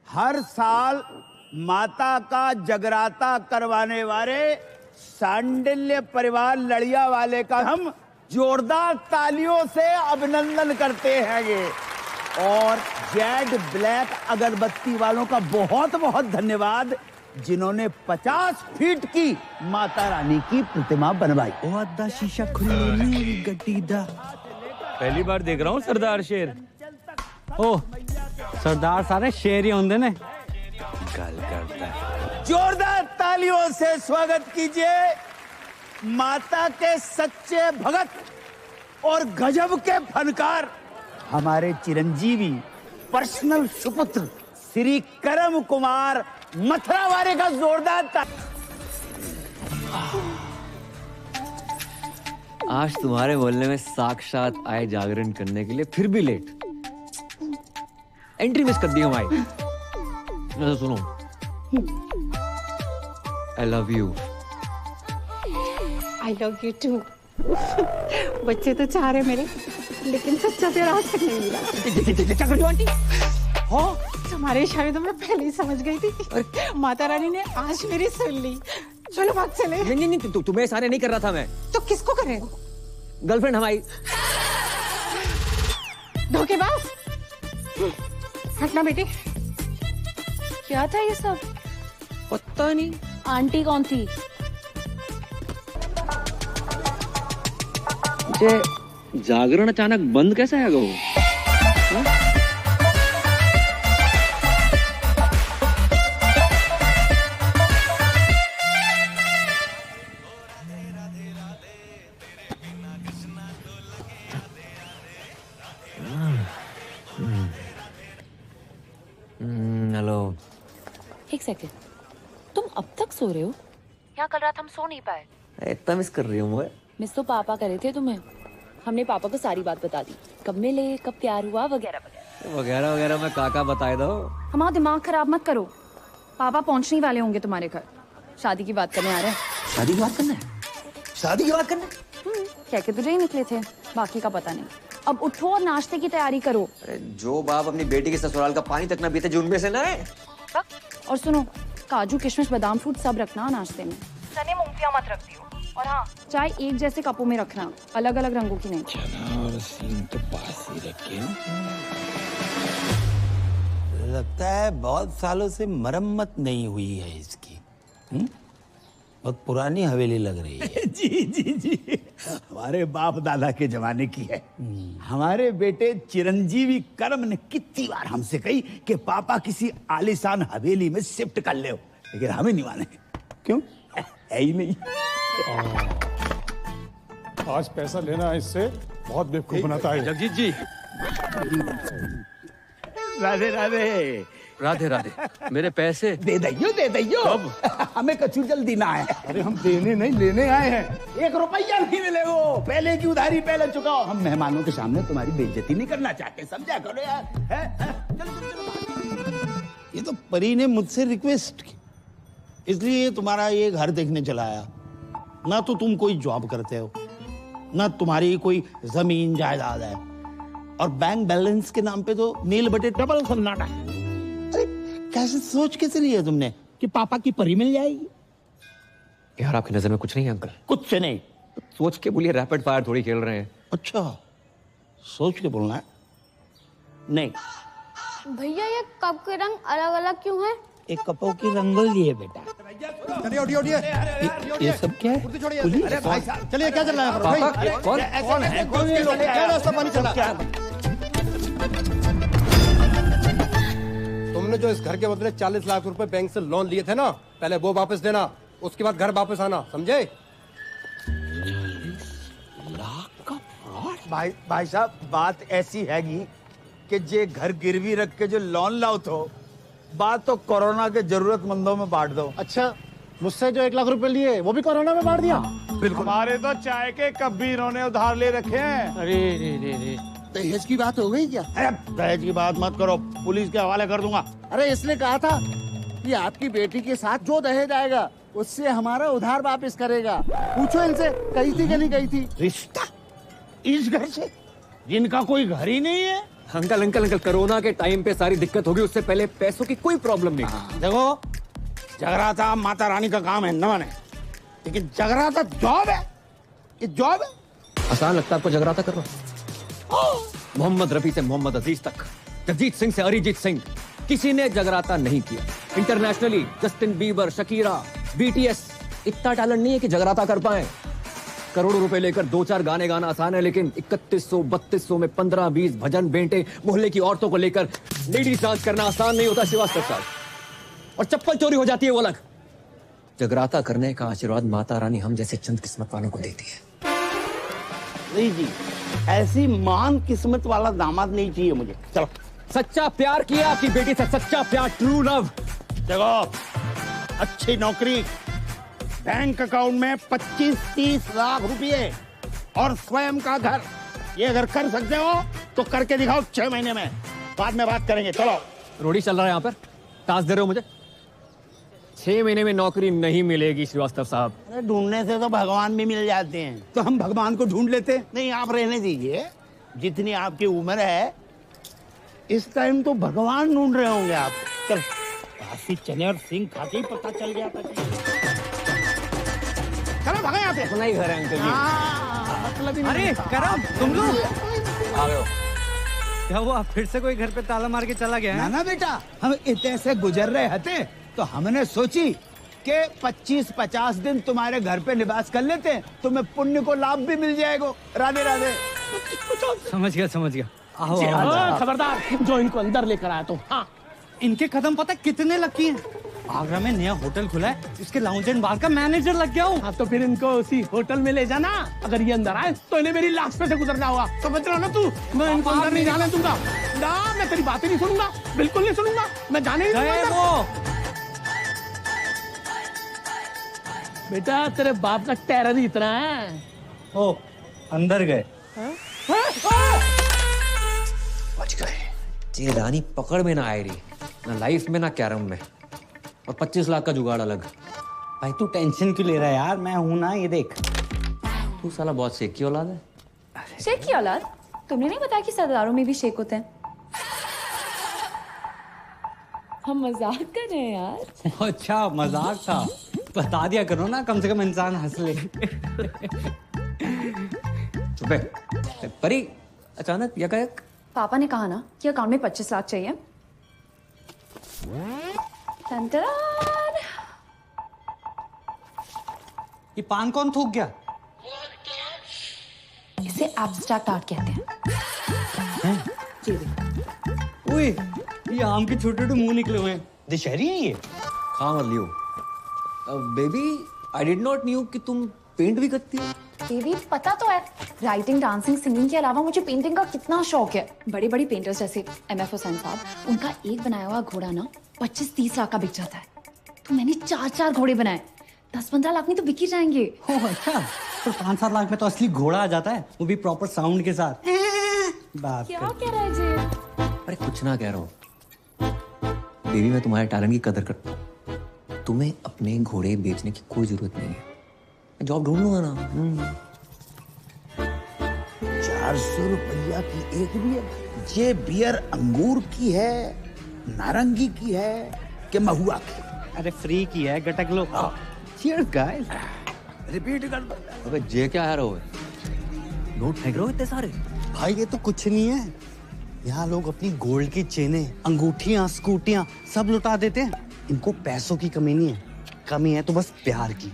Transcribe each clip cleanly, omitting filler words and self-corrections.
हर साल माता का जगराता करवाने वाले सांडिल्य परिवार लड़िया वाले का हम जोरदार तालियों से अभिनंदन करते हैं ये। और जेड ब्लैक अगरबत्ती वालों का बहुत बहुत धन्यवाद जिन्होंने 50 फीट की माता रानी की प्रतिमा बनवाई। शीशा खुली गड्डी दा। पहली बार देख रहा हूँ सरदार शेर। ओ सरदार सारे शेर ही होंगे ने। गल करता है। जोरदार तालियों से स्वागत कीजिए माता के सच्चे भगत और गजब के फनकार हमारे चिरंजीवी पर्सनल सुपुत्र श्री करम कुमार मथुरावारे का जोरदार आज तुम्हारे मोहल्ले में साक्षात आए जागरण करने के लिए फिर भी लेट। एंट्री मिस कर दी हमारी। सुनो, I love you. I love you too. बच्चे तो चाह रहे मेरे, लेकिन सच्चा प्यार आज तक नहीं मिला। हाँ, तुम्हारे इशारे तो मैं पहले ही समझ गई थी। माता रानी ने आज मेरी सुन ली। चलो भाग चले। नहीं, तुम्हें इशारे नहीं कर रहा था मैं। तो किसको करे? गर्लफ्रेंड हमारी। धोखेबाज। हटना बेटी। क्या था ये सब? पता नहीं। आंटी कौन थी? जागरण अचानक बंद कैसे है गो? हेलो। एक सेकंड, तुम अब तक सो रहे हो? यहाँ कल रात हम सो नहीं पाए। इतना मिस कर रही हूँ मैं। मिस तो पापा करे थे तुम्हें। हमने पापा को सारी बात बता दी, कब मिले, कब प्यार हुआ, वगैरह वगैरह। वगैरह वगैरह मैं काका बताए दो। हमारा दिमाग खराब मत करो। पापा पहुँचने वाले होंगे तुम्हारे घर। शादी की बात करने आ रहे हैं। शादी की बात करना है? शादी की बात करना है? कह के तुझे ही निकले थे, बाकी का पता नहीं। अब उठो और नाश्ते की तैयारी करो। अरे जो बाप अपनी बेटी के ससुराल का पानी तक ना पीते जो उनमें से ना है। और सुनो, काजू किशमिश बादाम फ्रूट सब रखना नाश्ते में। चने मूंगफलियां मत रख दियो। और हाँ, चाय एक जैसे कपों में रखना, अलग अलग रंगों की नहीं। चना और सींग तो पास ही रखे। लगता है बहुत सालों से मरम्मत नहीं हुई है इसकी। बहुत पुरानी हवेली लग रही है। जी हमारे बाप दादा के जमाने की है। हमारे बेटे चिरंजीवी करम ने कितनी बार हमसे कही कि पापा किसी आलीशान हवेली में शिफ्ट कर ले, लेकिन हमें नहीं माने। क्यों? है ही नहीं। आज पैसा लेना है इससे बहुत बेवकूफ बनाता है। जगजीत जी। राधे राधे। राधे राधे। मेरे पैसे दे दैयो। कब? हमें कछु जल्दी ना है। अरे हम देने नहीं लेने आए हैं। 1 रुपया नहीं मिलेगा। पहले की उधारी पहले चुकाओ। हम मेहमानों के सामने तुम्हारी बेइज्जती नहीं करना चाहते, समझा करो यार। चलो। ये तो परी ने मुझसे रिक्वेस्ट की, इसलिए तुम्हारा ये घर देखने चला आया। ना तो तुम कोई जॉब करते हो, ना तुम्हारी कोई जमीन जायदाद है, और बैंक बैलेंस के नाम पे तो नील बटे डबल सन्नाटा। अरे कैसे सोच कैसे लिया तुमने कि पापा की परी मिल जाएगी? यार आपकी नजर में कुछ नहीं है अंकल? कुछ से नहीं। सोच के बोलिए, रैपिड फायर थोड़ी खेल रहे हैं। अच्छा, सोच के बोलना है। नहीं भैया, ये कप के रंग अलग अलग क्यों हैं? एक कपों की रंगोली है बेटा। ये सब क्या है? चलिए, क्या चल रहा है? पापा कौन है? क्या रास्ता पानी चल रहा है? तुमने जो इस घर के बदले 40 लाख रुपए बैंक से लोन लिए थे ना, पहले वो वापस देना, उसके बाद घर वापस आना, समझे? भाई साहब, बात ऐसी हैगी कि जे घर गिरवी रख के जो लोन लाओ तो बात तो कोरोना के जरूरतमंदों में बांट दो। अच्छा, मुझसे जो 1 लाख रुपए लिए वो भी कोरोना में बांट दिया? बिल्कुल। हमारे तो चाय के कप भी इन्होंने उधार ले रखे हैं। अरे रे दहेज की बात हो गई क्या? अरे दहेज की बात मत करो, पुलिस के हवाले कर दूंगा। अरे इसने कहा था कि आपकी बेटी के साथ जो दहेज आएगा उससे हमारा उधार वापस करेगा। पूछो इनसे, कही थी कि नहीं कही थी? रिश्ता इस घर से, जिनका कोई घर ही नहीं है। अंकल अंकल अंकल, कोरोना के टाइम पे सारी दिक्कत होगी, उससे पहले पैसों की कोई प्रॉब्लम नहीं। देखो, जगराता माता रानी का काम है न माने, लेकिन जगराता जॉब है, ये जॉब है। आसान लगता है आपको जगराता करना? मोहम्मद रफी से मोहम्मद अजीज तक, जगजीत सिंह से अरिजीत सिंह, किसी ने जगराता नहीं किया। Internationally Justin Bieber, Shakira, BTS, इतना टैलेंट नहीं है कि जगराता कर पाए। करोड़ों रुपए लेकर 2-4 गाने गाना आसान है, लेकिन 3100-3200 में 15-20 भजन बेंटे मोहल्ले की औरतों को लेकर लेडीज डांस करना आसान नहीं होता श्रीवास्तव साहब। और चप्पल चोरी हो जाती है वो अलग। जगराता करने का आशीर्वाद माता रानी हम जैसे चंद किस्मत वालों को देती है। नहीं जी, ऐसी महान किस्मत वाला दामाद नहीं चाहिए मुझे। चलो। सच्चा प्यार किया आपकी बेटी से, सच्चा प्यार, ट्रू लव। देखो, अच्छी नौकरी, बैंक अकाउंट में 25-30 लाख रुपए और स्वयं का घर, ये अगर कर सकते हो तो करके दिखाओ 6 महीने में, बाद में बात करेंगे। चलो। रोडी चल रहा है यहाँ पर, टास्क दे रहे हो मुझे? 6 महीने में नौकरी नहीं मिलेगी श्रीवास्तव साहब। अरे ढूंढने से तो भगवान भी मिल जाते हैं। तो हम भगवान को ढूंढ लेते। नहीं, आप रहने दीजिए, जितनी आपकी उम्र है इस टाइम तो भगवान ढूंढ रहे होंगे आप। चल, काशी चने और सिंह खा के ही पता चल गया था। चलो भागे यहाँ से। अपना ही घर है अंकल जी। मतलब ही अरे नहीं। करम, तुम लोग आ गए हो? क्या हुआ? फिर से कोई घर पे ताला मार के चला गया ना है? ना बेटा, हम इतने से गुजर रहे थे तो हमने सोची कि 25-50 दिन तुम्हारे घर पे निवास कर लेते हैं, तुम्हें पुण्य को लाभ भी मिल जाएगा। राधे राधे। समझ गया। आओ आओ। खबरदार, जो इनको अंदर लेकर आया तो। हाँ, इनके कदम पता कितने लकी हैं? आगरा में नया होटल खुला है, उसके लाउंज एंड बार का मैनेजर लग गया हूँ। हाँ तो फिर इनको उसी होटल में ले जाना। अगर ये अंदर आए तो इन्हें मेरी लाश पे से गुजरना होगा, समझ रहा ना तू? मैं इनको अंदर नहीं जाने दूंगा ना, मैं तेरी बातें नहीं सुनूंगा, बिल्कुल नहीं सुनूंगा, मैं जाने नहीं गए दूंगा। वो। बेटा तेरे बाप का टेरर ही इतना है। ओ, अंदर गए। बच गए। ये रानी पकड़ में ना आए रही, ना लाइफ में ना कैरम में, और 25 लाख का जुगाड़ अलग। भाई तू टेंशन क्यों ले रहा है यार? मैं हूं ना, ये देख। तू साला बहुत शेख की औलाद है। शेख की औलाद? तुमने नहीं बताया कि सरदारों में भी शेख होते हैं? हम मजाक कर रहे हैं यार। अच्छा, मजाक था। बता दिया करो ना, कम से कम इंसान हंस ले। चुप है। परी, अचानक यकायक? पापा ने कहा ना कि अकाउंट में 25 लाख चाहिए। टंटरान। ये पान कौन थूक गया? इसे एब्स्ट्रैक्ट आर्ट कहते हैं। जी देख। ओए, ये आम के छोटे छोटे मुंह निकले हुए हैं। दशहरी है ये? खा मत लियो। Baby, I did not knew कि तुम पेंट भी करती हो। बेबी पता तो है, राइटिंग, डांसिंग, सिंगिंग के अलावा मुझे पेंटिंग का कितना शौक है। बड़े बड़े पेंटर्स जैसे MF हुसैन साहब, उनका एक बनाया हुआ घोड़ा ना 25-30 लाख का बिक जाता है। तो मैंने 4-4 घोड़े बनाए, 10-15 लाख में तो बिक ही जाएंगे। ओह अच्छा, तो 5-7 लाख में तो असली घोड़ा आ जाता है, वो भी प्रॉपर साउंड के साथ। बात क्या कर। कह रहा है जी? अरे कुछ ना कह रहा हूँ बेबी, मैं तुम्हारे टैलेंट की कदर करता हूँ। तुम्हें अपने घोड़े बेचने की कोई जरूरत नहीं है, मैं जॉब ढूंढ लूंगा ना। 400 रुपया की एक बियर? ये बियर अंगूर की है, नारंगी की है कि महुआ की? अरे फ्री की है, गटक लो। Cheers guys. रिपीट कर दो। अबे जे क्या है रहो, नोट फेंक रहे हो इतने सारे? भाई ये तो कुछ नहीं है, यहाँ लोग अपनी गोल्ड की चेनें, अंगूठियां, स्कूटियां सब लुटा देते हैं। इनको पैसों की कमी नहीं है, कमी है तो बस प्यार की,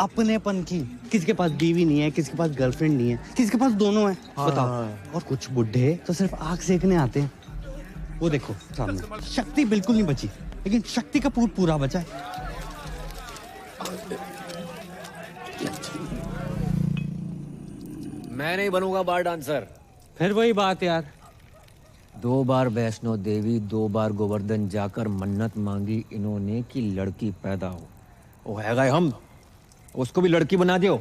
अपनेपन की। किसी के पास बीवी नहीं है, किसी के पास गर्लफ्रेंड नहीं है, किसी के पास दोनों है। बताओ। और कुछ बुढ़े तो सिर्फ आग सेकने आते हैं। वो देखो सामने, शक्ति बिल्कुल नहीं बची, लेकिन शक्ति का पूरा बचा है। मैं नहीं बनूंगा बार डांसर। फिर वही बात यार। 2 बार वैष्णो देवी, 2 बार गोवर्धन जाकर मन्नत मांगी इन्होंने कि लड़की पैदा हो। वो है गए हम, उसको भी लड़की बना दियो।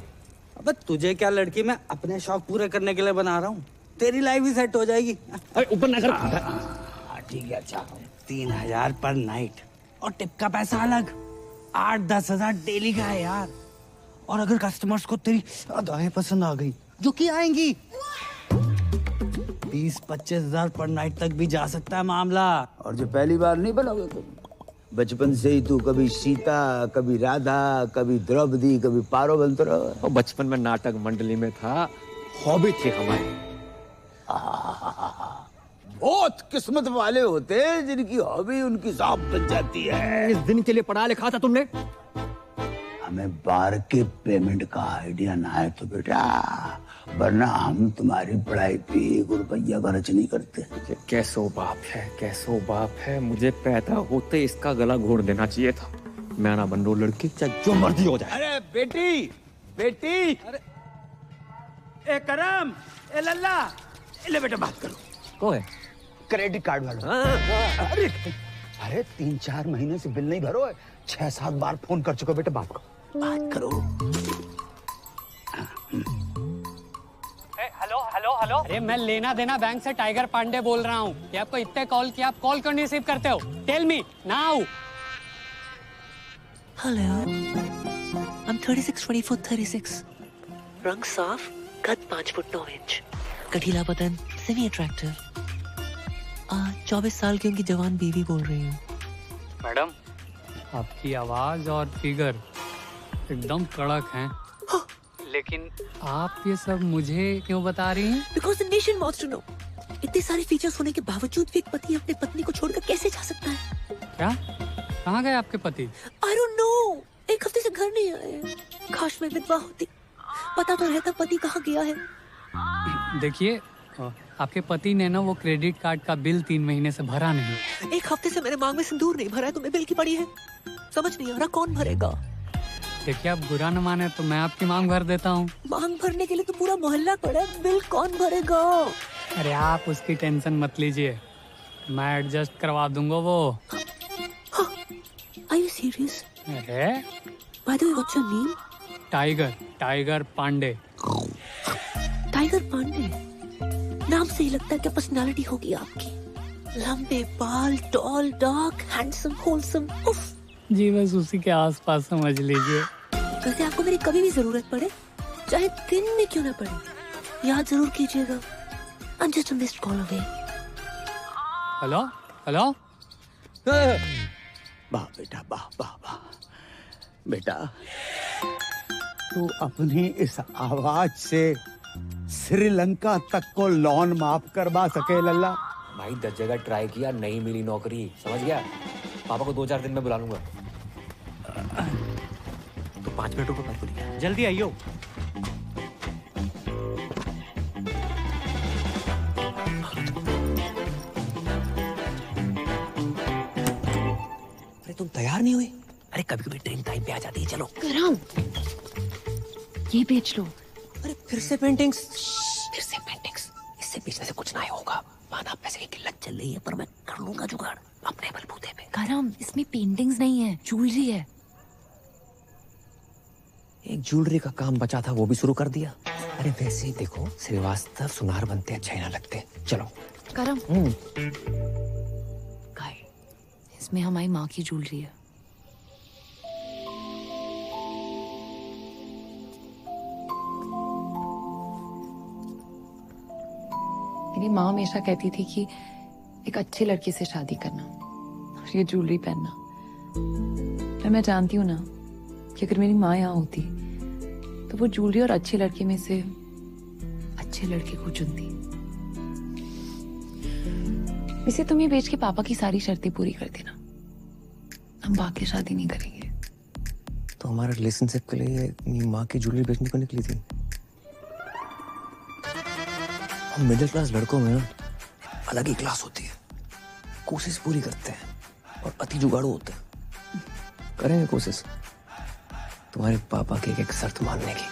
अब तुझे क्या लड़की, मैं अपने शौक पूरे करने के लिए बना रहा हूँ। तेरी लाइफ भी सेट हो जाएगी। अरे ऊपर ना कर। ठीक है, अच्छा 3000 पर नाइट और टिप का पैसा अलग। 8-10 हजार डेली का है यार। और अगर कस्टमर्स को तेरी अदाएं पसंद आ गई, जो कि आएंगी, 20-25 हजार पर नाइट तक भी जा सकता है मामला। और जो पहली बार नहीं बनोगे तुम, बचपन से ही तू कभी सीता, कभी राधा, कभी द्रौपदी, कभी पारो बनते रहो। और बचपन में नाटक मंडली में था, हॉबी थी हमारी। बहुत किस्मत वाले होते हैं जिनकी हॉबी उनकी जॉब बन जाती है। इस दिन के लिए पढ़ा लिखा था तुमने? हमें बार के पेमेंट का आइडिया ना है तो बेटा, वरना हम तुम्हारी पढ़ाई पे 1 रुपया खर्च नहीं करते। कैसो बाप है, कैसो बाप है। मुझे पैदा होते इसका गला घोट देना चाहिए था। मैं ना बन रो लड़की, चाहे जो मर्जी हो जाए। अरे बेटी, बेटी, अरे ए करम, ए लल्ला, ले बेटा बात करो। कौन है? क्रेडिट कार्ड वाला। अरे अरे 3-4 महीने से बिल नहीं भरो है। 6-7 बार फोन कर चुका बेटा, बात करो। हेलो। अरे मैं लेना देना बैंक से टाइगर पांडे बोल रहा हूँ। कि आपको इतने कॉल किया, आप कॉल क्यों नहीं रिसीव करते हो? Tell me now. Hello, I'm 36, 24, 36. रंग साफ, कद 5 फुट 9 इंच, गठीला बदन, सेमी अट्रैक्टिव। 24 साल की उनकी जवान बीवी बोल रही हूँ। मैडम, आपकी आवाज और फिगर एकदम कड़क हैं। लेकिन आप ये सब मुझे क्यों बता रही हैं? Because the nation wants to know. इतने सारे फीचर्स होने के बावजूद भी एक पति अपने पत्नी को छोड़कर कैसे जा सकता है? क्या? कहाँ गए आपके पति? I don't know. 1 हफ्ते से घर नहीं आए। काश मैं विधवा होती, पता तो रहता पति कहाँ गया है। देखिए, आपके पति ने ना वो क्रेडिट कार्ड का बिल 3 महीने से भरा नहीं। 1 हफ्ते से मैंने मांग में सिंदूर नहीं भरा है, तो मैं बिल की पड़ी है। समझ नहीं आ रहा कौन भरेगा। देखिए, आप बुरा न माने तो मैं आपकी मांग भर देता हूँ। मांग भरने के लिए तो पूरा मोहल्ला खड़ा है, बिल कौन भरेगा? अरे आप उसकी टेंशन मत लीजिए, मैं एडजस्ट करवा दूंगा वो। Are you serious? अरे By the way, what's your name? Tiger Pandey. Tiger Pandey नाम से ही लगता है कि पर्सनालिटी होगी आपकी। लंबे बाल, टॉल, डार्क, हैंडसम, होलसम। उफ। जी बस उसी के आसपास समझ लीजिए। वैसे आपको मेरी कभी भी जरूरत पड़े, चाहे दिन में क्यों ना पड़े, याद जरूर कीजिएगा। I'm just a missed call away. Hello. वाह बेटा, वाह। बेटा, तू अपनी इस आवाज से श्रीलंका तक को लोन माफ करवा सके लल्ला। भाई 10 जगह ट्राई किया, नहीं मिली नौकरी, समझ गया? पापा को 2-4 दिन में बुला लूंगा। तो 5 मिनट रुको, बात बोलिए। जल्दी आइयो। अरे तुम तैयार नहीं हुई? अरे कभी कभी ट्रेन टाइम पे आ जाती है। चलो करम, ये बेच लो। अरे फिर से पेंटिंग्स। इससे बेचने से कुछ नहीं होगा। माना पैसे की किल्लत चल रही है, पर मैं कर लूंगा जुगाड़ अपने बलबूते पे। करम, इसमें पेंटिंग्स नहीं है, ज्वेलरी है। एक ज्वेलरी का काम बचा था, वो भी शुरू कर दिया। अरे वैसे ही देखो, श्रीवास्तव सुनार बनते अच्छे ना लगते। चलो करम, इसमें हमारी माँ की ज्वेलरी है। मेरी माँ हमेशा कहती थी कि एक अच्छी लड़की से शादी करना और ये ज्वेलरी पहनना। मैं जानती हूँ ना कि अगर मेरी माँ यहाँ होती तो वो ज्वेलरी और अच्छी लड़की में से अच्छे लड़के को चुनती। वैसे तुम ये बेच के पापा की सारी शर्तें पूरी कर देना, हम बाकी शादी नहीं करेंगे। तो हमारे रिलेशनशिप के लिए अपनी माँ की ज्वेलरी बेचने को निकली थी। हम मिडिल क्लास लड़कों में ना अलग ही क्लास होती है, कोशिश पूरी करते हैं और अति जुगाड़ू होते हैं। करेंगे कोशिश, तुम्हारे पापा की एक शर्त मानने की।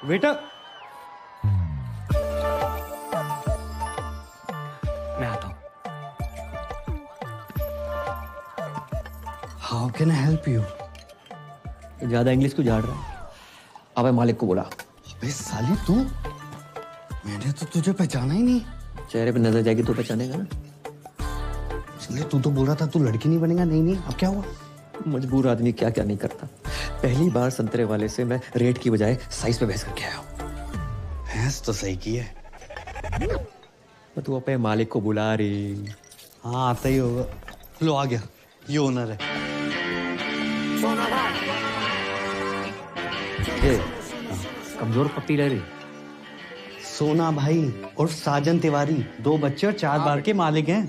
बेटा मैं आता हूं। How can I help you? ज्यादा इंग्लिश क्यों झाड़ रहा है? अबे मालिक को बुला। अबे साली तू, मैंने तो तुझे पहचाना ही नहीं। चेहरे पे नजर जाएगी तो पहचानेगा ना। इसलिए तू तो बोल रहा था तू लड़की नहीं बनेगा। नहीं, अब क्या हुआ? मजबूर आदमी क्या क्या नहीं करता। पहली बार संतरे वाले से मैं रेट की बजाय साइज पे बहस करके आया हूँ। भैंस तो सही की है। तू अपने मालिक को बुला रही। हाँ आता ही होगा। लो आ गया, ये ओनर है। कमजोर पत्ती रह रही। सोना भाई और साजन तिवारी, 2 बच्चे और 4 बार के मालिक हैं।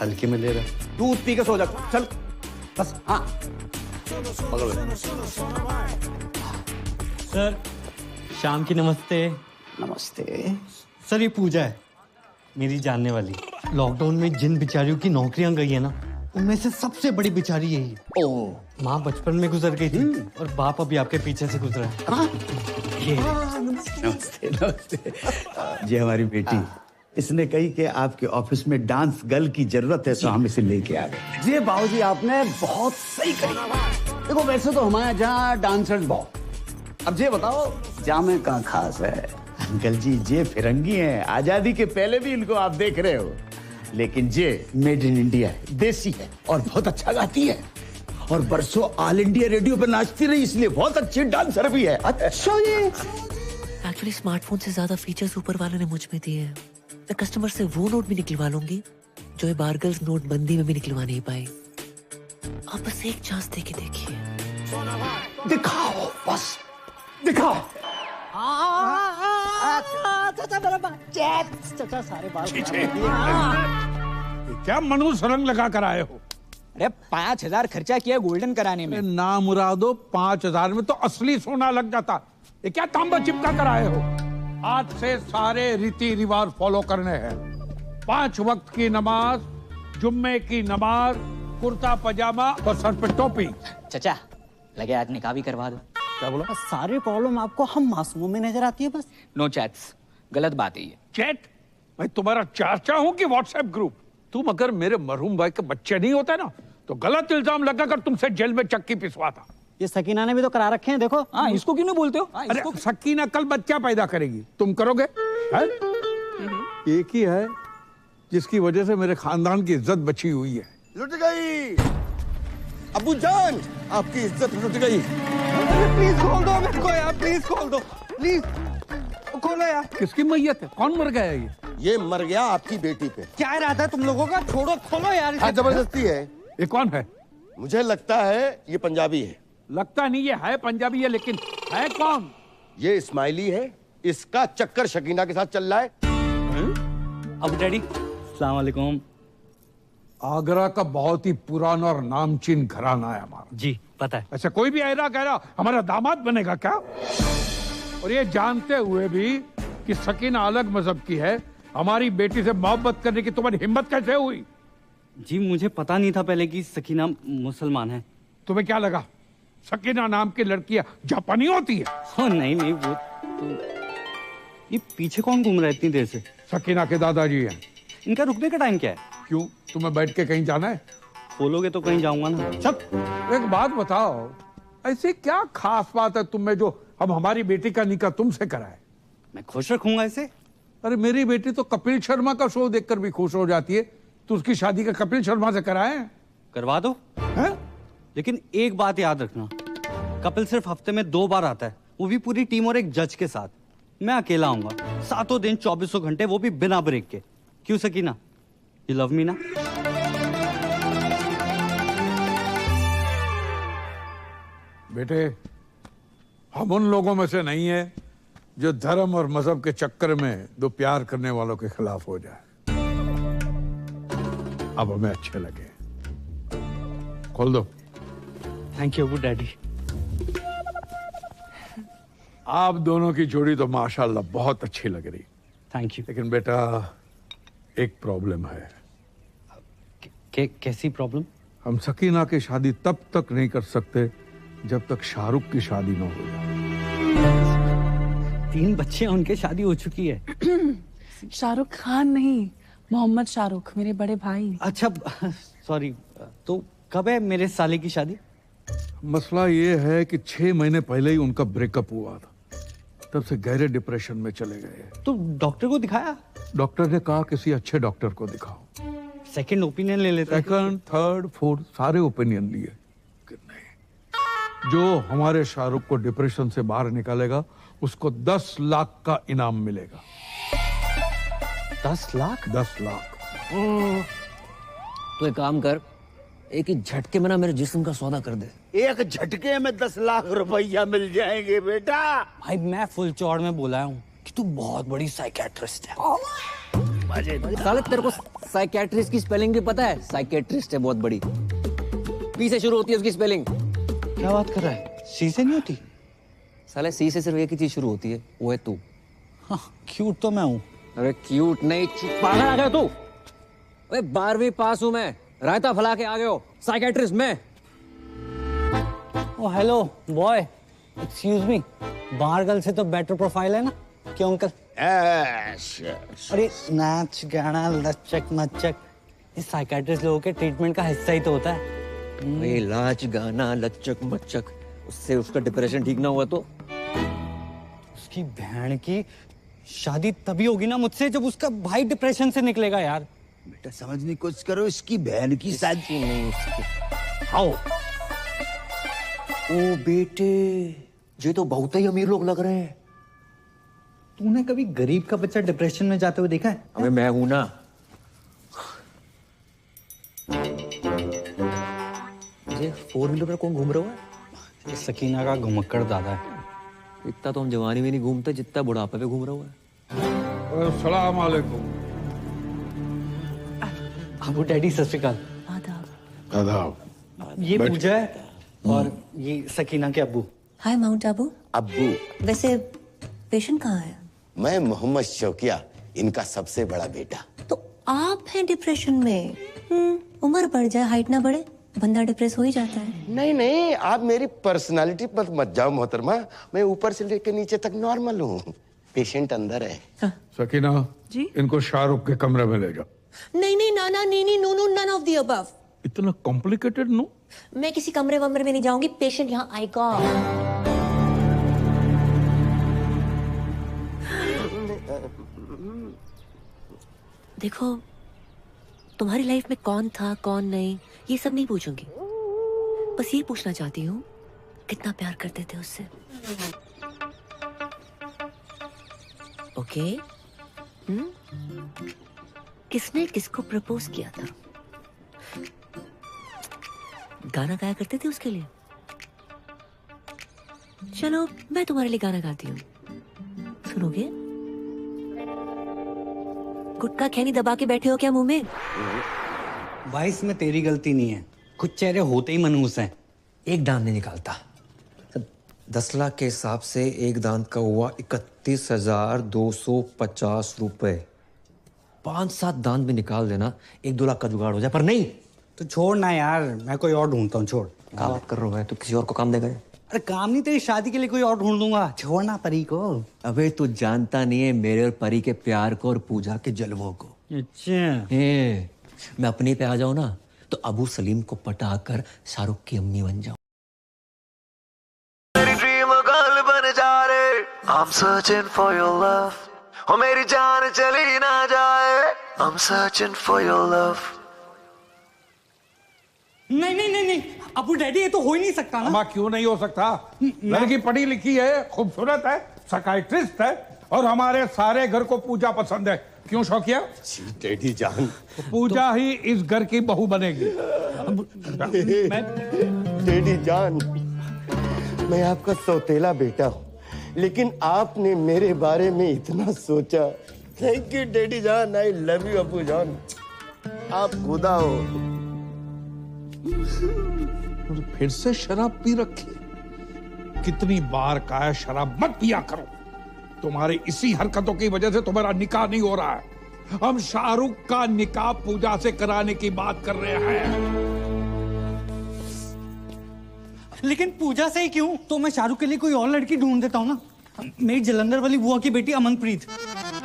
हल्के में ले रहा। दूध पी के सो जा, चल बस। हाँ सर शाम की नमस्ते। नमस्ते सर ये पूजा है, मेरी जानने वाली। लॉकडाउन में जिन बिचारियों की नौकरियां गई है ना, उनमें से सबसे बड़ी बिचारी यही है। ओह, माँ बचपन में गुजर गई थी और बाप अभी आपके पीछे से गुजरा है। ये नमस्ते नमस्ते। ये हमारी बेटी, इसने कही कि आपके ऑफिस में डांस गर्ल की जरूरत है, तो हम इसे लेके आ गए। जी बाबूजी, आपने बहुत सही कही। देखो वैसे तो हमारे यहाँ डांसर्स बहुत, अब ये बताओ जामे कहाँ खास है। अंकल जी ये फिरंगी हैं, आजादी के पहले भी इनको आप देख रहे हो, लेकिन ये मेड इन इंडिया है, देसी है और बहुत अच्छा गाती है और बरसों ऑल इंडिया रेडियो पर नाचती रही, इसलिए बहुत अच्छी डांसर भी है। अच्छा ये एक्चुअली स्मार्टफोन से ज्यादा फीचर्स ऊपर वाले ने मुझ में दिए हैं। मैं कस्टमर से वो नोट भी निकलवा लूंगी जो ये बारगर्ल्स नोटबंदी में भी निकलवा नहीं पाई। आप बस एक चांस दे के देखिए। दिखाओ, बस दिखाओ। चाचा सारे बाल क्या मनुष्य रंग लगा कर आए हो? अरे 5,000 खर्चा किया गोल्डन कराने में। ना मुरादो, 5,000 में तो असली सोना लग जाता। ये क्या तांबा चिपका कर आए हो? आज से सारे रीति रिवाज फॉलो करने हैं। 5 वक्त की नमाज, जुम्मे की नमाज, कुर्ता पजामा और सर पे टोपी। चाचा लगे आज निकाह भी करवा दो। क्या बोला? सारी प्रॉब्लम आपको हम मासूमों में नजर आती है बस। नो चैट्स, गलत बात है ये। चैट? मैं तुम्हारा चाचा हूँ कि व्हाट्सएप ग्रुप? तुम अगर मेरे मरहूम भाई के बच्चे नहीं होते ना, तो गलत इल्जाम लगाकर तुमसे जेल में चक्की पिसवाता। ये सकीना ने भी तो करा रखे हैं, देखो। हाँ, इसको क्यों नहीं बोलते हो? अरे सकीना कल बच्चा पैदा करेगी, तुम करोगे? एक ही है जिसकी वजह से मेरे खानदान की इज्जत बची हुई है। लुट गई अबू जान, आपकी इज्जत लुट गई। प्लीज खोल दो मेरे को यार, प्लीज खोल दो, प्लीज खोलो यार। किसकी मैयत है? कौन मर गया ये मर गया आपकी बेटी पे। क्या इरादा है तुम लोगों का? छोड़ो, खोलो यार। हाँ, जबरदस्ती है। ये कौन है? मुझे लगता है ये पंजाबी है। लगता नहीं, ये है पंजाबी है, लेकिन है कौन? ये इस्माइली है, इसका चक्कर शकीना के साथ चल रहा है। अब डैडी अस्सलाम वालेकुम। आगरा का बहुत ही पुराना और नामचीन घराना है हमारा। जी पता है। अच्छा, कोई भी ऐरा कह रहा हमारा दामाद बनेगा क्या? और ये जानते हुए भी कि सकीना अलग मजहब की है, हमारी बेटी से मोहब्बत करने की तुम्हारी हिम्मत कैसे हुई? जी मुझे पता नहीं था पहले कि सकीना मुसलमान है। तुम्हें क्या लगा सकीना नाम की लड़कियां जापानी होती है? oh, नहीं वो तो... ये पीछे कौन घूम रहा है इतनी देर से? सकीना के दादाजी हैं। इनका रुकने का टाइम क्या है? क्यों, तुम्हें बैठ के कहीं जाना है? खोलोगे तो कहीं जाऊंगा ना। चल एक बात बताओ, ऐसी क्या खास बात है तुम में जो हम हमारी बेटी का निकाह तुमसे कराए? मैं खुश रखूंगा इसे। अरे मेरी बेटी तो कपिल शर्मा का शो देखकर भी खुश हो जाती है, तो उसकी शादी का कपिल शर्मा से कराए? करवा दो है? लेकिन एक बात याद रखना, कपिल सिर्फ हफ्ते में 2 बार आता है, वो भी पूरी टीम और एक जज के साथ। मैं अकेला आऊंगा, 7 दिन 24 घंटे, वो भी बिना ब्रेक के। क्यों सकीना, यू लव मी ना? बेटे, हम उन लोगों में से नहीं है जो धर्म और मजहब के चक्कर में 2 प्यार करने वालों के खिलाफ हो जाए। अब हमें अच्छे लगे। खोल दो। Thank you daddy. आप दोनों की जोड़ी तो माशाल्लाह बहुत अच्छी लग रही। Thank you. लेकिन बेटा एक प्रॉब्लम है। कैसी प्रॉब्लम? हम सकीना की शादी तब तक नहीं कर सकते जब तक शाहरुख की शादी न हो जाए। 3 बच्चे हैं, उनके शादी हो चुकी है। शाहरुख खान नहीं, मोहम्मद शाहरुख, मेरे बड़े भाई। अच्छा सॉरी, तो कब है मेरे साले की शादी? मसला ये है कि 6 महीने पहले ही उनका ब्रेकअप हुआ था, तब से गहरे डिप्रेशन में चले गए। तो डॉक्टर को दिखाया? डॉक्टर ने कहा किसी अच्छे डॉक्टर को दिखाओ। सेकंड ओपिनियन ले लेते हैं। सेकंड, थर्ड, फोर्थ सारे ओपिनियन लिए कि नहीं, जो हमारे शाहरुख को डिप्रेशन से बाहर निकालेगा उसको 10 लाख का इनाम मिलेगा। 10 लाख? 10 लाख। तो एक काम कर, एक ही झटके में ना मेरे जिस्म का सौदा कर दे। एक झटके में 10 लाख रुपया मिल जाएंगे बेटा। भाई मैं फुल चौड़ में बोला हूँ कि तू बहुत बड़ी साइकियाट्रिस्ट है। साले तेरे को साइकियाट्रिस्ट की स्पेलिंग भी पता है? साइकियाट्रिस्ट है बहुत बड़ी, पी से शुरू होती है उसकी स्पेलिंग। क्या बात कर रहा है? सी से नहीं होती? साले सी से सिर्फ एक ही चीज शुरू होती है, वो है तू। हाँ, क्यूट तो मैं हूँ। अरे क्यूट नहीं, पागल आ गया तू। अरे 12वीं पास हूँ मैं, रायता फैला के आ गए हो। साइकियाट्रिस्ट मैं। ओ हेलो बॉय, एक्सक्यूज मी, बाहर गर्ल से तो बेटर प्रोफाइल है ना? क्यों अंकल? अरे नाच गाना लचक मचक ये साइकियाट्रिस्ट लोगों के ट्रीटमेंट का हिस्सा ही तो होता है। ये लाच गाना लचक मचक, उससे उसका डिप्रेशन ठीक ना हुआ तो? उसकी बहन की शादी तभी होगी ना मुझसे जब उसका भाई डिप्रेशन से निकलेगा यार। बेटा समझने की कोशिश करो, इसकी बहन की शादी नहीं उसकी। आओ। ओ बेटे, ये तो बहुत ही अमीर लोग लग रहे हैं। तूने कभी गरीब का बच्चा डिप्रेशन में जाते हुए देखा है? अबे मैं हूं ना। ये 4 व्हीलर पर कौन घूम रहा है? सकीना का घुमक्कड़ दादा है। इतना तो हम जवानी में नहीं घूमते जितना बुढ़ापे पे घूम रहा है। अस्सलाम वालेकुम। अबू डैडी सत श्री अकाल। आदाब। ये पूजा है और ये सकीना के अब्बू। हाय माउंट आबू। अब्बू। वैसे पेशेंट कहाँ है? मैं मोहम्मद शौकिया, इनका सबसे बड़ा बेटा। तो आप हैं डिप्रेशन में? उम्र बढ़ जाए हाइट ना बढ़े, बंदा डिप्रेस हो ही जाता है। नहीं नहीं, आप मेरी पर्सनालिटी पर मत जाओ मोहतरमा, मैं ऊपर से लेकर नीचे तक नॉर्मल हूँ। पेशेंट अंदर है। सकीना जी, इनको शाहरुख के कमरे में ले जाओ। नहीं नाना नीनी नूनू नन ऑफ द अबव। इतना कॉम्प्लिकेटेड नो? मैं किसी कमरे वमरे में नहीं जाऊंगी, पेशेंट यहाँ आएगा। देखो, तुम्हारी लाइफ में कौन था कौन नहीं ये सब नहीं पूछूंगी, बस ये पूछना चाहती हूँ कितना प्यार करते थे उससे। ओके? किसने किसको प्रपोज किया था? गाना गाया करते थे उसके लिए? चलो मैं तुम्हारे लिए गाना गाती हूँ, सुनोगे? गुटखा खैनी दबा के बैठे हो क्या मुंह में? भाई इसमें तेरी गलती नहीं है, कुछ चेहरे होते ही मनहूस हैं। एक दांत नहीं निकालता। 10 लाख के हिसाब से एक दांत का हुआ 31,250 रुपए। 5-7 दांत भी निकाल देना 1-2 लाख का जुगाड़ हो जाए, पर नहीं। तो छोड़ ना यार, मैं कोई और ढूंढता हूँ। छोड़। क्या बात कर रहा हूँ? तो किसी और को काम देगा? अरे काम नहीं, तेरी शादी के लिए कोई और ढूंढ दूंगा। छोड़ना परी को। अबे तू जानता नहीं है मेरे और परी के प्यार को और पूजा के जलवों को। अच्छा। मैं अपने पे आ जाऊं ना तो अबू सलीम को पटाकर शाहरुख की अम्मी बन जाऊं। मेरी ड्रीम गर्ल बन जा रे, I'm searching for your love। हो मेरी जान चली ना जाए, I'm searching for your love। नहीं नहीं नहीं नहीं अबू डैडी, ये तो हो ही नहीं सकता ना। अम्मा क्यों नहीं हो सकता? लड़की पढ़ी लिखी है, खूबसूरत है, साइकियाट्रिस्ट है और हमारे सारे घर को पूजा पसंद है। क्यों शौकिया? डैडी जान, पूजा ही इस घर की बहू बनेगी। डैडी जान, मैं आपका सौतेला बेटा हूँ, लेकिन आपने मेरे बारे में इतना सोचा। थैंक यू डैडी जान, आई लव यू अबू जान, आप खुदा हो। फिर से शराब पी रखी? कितनी बार कहा है शराब मत पिया करो। तुम्हारी इसी हरकतों की वजह से तुम्हारा निकाह नहीं हो रहा है। हम शाहरुख का निकाह पूजा से कराने की बात कर रहे हैं। लेकिन पूजा से ही क्यों? तो मैं शाहरुख के लिए कोई और लड़की ढूंढ देता हूँ ना। मेरी जलंधर वाली बुआ की बेटी अमनप्रीत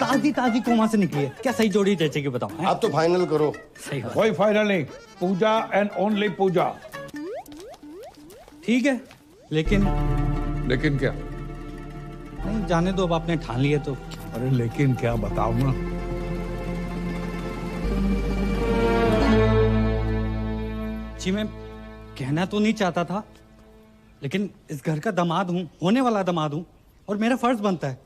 ताजी ताजी कोमा से निकली है। क्या सही जोड़ी जैसे कि बताओ? आप तो फाइनल करो। सही बात। कोई फाइनल नहीं, पूजा एंड ओनली पूजा। ठीक है, लेकिन क्या? नहीं, जाने दो, अब आपने ठान लिया तो। अरे लेकिन क्या, बताओ ना। जी मैं कहना तो नहीं चाहता था, लेकिन इस घर का दामाद हूं, होने वाला दामाद हूं, और मेरा फर्ज बनता है।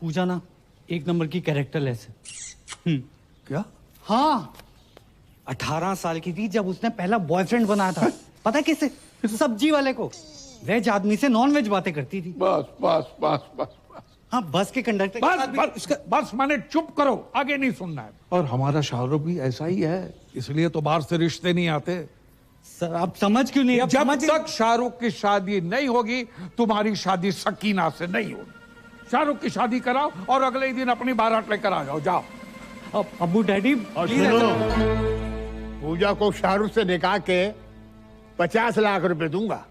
पूजा ना एक नंबर की कैरेक्टर लेस है। क्या? हाँ, 18 साल की थी जब उसने पहला बॉयफ्रेंड बनाया था। पता है किसे? सब्जी वाले को। वेज आदमी से नॉन वेज बातें करती थी। बस बस बस बस बस। हाँ, बस के कंडक्टर बस माने चुप करो, आगे नहीं सुनना है। और हमारा शाहरुख भी ऐसा ही है, इसलिए तो बाहर से रिश्ते नहीं आते। सर आप समझ क्यों नहीं? जब तक शाहरुख की शादी नहीं होगी, तुम्हारी शादी सकीना से नहीं होगी। शाहरुख की शादी कराओ और अगले ही दिन अपनी बारात लेकर आ जाओ। जाओ। अबू डैडी, और सुनो, पूजा को शाहरुख से निकाह के 50 लाख रुपए दूंगा।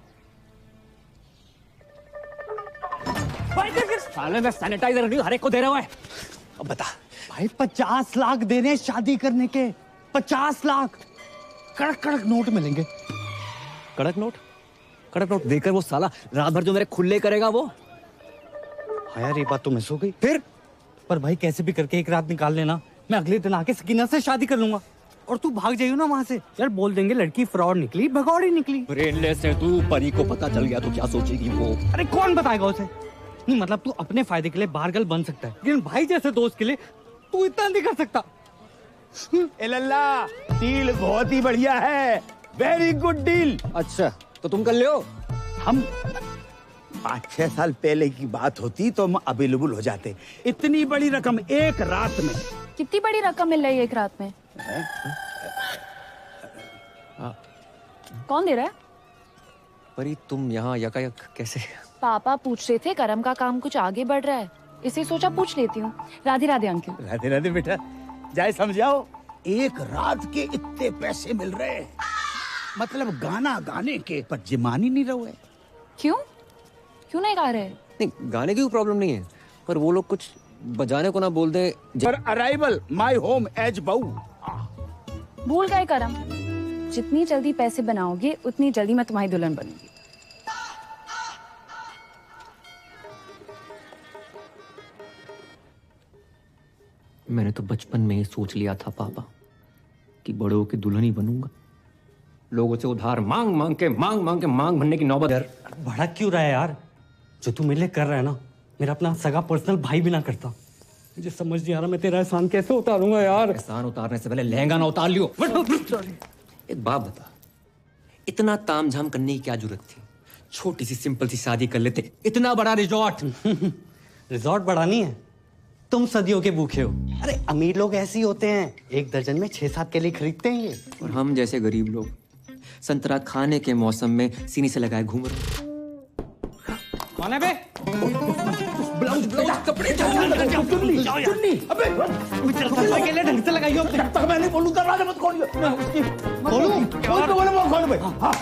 साले में सैनिटाइजर नहीं हर एक को दे रहा है। अब बता भाई, 50 लाख देने शादी करने के, 50 लाख। कड़क कड़क नोट मिलेंगे। कड़क नोट? कड़क नोट देकर वो साला रात भर जो मेरे खुले करेगा वो। हाँ यार, ये बात तो मिस हो गई। फिर पर भाई कैसे भी करके एक रात निकाल लेना, मैं अगले दिन आके सकीना से शादी कर लूंगा। और तू भाग जाइयो ना वहां से। यार बोल देंगे लड़की फ्रॉड निकली, भगौड़ी निकली। ब्रेनलेस है तू, परी को पता चल गया तो क्या सोचेगी वो? अरे कौन बताएगा उसे? नहीं मतलब तू अपने फायदे के लिए बाहर बन सकता है, लेकिन भाई जैसे दोस्त के लिए तू इतना नहीं कर सकता। ए लल्ला, डील बहुत ही बढ़िया है, वेरी गुड डील। अच्छा तो तुम कर ले हो। हम 5-6 साल पहले की बात होती तो हम अवेलेबल हो जाते। इतनी बड़ी रकम एक रात में। कितनी बड़ी रकम मिल रही है एक रात में? कौन दे रहा है? परी तुम यहाँ यकायक कैसे? पापा पूछ रहे थे करम का काम कुछ आगे बढ़ रहा है, इसे सोचा पूछ लेती हूँ। राधे राधे अंकल। राधे राधे बेटा, जाए समझाओ। एक रात के इतने पैसे मिल रहे हैं, मतलब गाना गाने के, पर जिमान ही नहीं रहे। क्यों क्यों नहीं गा रहे? नहीं गाने की कोई प्रॉब्लम नहीं है, पर वो लोग कुछ बजाने को ना बोल दे। पर अराइवल माय होम एज बहू। भूल गए करम, जितनी जल्दी पैसे बनाओगे उतनी जल्दी मैं तुम्हारी दुल्हन बनूंगी। मैंने तो बचपन में ही सोच लिया था पापा कि बड़ों की दुल्हन ही बनूंगा। लोगों से उधार मांग मांग के मांग भरने की नौबत। यार बड़ा क्यों रहा है यार? जो तू मेरे लिए कर रहा है ना, मेरा अपना सगा पर्सनल भाई भी ना करता। मुझे समझ नहीं आ रहा मैं तेरा एहसान कैसे उतारूंगा यार। एहसान उतारने से पहले लहंगा ना उतार लियो। एक बात बता, इतना तामझाम करने की क्या जरूरत थी? छोटी सी सिंपल सी शादी कर लेते। इतना बड़ा रिजॉर्ट। रिजॉर्ट बड़ा नहीं है, तुम सदियों के भूखे हो। अरे अमीर लोग ऐसे ही होते हैं, 1 दर्जन में 6-7 केले खरीदते हैं ये। और हम जैसे गरीब लोग संतरा खाने के मौसम में सीनी से लगाए घूम रहे। कौन है बे? ब्लाउज कपड़े चुन्नी। अबे केले ढंग से लगाइयो। जब तक मैं नहीं बोलूं दरवाजा मत खोलियो। बोलूं? खोल भाई। हाँ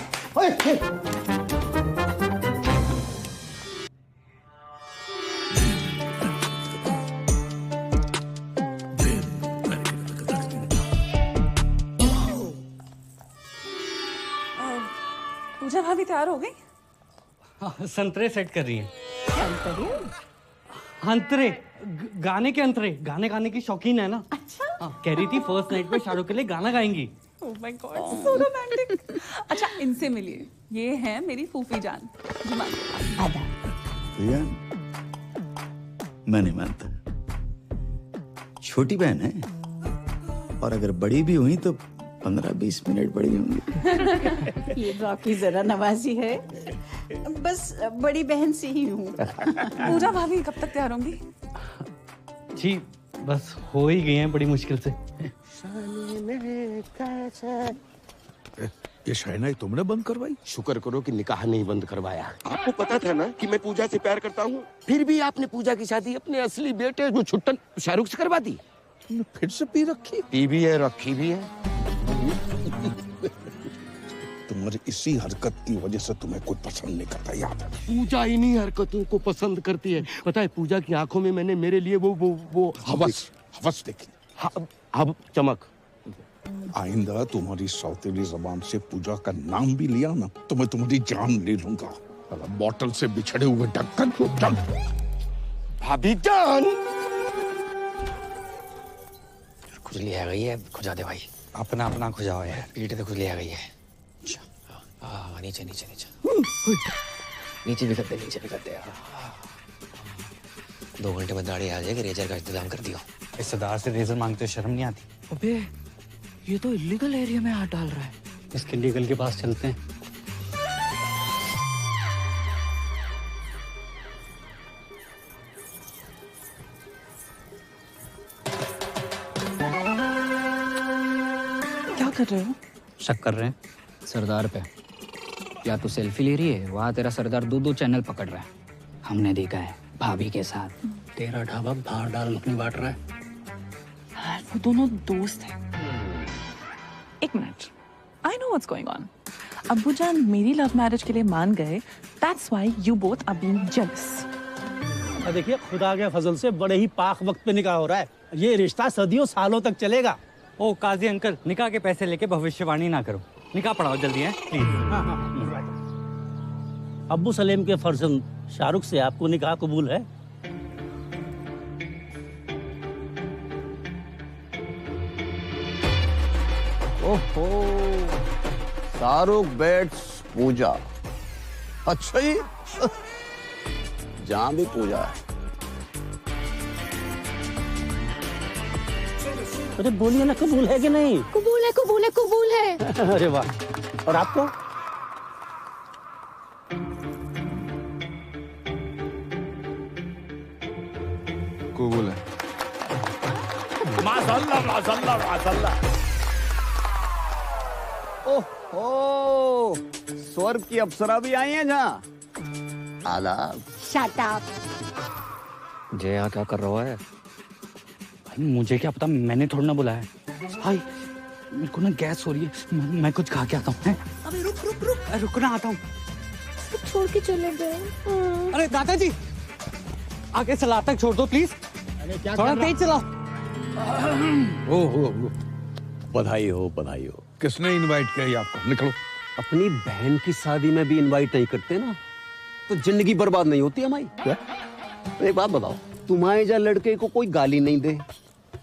पूजा भाभी तैयार हो गई? हाँ, संतरे सेट कर रही है। अंतरे गाने के अंतरे, गाने गाने की शौकीन है ना। अच्छा हाँ, कह रही थी फर्स्ट नाइट पे शाहरुख के लिए गाना गाएंगी। Oh my god, so romantic. अच्छा इनसे मिलिए, ये है मेरी फूफी जान। मैं नहीं मानता, छोटी बहन है, और अगर बड़ी भी हुई तो 15-20 मिनट बड़ी होंगी। ये तो आपकी जरा नवाजी है, बस बड़ी बहन से ही हूँ। पूजा भाभी कब तक तैयार होंगी? जी बस हो ही गई हैं बड़ी मुश्किल से। ये शहनाई तुमने बंद करवाई? शुक्र करो कि निकाह नहीं बंद करवाया। आपको पता था ना कि मैं पूजा से प्यार करता हूँ, फिर भी आपने पूजा की शादी अपने असली बेटे जो छुट्टन शाहरुख से करवा दी। फिर से पी रखी? पी भी है, रखी भी है। तुम्हारी इसी हरकत की वजह से तुम्हें कोई पसंद नहीं करता, याद है? पूजा इन्हीं हरकतों को पसंद करती है। पता है, पूजा की आंखों में मैंने मेरे लिए वो हवस देखी। अब चमक। आइंदा तुम्हारी सौतेली जबान से पूजा का नाम भी लिया ना तो मैं तुम्हारी जान ले लूंगा। बॉटल से बिछड़े हुए ढक्कन को चल। भाभी जान, खुजली आ गई है, खुजा दे भाई। अपना अपना खुजाओ यार। पीठ तो खुजली आ गई है। हाँ, नीचे नीचे नीचे नीचे भी करते, नीचे भी करते यार। 2 घंटे में दाढ़ी आ जाएगी, रेजर का इंतजाम कर दियो। इस सरदार से रेजर मांगते शर्म नहीं आती? अबे ये तो इलीगल एरिया में हाथ डाल रहा है। इसके लीगल के पास चलते हैं। क्या कर रहे हो? शक कर रहे हैं सरदार पे। क्या तू सेल्फी ले रही है? वहाँ तेरा सरदार 2 चैनल पकड़ रहा है। हमने देखा है भाभी के साथ। तेरा ढाबा बाहर डाल मखनी बांट रहा है। वो दोनों दोस्त हैं। एक minute, I know what's going on. अब्बू जान मेरी लव मैरिज के लिए मान गए, that's why you both are being jealous. देखिए, खुदा के फजल से बड़े ही पाक वक्त पे निकाह हो रहा है। ये रिश्ता सदियों सालों तक चलेगा। ओ काजी अंकल, निकाह के पैसे लेके भविष्यवाणी ना करो। निकाह पढ़ाओ जल्दी है प्लीज। अब्बू सलेम के फर्जंद शाहरुख से आपको निकाह कबूल है? ओहो, शाहरुख बेट्स पूजा। अच्छा ही जहां भी पूजा है। अरे बोलिए ना, कबूल है कि नहीं? कबूल है, कबूल है, कबूल है। अरे वाह। और आपको? कबूल है। माशाल्लाह माशाल्लाह माशाल्लाह। ओहो, स्वर्ग की अप्सरा भी आई हैं जहाँ। आदाब। Shut up. जय यहाँ क्या कर रहा है? भाई मुझे क्या पता, मैंने थोड़ा ना बुलाया। भाई मेरे को ना गैस हो रही है, मैं कुछ खा के आता हूँ। अबे रुक रुक रुक। रुकना, आता हूँ। छोड़ के चले गए। अरे दादाजी, आगे सलाद तक छोड़ दो प्लीज। थोड़ा तेज चलाओ। ओहो, बधाई हो, बधाई हो। किसने इनवाइट किया ये आपको? निकलो। अपनी बहन की शादी में भी इनवाइट नहीं करते ना तो जिंदगी बर्बाद नहीं होती हमारी। क्या? एक बात बताओ, तुम्हारे जा लड़के को कोई गाली नहीं दे,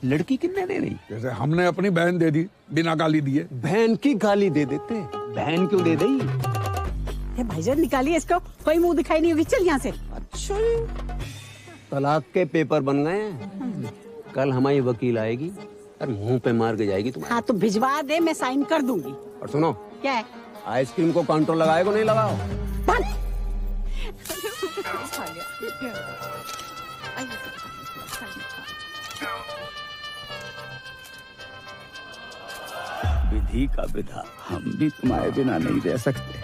लड़की कितने दे रही? जैसे हमने अपनी बहन दे दी बिना गाली दिए। बहन की गाली दे देते, बहन क्यों दे दी? भाईजान निकालिए इसको, कोई मुंह दिखाई नहीं होगी। चल यहाँ से। अच्छा, तलाक के पेपर बन गए हैं। कल हमारी वकील आएगी और मुंह पे मार के जाएगी तुम्हारे। हाँ तो भिजवा दे, मैं साइन कर दूंगी। और सुनो, क्या है? आइसक्रीम को काउंटर लगाएगा नहीं लगाओ? विधि का विधा, हम भी तुम्हारे बिना नहीं रह सकते।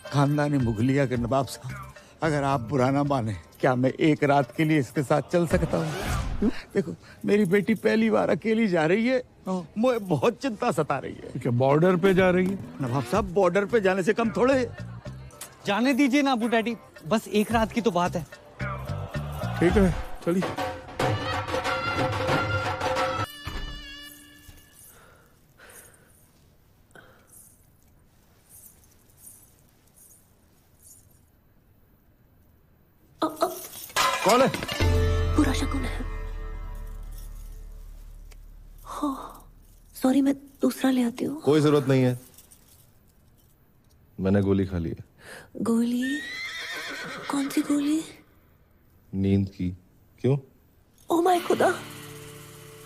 खानदानी मुगलिया के नवाब साहब, अगर आप बुरा ना माने, क्या मैं एक रात के लिए इसके साथ चल सकता हूँ? देखो, मेरी बेटी पहली बार अकेली जा रही है, मुझे बहुत चिंता सता रही है। क्या बॉर्डर पे जा रही है? नवाब साहब, बॉर्डर पे जाने से कम थोड़े। जाने दीजिए ना अबू डैडी, बस एक रात की तो बात है। ठीक है, चलिए। कौन है? बुरा शकुन है। हो, सॉरी, मैं दूसरा ले आती हूँ। कोई जरूरत नहीं है, मैंने गोली खा ली है। गोली? कौन सी गोली? नींद की। क्यों? ओह माय खुदा,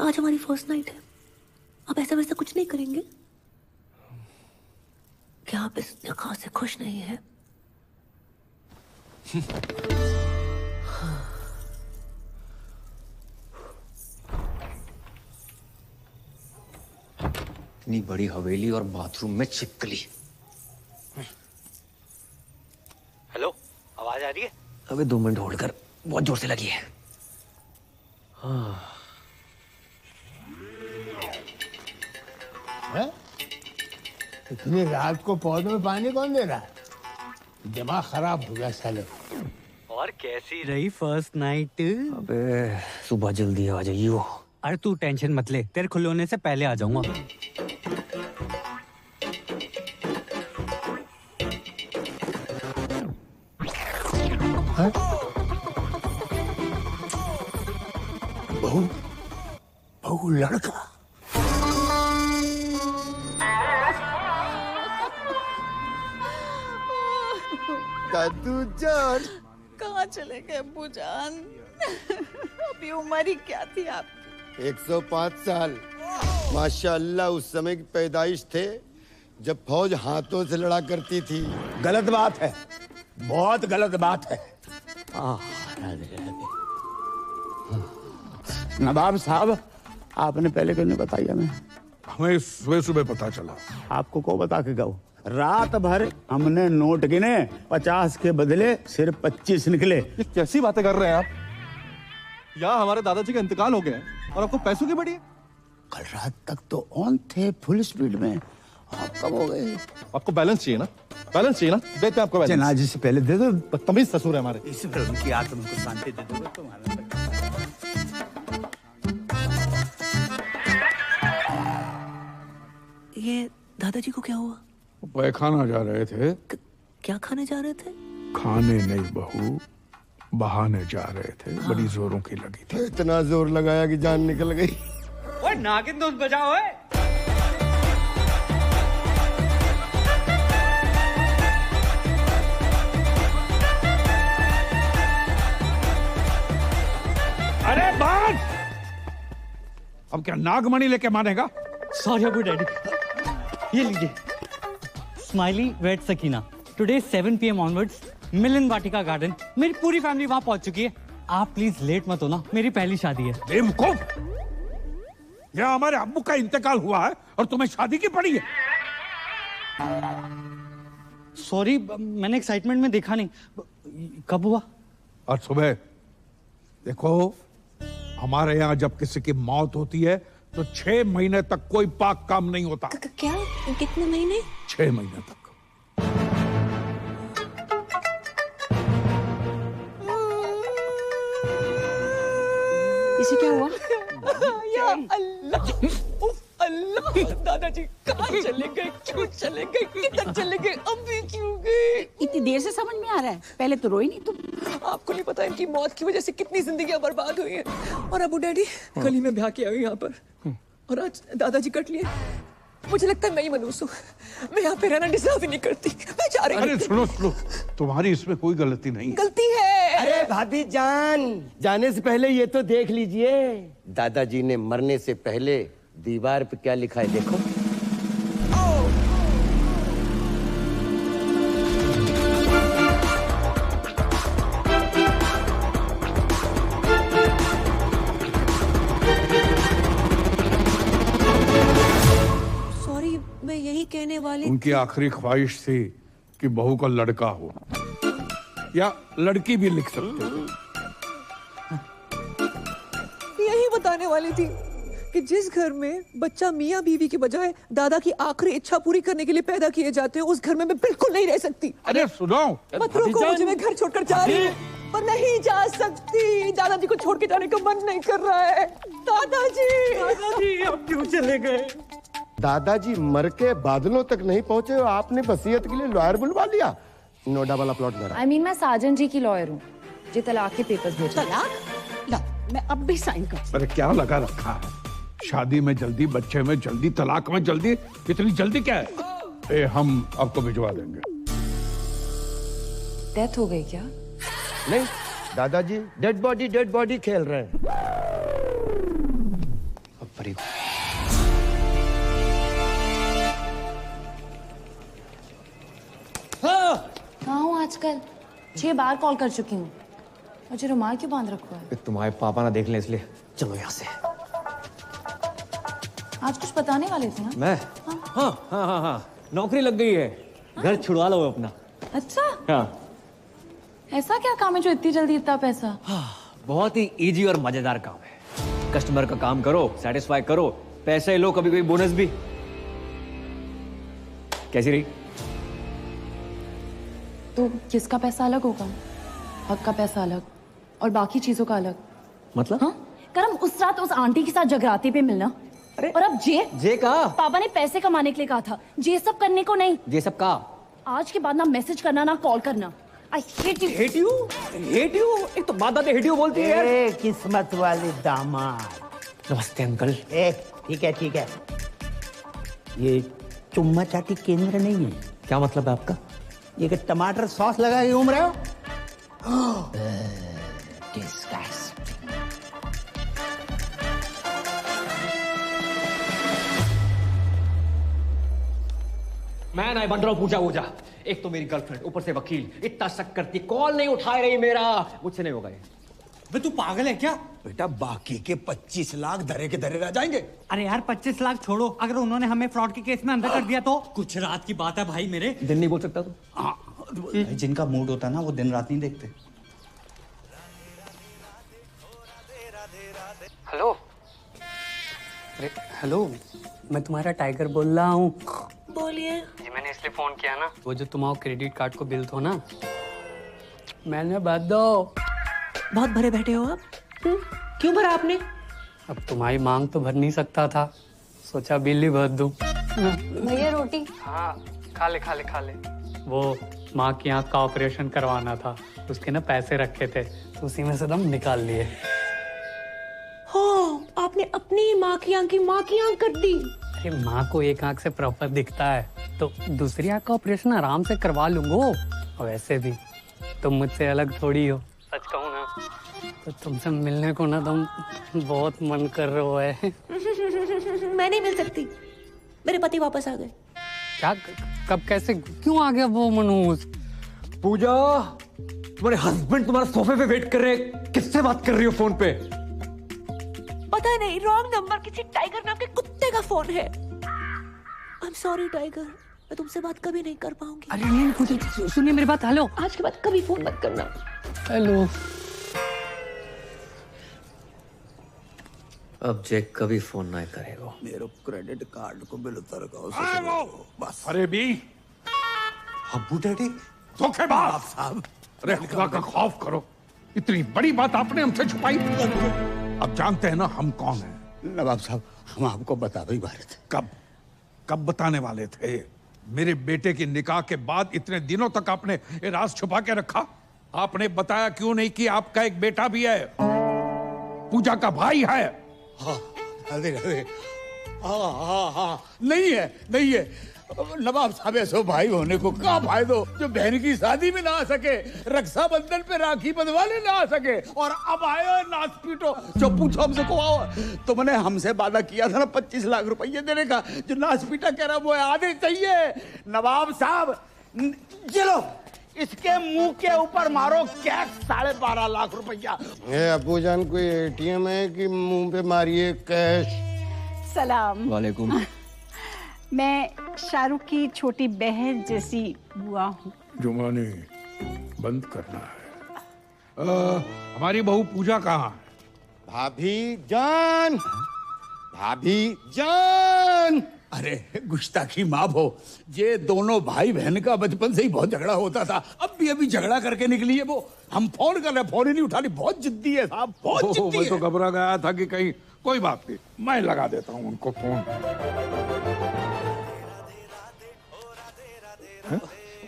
आज हमारी फर्स्ट नाइट है। आप ऐसा वैसा कुछ नहीं करेंगे? क्या आप इस निकाह से खुश नहीं है? इतनी बड़ी हवेली और बाथरूम में छिपकली। हेलो, आवाज आ रही है? अबे 2 मिनट होल्ड कर, बहुत जोर से लगी है। हाँ। इतनी रात को पौधों में पानी कौन दे रहा है? दिमाग खराब हो गया साले। और कैसी रही फर्स्ट नाइट? अबे सुबह जल्दी आ जाइयो। अरे तू टेंशन मत ले, तेरे खुले होने से पहले आ जाऊंगा। बहू, बहू लड़का। दादू जान, कहाँ चले गए अब्बू जान? अभी उम्र ही क्या थी आपकी? 105 साल। माशाअल्लाह उस समय की पैदाइश थे जब फौज हाथों से लड़ा करती थी। गलत बात है, बहुत गलत बात है। नवाब साहब, आपने पहले क्यों नहीं बताया? हमें सुबह सुबह पता चला। आपको को बता के गो? रात भर हमने नोट गिने, 50 के बदले सिर्फ 25 निकले। ये कैसी बातें कर रहे हैं आप? यहाँ हमारे दादाजी का इंतकाल हो गया है और आपको पैसों की बड़ी है। कल रात तक तो ऑन थे, फुल स्पीड में। आप कब हो गए? आपको बैलेंस चाहिए ना? बैलेंस चाहिए ना? देते हैं आपको बैलेंस। जनाजे से पहले दे दो। बदतमीज ससुर है हमारे। इसी पर उनकी आत्मा को शांति दे दो तुम्हारा। ये दादाजी को क्या हुआ? पैखाना जा रहे थे। क्या खाने जा रहे थे? खाने नहीं बहू, बहाने जा रहे थे। बड़ी जोरों की लगी थी। इतना जोर लगाया कि जान निकल गई। ओए नागिन दोस्त बजाओ। ओए अरे बात! अब क्या नागमणि लेके मानेगा? सॉरी अबू डैडी। ये लीजिए, smiley wait Sakina. Today 7 PM onwards Milan Vatika garden. मेरी पूरी फैमिली वहां पहुंच चुकी है। आप प्लीज लेट मत होना, मेरी पहली शादी है। बेवकूफ! यहाँ हमारे अब्बू का इंतकाल हुआ है और तुम्हें शादी की पड़ी है। सॉरी, मैंने एक्साइटमेंट में देखा नहीं। कब हुआ? आज सुबह। देखो, हमारे यहाँ जब किसी की मौत होती है तो 6 महीने तक कोई पाक काम नहीं होता। क्या? कितने महीने? 6 महीने तक। इसे क्या हुआ? या अल्लाह, उफ अल्लाह, दादाजी कहाँ चले गए? क्यों चले गए? किधर चले गए? अभी क्यों गए? इतनी देर से समझ में आ रहा है, पहले तो रोई नहीं तुम। आपको नहीं पता इनकी मौत की वजह से कितनी जिंदगियां बर्बाद हुई हैं। और अबू डैडी कल ही मैं ब्याह के आई हूँ यहाँ पर, और आज दादाजी कट लिए। मुझे लगता है मैं ही मनूस हूँ। मैं यहाँ पे रहना डिजर्व ही नहीं करती। मैं जा रही हूँ। अरे सुनो सुनो, तुम्हारी इसमें कोई गलती नहीं है। गलती है। अरे भाभी जान, जाने से पहले ये तो देख लीजिए। दादाजी ने मरने से पहले दीवार पे क्या लिखा है देखो। सॉरी, मैं यही कहने वाली। उनकी आखिरी ख्वाहिश थी कि बहू का लड़का हो, या लड़की भी लिख सकते थे। यही बताने वाली थी कि जिस घर में बच्चा मियाँ बीवी के बजाय दादा की आखिरी इच्छा पूरी करने के लिए पैदा किए जाते हैं, उस घर में मैं बिल्कुल नहीं रह सकती। अरे सुनो, मत रोको मुझे, मैं घर छोड़कर जा रही हूँ, पर नहीं जा सकती। दादाजी को छोड़ के जाने का मन नहीं कर रहा है। दादाजी अब क्यों चले गए? दादाजी मर के बादलों तक नहीं पहुंचे और आपने वसीयत के लिए लॉयर बुलवा लिया। नोएडा वाला प्लॉट मेरा। I mean, मैं साजन जी की लॉयर हूँ जी, तलाक के पेपर्स भेजो। तलाक? ला, मैं अब भी साइन कर। अरे क्या लगा रखा है? शादी में जल्दी, बच्चे में जल्दी, तलाक में जल्दी। इतनी जल्दी क्या है? हम आपको भिजवा देंगे। डेथ हो गई क्या? नहीं, दादाजी डेड बॉडी खेल रहे हैं। कहाँ हूँ आजकल? 6 बार कॉल कर चुकी हूँ। मुझे रुमाल क्यों बांध रखा है? तुम्हारे पापा ना देख लें इसलिए। चलो यहाँ से। आज कुछ बताने वाले थे ना? मैं हाँ, नौकरी लग गई है। घर छुड़वा लो अपना। अच्छा, हाँ, ऐसा क्या काम है जो इतनी जल्दी इतना पैसा? बहुत ही इजी और मजेदार काम है। कस्टमर का काम करो, सेटिस्फाई करो, पैसे लो, कभी कोई बोनस भी। कैसी रही? तो किसका पैसा अलग होगा? हक का पैसा अलग और बाकी चीजों का अलग। मतलब? हाँ? करम उस रात उस आंटी के साथ जगराते पे मिलना, और अब जे का पापा ने पैसे कमाने के लिए कहा था, जे सब करने को नहीं। ये सब का आज के बाद ना मैसेज करना ना कॉल करना। I hate you. Hate you? Hate you? एक तो बात hate you बोलती है यार। किस्मत वाले दामाद। नमस्ते अंकल। ठीक है। ये चुम्मा चाटी केंद्र नहीं है। क्या मतलब है आपका? ये कि टमाटर सॉस लगा के घूम रहे हो? मैं नहीं बन रहा हूँ पूजा। एक तो मेरी गर्लफ्रेंड, ऊपर से वकील, इतना शक करती, कॉल नहीं उठा रही मेरा। मुझसे नहीं होगा ये। बे तू पागल है क्या? बेटा बाकी के 25 लाख धरे के धरे रह जाएंगे। अरे यार 25 लाख छोड़ो, अगर उन्होंने हमें फ्रॉड के केस में अंदर कर दिया तो? कुछ रात की बात है भाई मेरे। दिन नहीं बोल सकता तू? जिनका मूड होता है ना वो दिन रात नहीं देखते। हेलो, अरे हेलो, मैं तुम्हारा टाइगर बोल रहा हूँ। बोलिए। जी मैंने इसलिए फोन किया ना, वो जो तुम्हारा क्रेडिट कार्ड को बिल थो ना, मैंने भर दो। बहुत भरे बैठे हो आप। क्यों भरा आपने? अब तुम्हारी मांग तो भर नहीं सकता था, सोचा बिल ही भर दूं। भैया रोटी। हाँ खा ले। वो माँ की आँख का ऑपरेशन करवाना था, उसके ना पैसे रखे थे, तो उसी में से दम निकाल लिए। हो, आपने अपनी माँ की आँख कर दी। अरे माँ को एक आँख से प्रॉपर दिखता है, तो दूसरी आँख का ऑपरेशन आराम से करवा लूंगा। और वैसे भी तुम मुझसे अलग थोड़ी हो, सच कहूँ ना तो तुमसे मिलने को ना तुम बहुत मन कर रहे है। मैं नहीं मिल सकती, मेरे पति वापस आ गए। क्या? कब? कैसे? क्यों आ गया वो मनोज? पूजा, तुम्हारे हस्बैंड तुम्हारे सोफे पे वेट कर रहे हैं। किससे बात कर रही हो फोन पे? पता नहीं, रॉन्ग नंबर, किसी टाइगर नाम के कुत्ते का फोन है। आई एम सॉरी टाइगर, मैं तुमसे बात कभी नहीं कर पाऊंगी। अरे नहीं पूजा, सुनिए मेरी बात। हेलो, आज के बाद कभी फोन मत करना। हेलो। अब जैक कभी फोन नहीं करेगा। मेरे क्रेडिट कार्ड को बिल उतर बस। अरे भी अब्बू डैडी धोखेबाज साहब। अरे खुदा का खौफ करो, इतनी बड़ी बात आपने हमसे छुपाई। अब जानते हैं ना हम कौन हैं। नवाब साहब, हम आपको बता ही वाले थे। कब बताने वाले थे? मेरे बेटे की निकाह के बाद इतने दिनों तक आपने ये राज छुपा के रखा। आपने बताया क्यों नहीं कि आपका एक बेटा भी है, पूजा का भाई है? अरे हाँ, नहीं है। नवाब साहब, ऐसो भाई होने को क्या फायदो जो बहन की शादी में ना आ सके, रक्षाबंधन पे राखी बंधवाने ना आ सके, और अब आयो नाच पीटो। जो पूछो हमसे को आओ, तुमने हमसे वादा किया था ना 25 लाख रुपये देने का, जो नाच पीटा कह रहा वो आधे चाहिए। नवाब साहब चलो इसके मुंह के ऊपर मारो कैश 12.5 लाख रुपया। अबू जान, कोई ATM है कि मुंह पे मारिए कैश? सलाम। वालेकुम। मैं शाहरुख की छोटी बहन जैसी बुआ हूँ। जुमानी बंद करना है। हमारी बहू पूजा कहाँ है? भाभी जान। अरे गुस्ताखी माफ हो, ये दोनों भाई बहन का बचपन से ही बहुत झगड़ा होता था। अब भी अभी झगड़ा करके निकली है वो। हम फोन कर रहे, फोन ही नहीं उठा रही। बहुत जिद्दी है साहब, बहुत जिद्दी मैं है। तो घबरा गया था कि कहीं कोई बात नहीं, मैं लगा देता हूँ उनको फोन।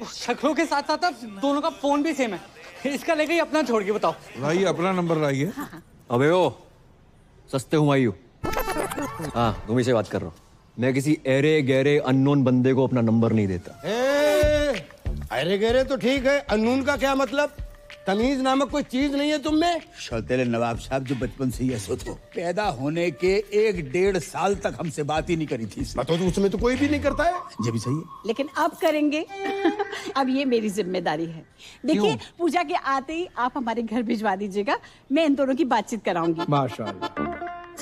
शक्लों के साथ साथ दोनों का फोन भी सेम है। इसका लेके ही अपना छोड़ के बताओ। लाइए अपना नंबर लाइए। अबे ओ सस्ते हुमायूं। हाँ, तुम ही से बात कर रहा हूँ। मैं किसी एरे गहरे अननोन बंदे को अपना नंबर नहीं देता। अरे गहरे तो ठीक है, अनून का क्या मतलब? तमीज नामक कोई चीज नहीं है तुम में? सौतेले नवाब साहब जो बचपन से ही ऐसा तो पैदा होने के 1-1.5 साल तक हमसे बात ही नहीं करी थी। तो उसमें तो कोई भी नहीं करता है। ये भी सही है, लेकिन अब करेंगे। अब ये मेरी जिम्मेदारी है। देखिए, पूजा के आते ही आप हमारे घर भिजवा दीजिएगा, मैं इन दोनों की बातचीत कराऊंगी। माशाल्लाह।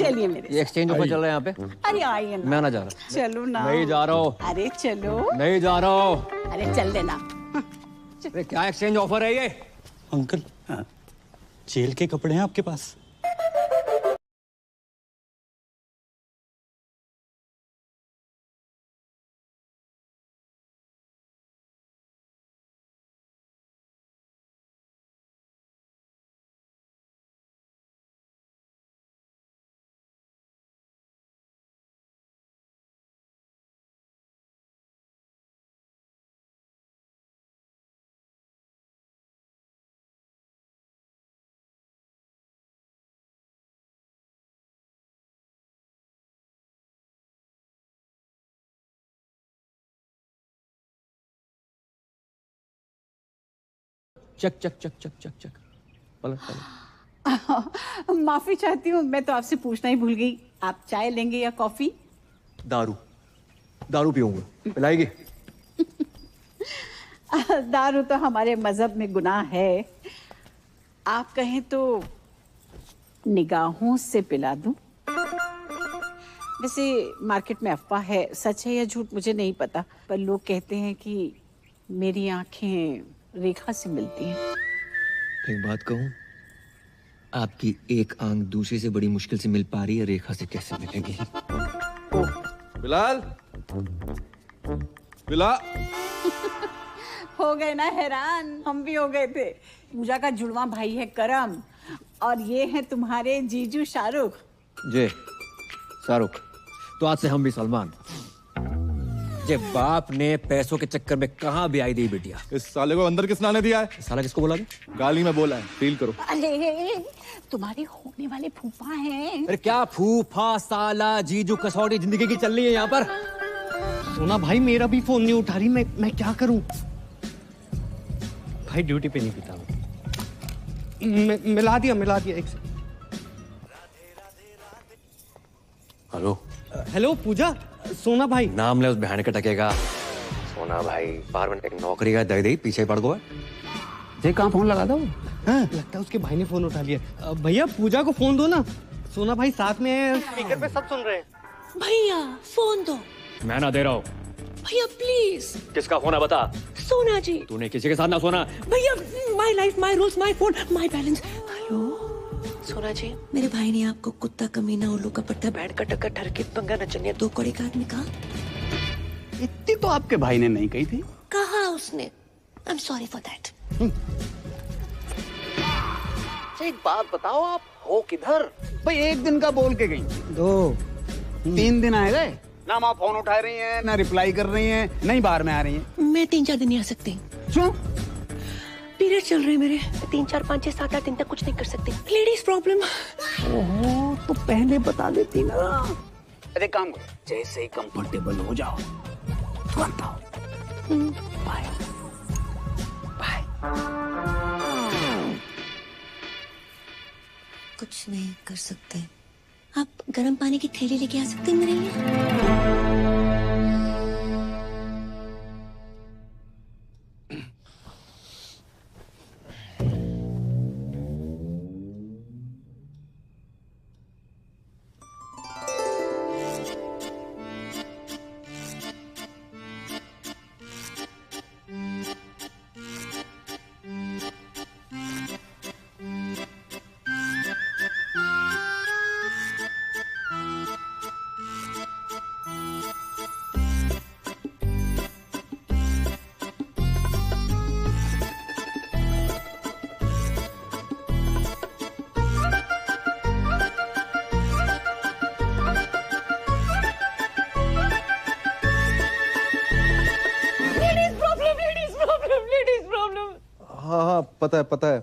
चलिए मेरे ये एक्सचेंज ऑफर चल रहा है यहाँ पे। अरे आइए ना। मैं ना जा रहा। चलो ना। नहीं जा रहा हूँ। अरे चलो। नहीं जा रहा हूँ। अरे चल देना। अरे क्या एक्सचेंज ऑफर है ये? अंकल जेल के कपड़े हैं आपके पास? चक चक चक चक चक चक। पलट पलट। माफी चाहती हूँ, मैं तो आपसे पूछना ही भूल गई। आप चाय लेंगे या कॉफी? दारू। दारू पीऊंगा। पिलाएगी? दारू तो हमारे मजहब में गुनाह है। आप कहें तो निगाहों से पिला दूं? वैसे मार्केट में अफवाह है, सच है या झूठ मुझे नहीं पता, पर लोग कहते हैं कि मेरी आंखें रेखा से मिलती हैं। एक बात कहूं, आपकी एक आंख दूसरी से बड़ी मुश्किल से मिल पा रही है, रेखा से कैसे मिलेगी? बिलाल, बिलाल। हो गए ना हैरान? हम भी हो गए थे। पूजा का जुड़वा भाई है करम, और ये है तुम्हारे जीजू शाहरुख। जे शाहरुख, तो आज से हम भी सलमान। जे बाप ने पैसों के चक्कर में कहाँ भी आई दी बिटिया। इस साले को अंदर किस ने दिया है? साला किसको बोला? गाली में बोला है, फील करो। अरे तुम्हारे होने वाले फूफा हैं। अरे क्या फूफा, साला, जीजू, कसौटी जिंदगी की चल रही है यहाँ पर। सोना भाई मेरा भी फोन नहीं उठा रही, मैं क्या करूं? भाई ड्यूटी पे नहीं पीता हूँ। मिला दिया एक से। हेलो हेलो पूजा, सोना भाई। नाम ले उस बहन के टकेगा। सोना भाई बाहर में एक नौकरी का दे दे, पीछे पड़ गो। देख कहाँ फोन लगा दो। हाँ? लगता है उसके भाई ने फोन उठा लिया। भैया पूजा को फोन दो ना, सोना भाई साथ में है, स्पीकर पे सब सुन रहे हैं। भैया फोन दो। मैं ना दे रहा हूँ। भैया प्लीज। किसका फोन है बता? सोना जी। तूने किसी के साथ ना सोना। भैया my life my rules my phone my balance. Hello सोना जी, मेरे भाई ने आपको कुत्ता, कमीना, उल्लू का पट्टा, बैठ का टक्कर, ठरके, पंगा, नचनिया, दो कौड़ी का आदमी कहा। इतनी तो आपके भाई ने नहीं कही थी। कहा उसने। I am sorry for that. एक बात बताओ, आप हो किधर? भाई एक दिन का बोल के गई, 2-3 दिन आए गए ना। आप फोन उठा रही हैं, ना रिप्लाई कर रही हैं, नहीं बाहर में आ रही हैं। मैं 3-4 दिन नहीं आ सकती। क्यों? पीरियड चल रहे हैं मेरे। 3, 4, 5, 6, 7, 8 दिन तक कुछ नहीं कर सकती। Ladies problem. ओहो, तो पहले बता देती ना। अरे काम करो, जैसे ही कंफर्टेबल हो जाओ तुरंत आओ। Bye bye. कुछ नहीं कर सकते। आप गर्म पानी की थैली लेके आ सकते हैं मेरे लिए? हाँ पता है।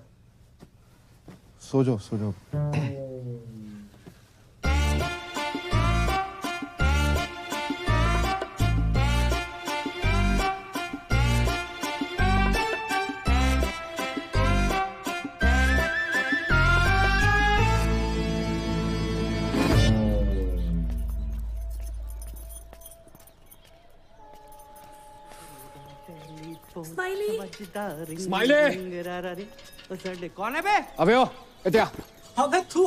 सो जाओ। कौन है बे? अबे ओ इत्या। अबे तू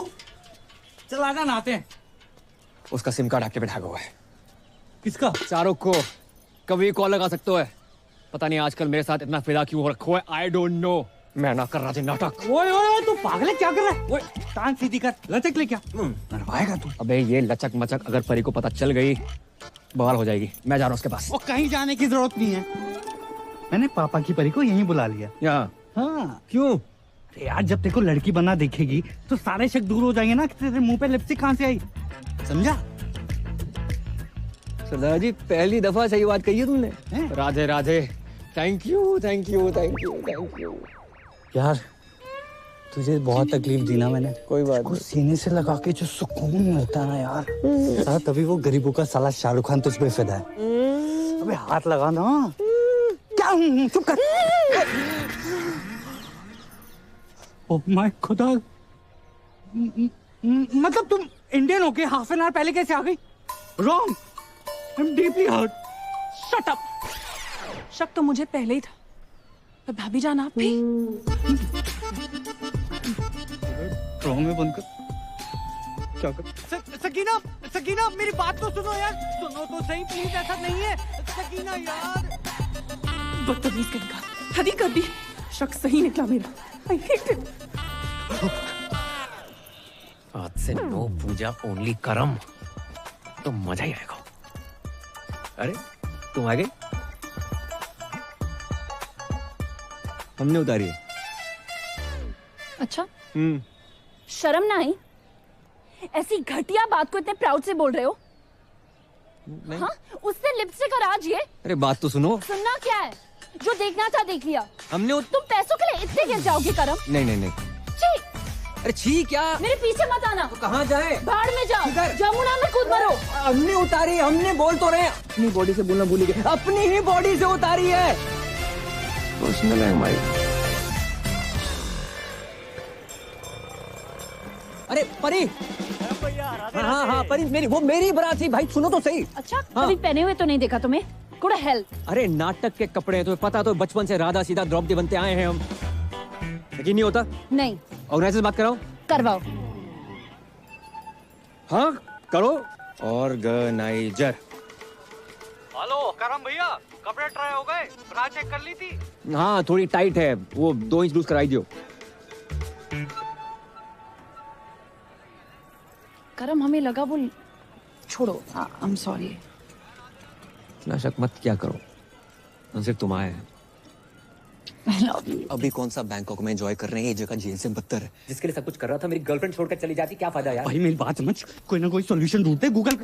चल आजा नहाते हैं। उसका सिम कार्ड एक्टिवेट हुआ है। किसका? शाहरुख को कभी कॉल लगा सकते हो। पता नहीं आजकल मेरे साथ इतना फिदा क्यों हो रखा है, आई डोंट नो। मैं ना कर रहा था नाटक। ओए ओए तू पागल है, क्या कर रहा है? ओए टांग सीधी कर, लचक ले क्या मरवाएगा तू? अबे ये लचक मचक अगर परी को पता चल गई बवाल हो जाएगी। मैं जा रहा हूँ उसके पास। वो कहीं जाने की जरूरत नहीं है, मैंने पापा की परी को यहीं बुला लिया। यहाँ? हाँ। क्यों? अरे यार जब तेरे को लड़की बनना देखेगी तो सारे शक दूर हो जाएंगे ना कि तेरे मुंह पे लिपस्टिक कहाँ से आई, समझा? सरदार जी पहली दफा सही बात कही है तुमने। Radhe Radhe. Thank you thank you thank you thank you. यार तुझे बहुत तकलीफ दी ना मैंने। कोई बात नहीं। सीने से लगा के जो सुकून मिलता है ना यार, साला तभी वो गरीबों का साला शाहरुख खान तुझ पे फिदा है। अबे हाथ लगा ना। क्या चुप कर। ओह माय खुदा, मतलब तुम इंडियन होके हाफ एन आवर पहले कैसे आ गई? Wrong, I am deeply hurt. Shut up. शक तो मुझे पहले ही था, पर भाभी जान आप भी। ड्रॉ में बंद कर। क्या कर? सकीना सकीना मेरी बात तो सुनो यार, सुनो तो सही प्लीज, ऐसा नहीं है सकीना यार। बदतमीज कहेगा, हद ही कर दी। शक सही निकला मेरा। I hate it. आज से नो पूजा ओनली करम, तो मजा ही आएगा। अरे तुम आ गए? हमने उतारी है। अच्छा शर्म ना आई? ऐसी घटिया बात को इतने प्राउड से बोल रहे हो? हाँ उससे लिपस्टिक और आज ये। अरे बात तो सुनो। सुनना क्या है? जो देखना था देख लिया। हमने तुम पैसों के लिए इतने गिर जाओगे करम? नहीं नहीं नहीं। छी! अरे छी क्या? मेरे पीछे मत आना। तो कहाँ जाए? बाढ़ में जाओ, जमुना में कूद मरो। हमने उतारी, हमने बोल तो रहे हैं। अपनी बॉडी से बोलना भूल गए, अपनी ही बॉडी से उतारी है। पर्सनल है हमारी। अरे परी, हाँ हाँ परी मेरी, वो मेरी बारात थी भाई, सुनो तो सही। अच्छा कभी पहने हुए तो नहीं देखा तुम्हें? Good help. अरे नाटक के कपड़े हैं, तुम्हें पता तो बचपन से राधा सीधा द्रौपदी बनते आए हैं हम। यकीन नहीं होता? नहीं। ऑर्गेनाइजर से बात कराओ। करवाओ। हाँ करो। ऑर्गेनाइजर। हेलो करम भैया, कपड़े ट्राई हो गए? ब्रा चेक कर ली थी? हाँ थोड़ी टाइट है, वो 2 इंच लूज कराई दियो। करम हमें लगा वो छोड़ो। I am sorry. इतना शक मत क्या करो, हम सिर्फ तुम आए हैं। अभी कौन सा बैंकॉक में एंजॉय कर रहे हैं, ये जगह जेल से बदतर है। जिसके लिए सब कुछ कर रहा था मेरी गर्लफ्रेंड छोड़कर चली जाती, क्या फायदा यार? भाई मेरी बात समझ, कोई ना कोई सॉल्यूशन ढूंढते गूगल।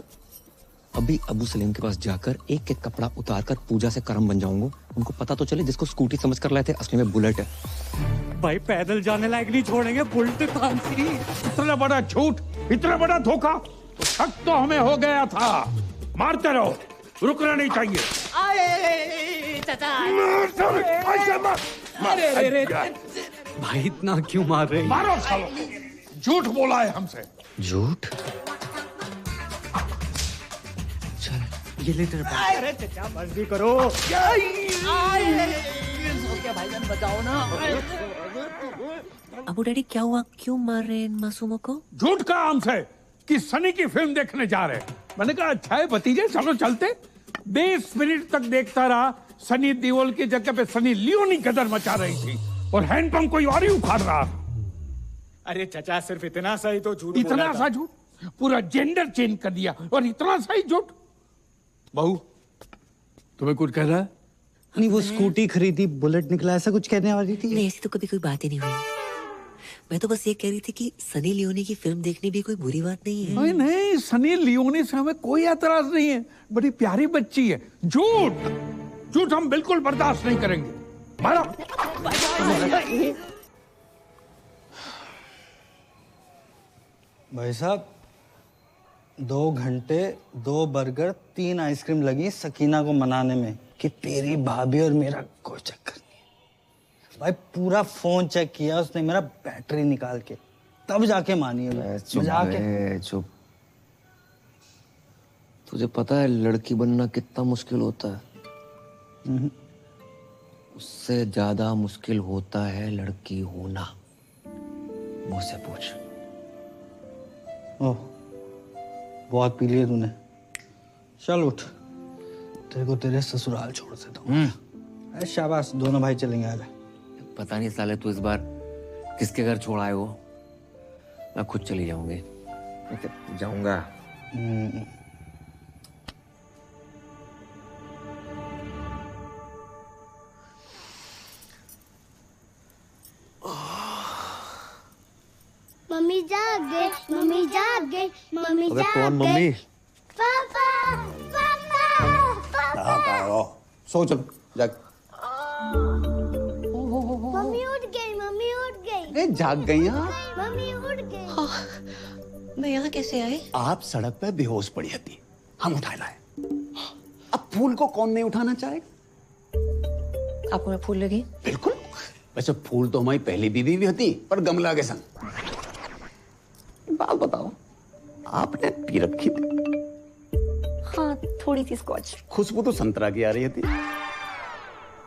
अभी अबू सलीम के पास जाकर एक एक कपड़ा उतार कर पूजा से करम बन जाऊंगा। उनको पता तो चले जिसको स्कूटी समझ कर लाए थे असली में बुलेट है। भाई पैदल जाने लायक नहीं छोड़ेंगे, बुलेट तानसी। इतना बड़ा झूठ, इतना बड़ा धोखा, तो शक तो हमें हो गया था। मारते रहो, रुकना नहीं चाहिए। भाई इतना क्यों मार रहे? मारो सालो, झूठ बोला है हमसे। झूठ? ये ले तेरे पास। अरे चचा बस भी करो। भाईजान बचाओ ना। अबू डैडी क्या हुआ, क्यों मार रहे हैं इन मासूमों को? झूठ का हमसे कि सनी की फिल्म देखने जा रहे हैं। मैंने कहा अच्छा है भतीजे, चलो चलते। 20 मिनट तक देखता रहा, सनी देओल की जगह पे सनी लियोनी कदर मचा रही थी और हैंडपंप कोई और ही उखाड़ रहा था। अरे चचा सिर्फ इतना सा ही तो झूठ इतना बोला सा था। झूठ? पूरा जेंडर चेंज कर दिया और इतना सा ही झूठ। बहू तुम्हें कुछ कह रहा है? नहीं वो स्कूटी खरीदी, बुलेट निकला, ऐसा कुछ कहने वाली थी? नहीं ऐसी तो कभी कोई बात ही नहीं हुई। मैं तो बस ये कह रही थी कि सनी लियोनी की फिल्म देखनी भी कोई बुरी बात नहीं है। नहीं नहीं, सनी लियोनी से हमें कोई एतराज नहीं है, बड़ी प्यारी बच्ची है। झूठ झूठ हम बिल्कुल बर्दाश्त नहीं करेंगे। मारो। भाई साहब 2 घंटे 2 बर्गर 3 आइसक्रीम लगी सकीना को मनाने में कि तेरी भाभी और मेरा कोई चक्कर नहीं है। भाई पूरा फोन चेक किया उसने मेरा, बैटरी निकाल के, तब जाके मानी है। चुप। तुझे पता है लड़की बनना कितना मुश्किल होता है? उससे ज्यादा मुश्किल होता है लड़की होना। मुझसे पूछ। ओह बहुत पी लिए तूने। चल उठ, तेरे को तेरे ससुराल छोड़ देता हूँ। शाबाश, दोनों भाई चलेंगे आगे। पता नहीं साले तू इस बार किसके घर छोड़ आए हो। मैं खुद चली जाऊंगी। जाऊंगा। मम्मी जाग गई, मम्मी जाग गई, मम्मी अबे जाग कौन गई। मम्मी? पापा, पापा, पापा। सो चल जाग। मम्मी उठ गई, मम्मी उठ गई। अरे जाग गई आप? मम्मी उठ गई। मैं यहाँ कैसे आई? आप सड़क पे बेहोश पड़ी थी, हम उठा लाए। अब फूल को कौन नहीं उठाना चाहे? आपको मैं फूल लगी? बिल्कुल। वैसे फूल तो हमारी पहली बीवी भी थी, पर गमला के संग। बात बताओ, आपने पी रखी थी? हाँ, थोड़ी सी स्कॉच। खुशबू तो संतरा की आ रही थी।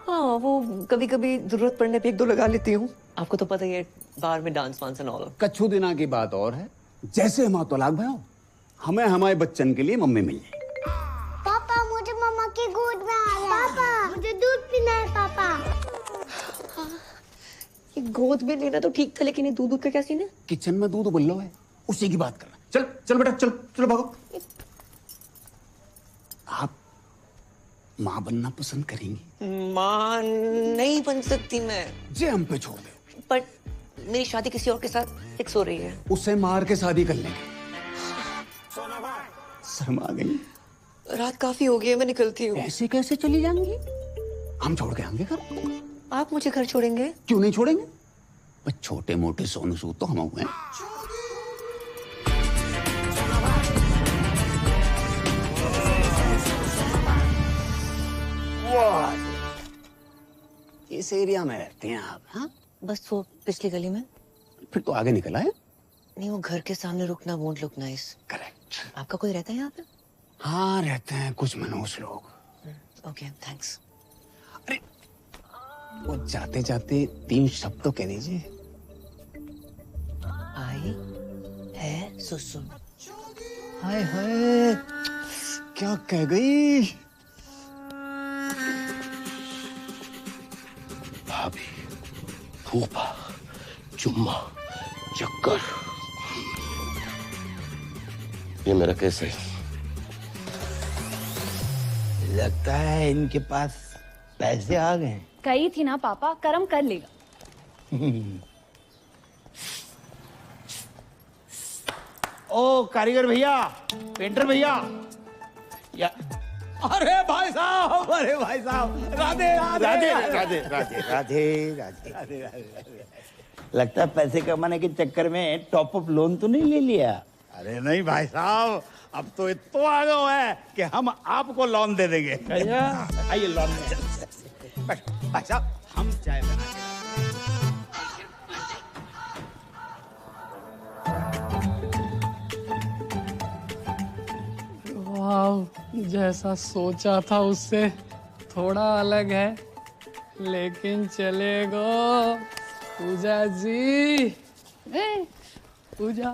हाँ, वो कभी कभी जरूरत पड़ने पे एक दो लगा लेती हूँ। आपको तो पता ही है, बाहर में डांस वांस एंड ऑल। कच्छू दिना की बात और है। जैसे हम तलाक भयो, हमें हमारे बच्चन के लिए मम्मी मिल जाए। पापा, मुझे मम्मा की गोद में आया। पापा, मुझे दूध पीना है। पापा, ये गोद में लेना तो ठीक था, लेकिन ये दूध का क्या सीन है? किचन में दूध उबल रहा है, उसी की बात करना। चल चल बेटा, चल चलो भागो। आप माँ बनना पसंद करेंगी? माँ नहीं बन सकती मैं। जे हम पे छोड़ दे। पर मेरी शादी किसी और के साथ फिक्स हो रही है। उसे मार के शादी कर लेंगे। शर्मा गई। रात काफी हो गई है, मैं निकलती हूँ। ऐसे कैसे चली जाएंगी? हम छोड़ के आएंगे घर। आप मुझे घर छोड़ेंगे? क्यों नहीं छोड़ेंगे? पर छोटे मोटे सोनू सूद तो हम हुए हैं। इस एरिया में रहते हैं आप? हाँ, बस वो पिछली गली में। फिर तो आगे निकला है। नहीं, वो घर के सामने रुकना वोंट लुक नाइस। करेक्ट। आपका कोई रहता है यहाँ पे? हाँ, रहते हैं कुछ मनोज लोग। Okay, thanks. वो जाते जाते 3 शब्द तो कह दीजिए। आई है सुसु। हाय हाय, क्या कह गई? भाभी, फूफा, चुम्मा, चक्कर। ये मेरा केस है। लगता है इनके पास पैसे आ गए। कही थी ना पापा, कर्म कर लेगा। ओ कारीगर भैया, पेंटर भैया, या अरे भाई साहब, अरे भाई साहब, राधे राधे राधे राधे राधे राधे राधे राधे राधे राधे। लगता है पैसे कमाने के चक्कर में टॉप अप लोन तो नहीं ले लिया? अरे नहीं भाई साहब, अब तो इतना आ गया है कि हम आपको लोन दे देंगे। आइए लोन में। भाई साहब, हम चाय बना के वाह, जैसा सोचा था उससे थोड़ा अलग है, लेकिन चलेगा। पूजा जी, पूजा।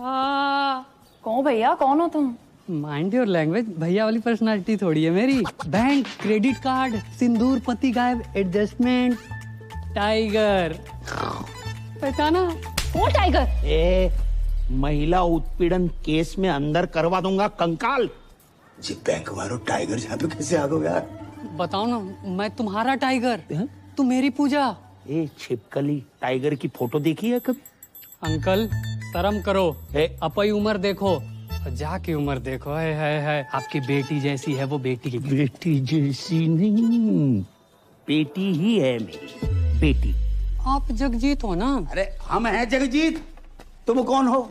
कौन भैया, कौन हो तुम? माइंड योर लैंग्वेज, भैया वाली पर्सनालिटी थोड़ी है मेरी। बैंक, क्रेडिट कार्ड, सिंदूर, पति गायब, एडजस्टमेंट, टाइगर। पहचाना? वो टाइगर? ए, महिला उत्पीड़न केस में अंदर करवा दूंगा कंकाल। जी बैंक वालों, टाइगर यहाँ पे कैसे आ गए यार? बताओ ना, मैं तुम्हारा टाइगर, तुम मेरी पूजा। ए छिपकली, टाइगर की फोटो देखी है कभी? अंकल शर्म करो, अपनी उम्र देखो, जाके उम्र देखो। है आपकी बेटी जैसी है वो बेटी की। बेटी जैसी नहीं, बेटी ही है मेरी बेटी। आप जगजीत हो ना? अरे हम हैं जगजीत, तुम कौन हो?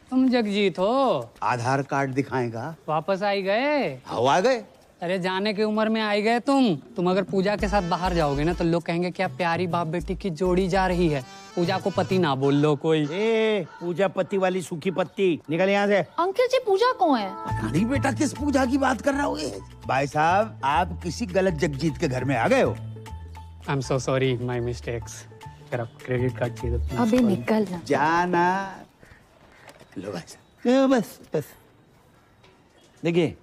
तुम जगजीत हो। आधार कार्ड दिखाएगा। वापस आई गए? हाँ आ गए। अरे जाने की उम्र में आई गए तुम अगर पूजा के साथ बाहर जाओगे ना तो लोग कहेंगे क्या प्यारी बाप बेटी की जोड़ी जा रही है। पूजा को पति ना बोल लो कोई। पूजा पति वाली सूखी पत्ती, निकल यहाँ से। अंकल जी, पूजा कौन है? नहीं बेटा, किस पूजा की बात कर रहा हो? भाई साहब, आप किसी गलत जगजीत के घर में आ गए हो। I am so sorry, my mistakes. अगर आप क्रेडिट कार्ड चाहिए तो अबे निकल ना। जाना। लो भाई साहब, बस बस। देखिए,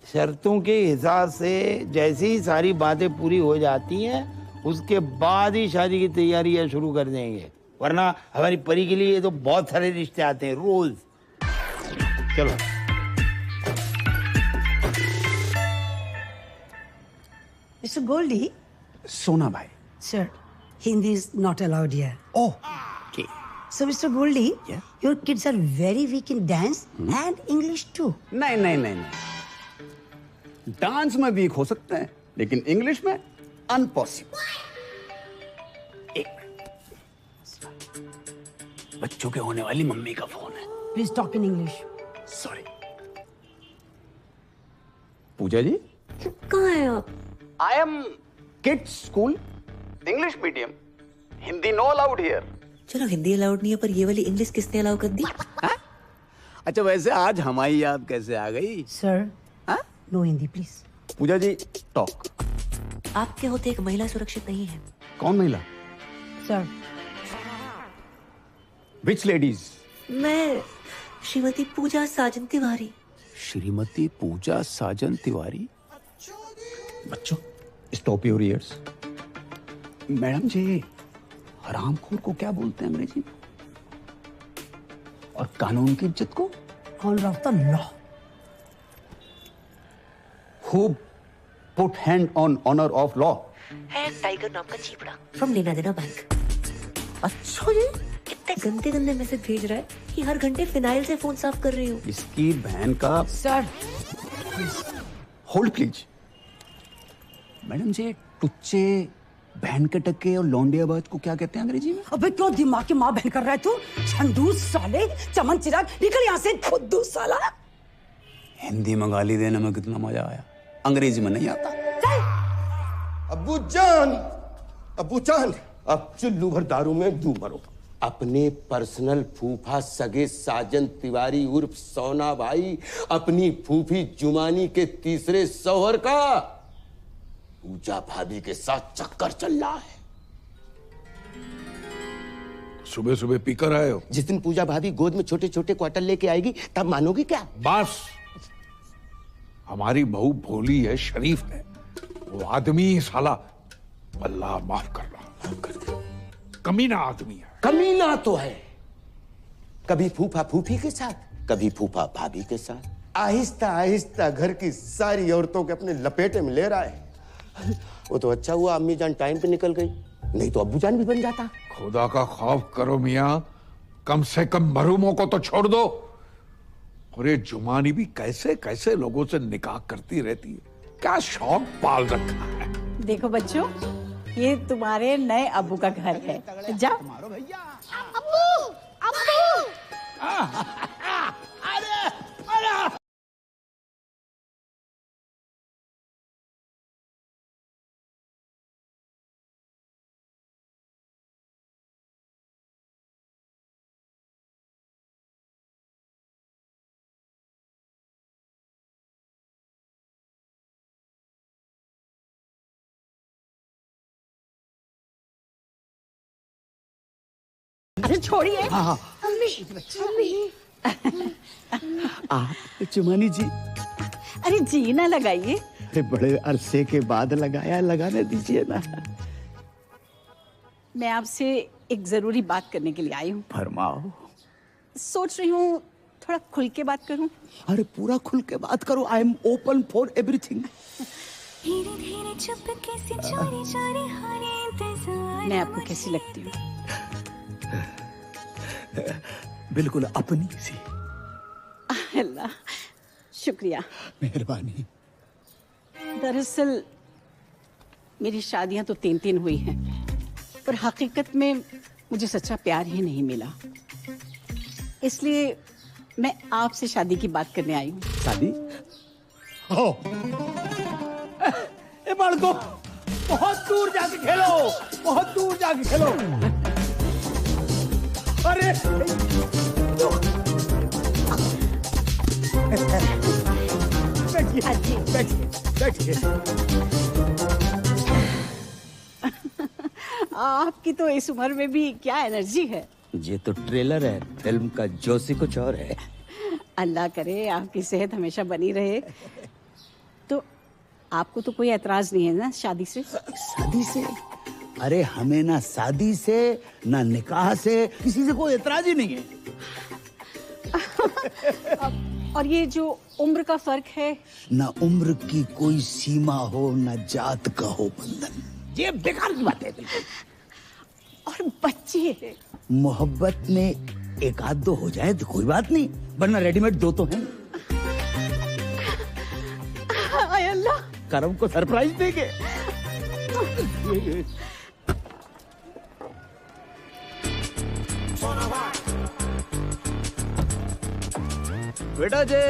शर्तों के हिसाब से जैसे ही सारी बातें पूरी हो जाती हैं, उसके बाद ही शादी की तैयारियां शुरू कर देंगे, वरना हमारी परी के लिए तो बहुत सारे रिश्ते आते हैं रोज। चलो। Mr. Goldie, सोना भाई। sir, Hindi is not allowed here. Oh, okay. So, Mr. Goldie, your kids are very weak in dance and English too. नहीं नहीं नहीं नहीं, डांस में वीक हो सकते हैं लेकिन इंग्लिश में अनपॉसिबल। बच्चों के होने वाली मम्मी का फोन है। Please talk in English. Sorry. Pooja ji, कहाँ हैं आप? I am kids school, English medium, Hindi no allowed here. चलो हिंदी अलाउड नहीं है, पर ये वाली इंग्लिश किसने अलाउ कर दी? अच्छा, वैसे आज हमारी याद कैसे आ गई? Sir, no Hindi, please. Pooja ji, talk. आपके होते एक महिला सुरक्षित नहीं है। कौन महिला? Sir. विच लेडीज? मैं श्रीमती पूजा साजन तिवारी। श्रीमती पूजा साजन तिवारी। बच्चों, स्टॉप योर ईयर्स। मैडम जी, हरामखोर को क्या बोलते हैं अंग्रेजी में? और कानून की इज्जत को? Honor of the law. Who put hand on honor of law? है एक टाइगर नाम का चीपड़ा फ्रॉम लेना देना बैंक। अच्छा जी, इतने गंदे गंदे मैसेज भेज रहा है कि हर घंटे फिनाइल से फोन साफ कर रही हूँ। इसकी बहन का। Sir. Hold please. मैडम जी, टुच्चे, बहन के टक्के और लौंडियाबाज को क्या कहते हैं अंग्रेजी में? अबे क्यों दिमाग की माँ बहन कर रहा है तू? झंडू साले, चमन चिराग, निकल यहाँ से खुद्दू साला। हिंदी में गाली देने में कितना मजा आया, अंग्रेजी में नहीं आता। अब्बू जान, अब चुल्लू भर दारू में डूब मरो। अपने पर्सनल फूफा सगे साजन तिवारी उर्फ सोना भाई, अपनी फूफी जुमानी के तीसरे शौहर का पूजा भाभी के साथ चक्कर चल रहा है। सुबह सुबह पीकर आए हो? जिस दिन पूजा भाभी गोद में छोटे छोटे क्वार्टर लेके आएगी तब मानोगे क्या? बस, हमारी बहू भोली है, शरीफ है, वो आदमी साला अल्लाह माफ कर रहा, कमीना आदमी है। कमीना तो है, कभी फूफा फूफी के साथ, कभी फूफा भाभी के साथ, आहिस्ता आहिस्ता घर की सारी औरतों के अपने लपेटे में ले रहा है। वो तो अच्छा हुआ अम्मी जान टाइम पे निकल गई, नहीं तो अब्बू जान भी बन जाता। खुदा का खौफ करो मियाँ, कम से कम मरूमों को तो छोड़ दो। और ये जुमानी भी कैसे कैसे लोगों से निकाह करती रहती है, क्या शौक पाल रखा है। देखो बच्चों, ये तुम्हारे नए अब्बू का घर है, जा। अब्बू, अब्बू। अरे अरे छोड़िए। हाँ। अम्मी। आप जुमानी जी। अरे जी ना लगाइए। अरे बड़े अरसे के बाद लगाया, लगाने दीजिए ना। मैं आपसे एक जरूरी बात करने के लिए आई हूँ। फरमाओ। सोच रही हूँ थोड़ा खुल के बात करूँ। अरे पूरा खुल के बात करो, I am open for everything. मैं आपको कैसी लगती हूँ? बिल्कुल अपनी सी। अल्लाह, शुक्रिया, मेहरबानी। दरअसल मेरी शादियां तो 3 हुई हैं, पर हकीकत में मुझे सच्चा प्यार ही नहीं मिला। इसलिए मैं आपसे शादी की बात करने आई हूँ। शादी? हो। ए बालको, बहुत दूर जाके खेलो, बहुत दूर जाके खेलो। अरे बैठिए। आपकी तो इस उम्र में भी क्या एनर्जी है। ये तो ट्रेलर है, फिल्म का जोशी कुछ और है। अल्लाह करे आपकी सेहत हमेशा बनी रहे। तो आपको तो कोई एतराज नहीं है ना शादी से? शादी से? अरे हमें ना शादी से ना निकाह से किसी से कोई एतराज ही नहीं है। और ये जो उम्र का फर्क है? ना उम्र की कोई सीमा हो, ना जात का हो बंधन। ये बेकार की बात है बिल्कुल। और बच्चे? मोहब्बत में एक आध दो हो जाए तो कोई बात नहीं, वरना रेडीमेड दो तो हैं। हाय अल्लाह, करम को सरप्राइज देंगे। बेटा जे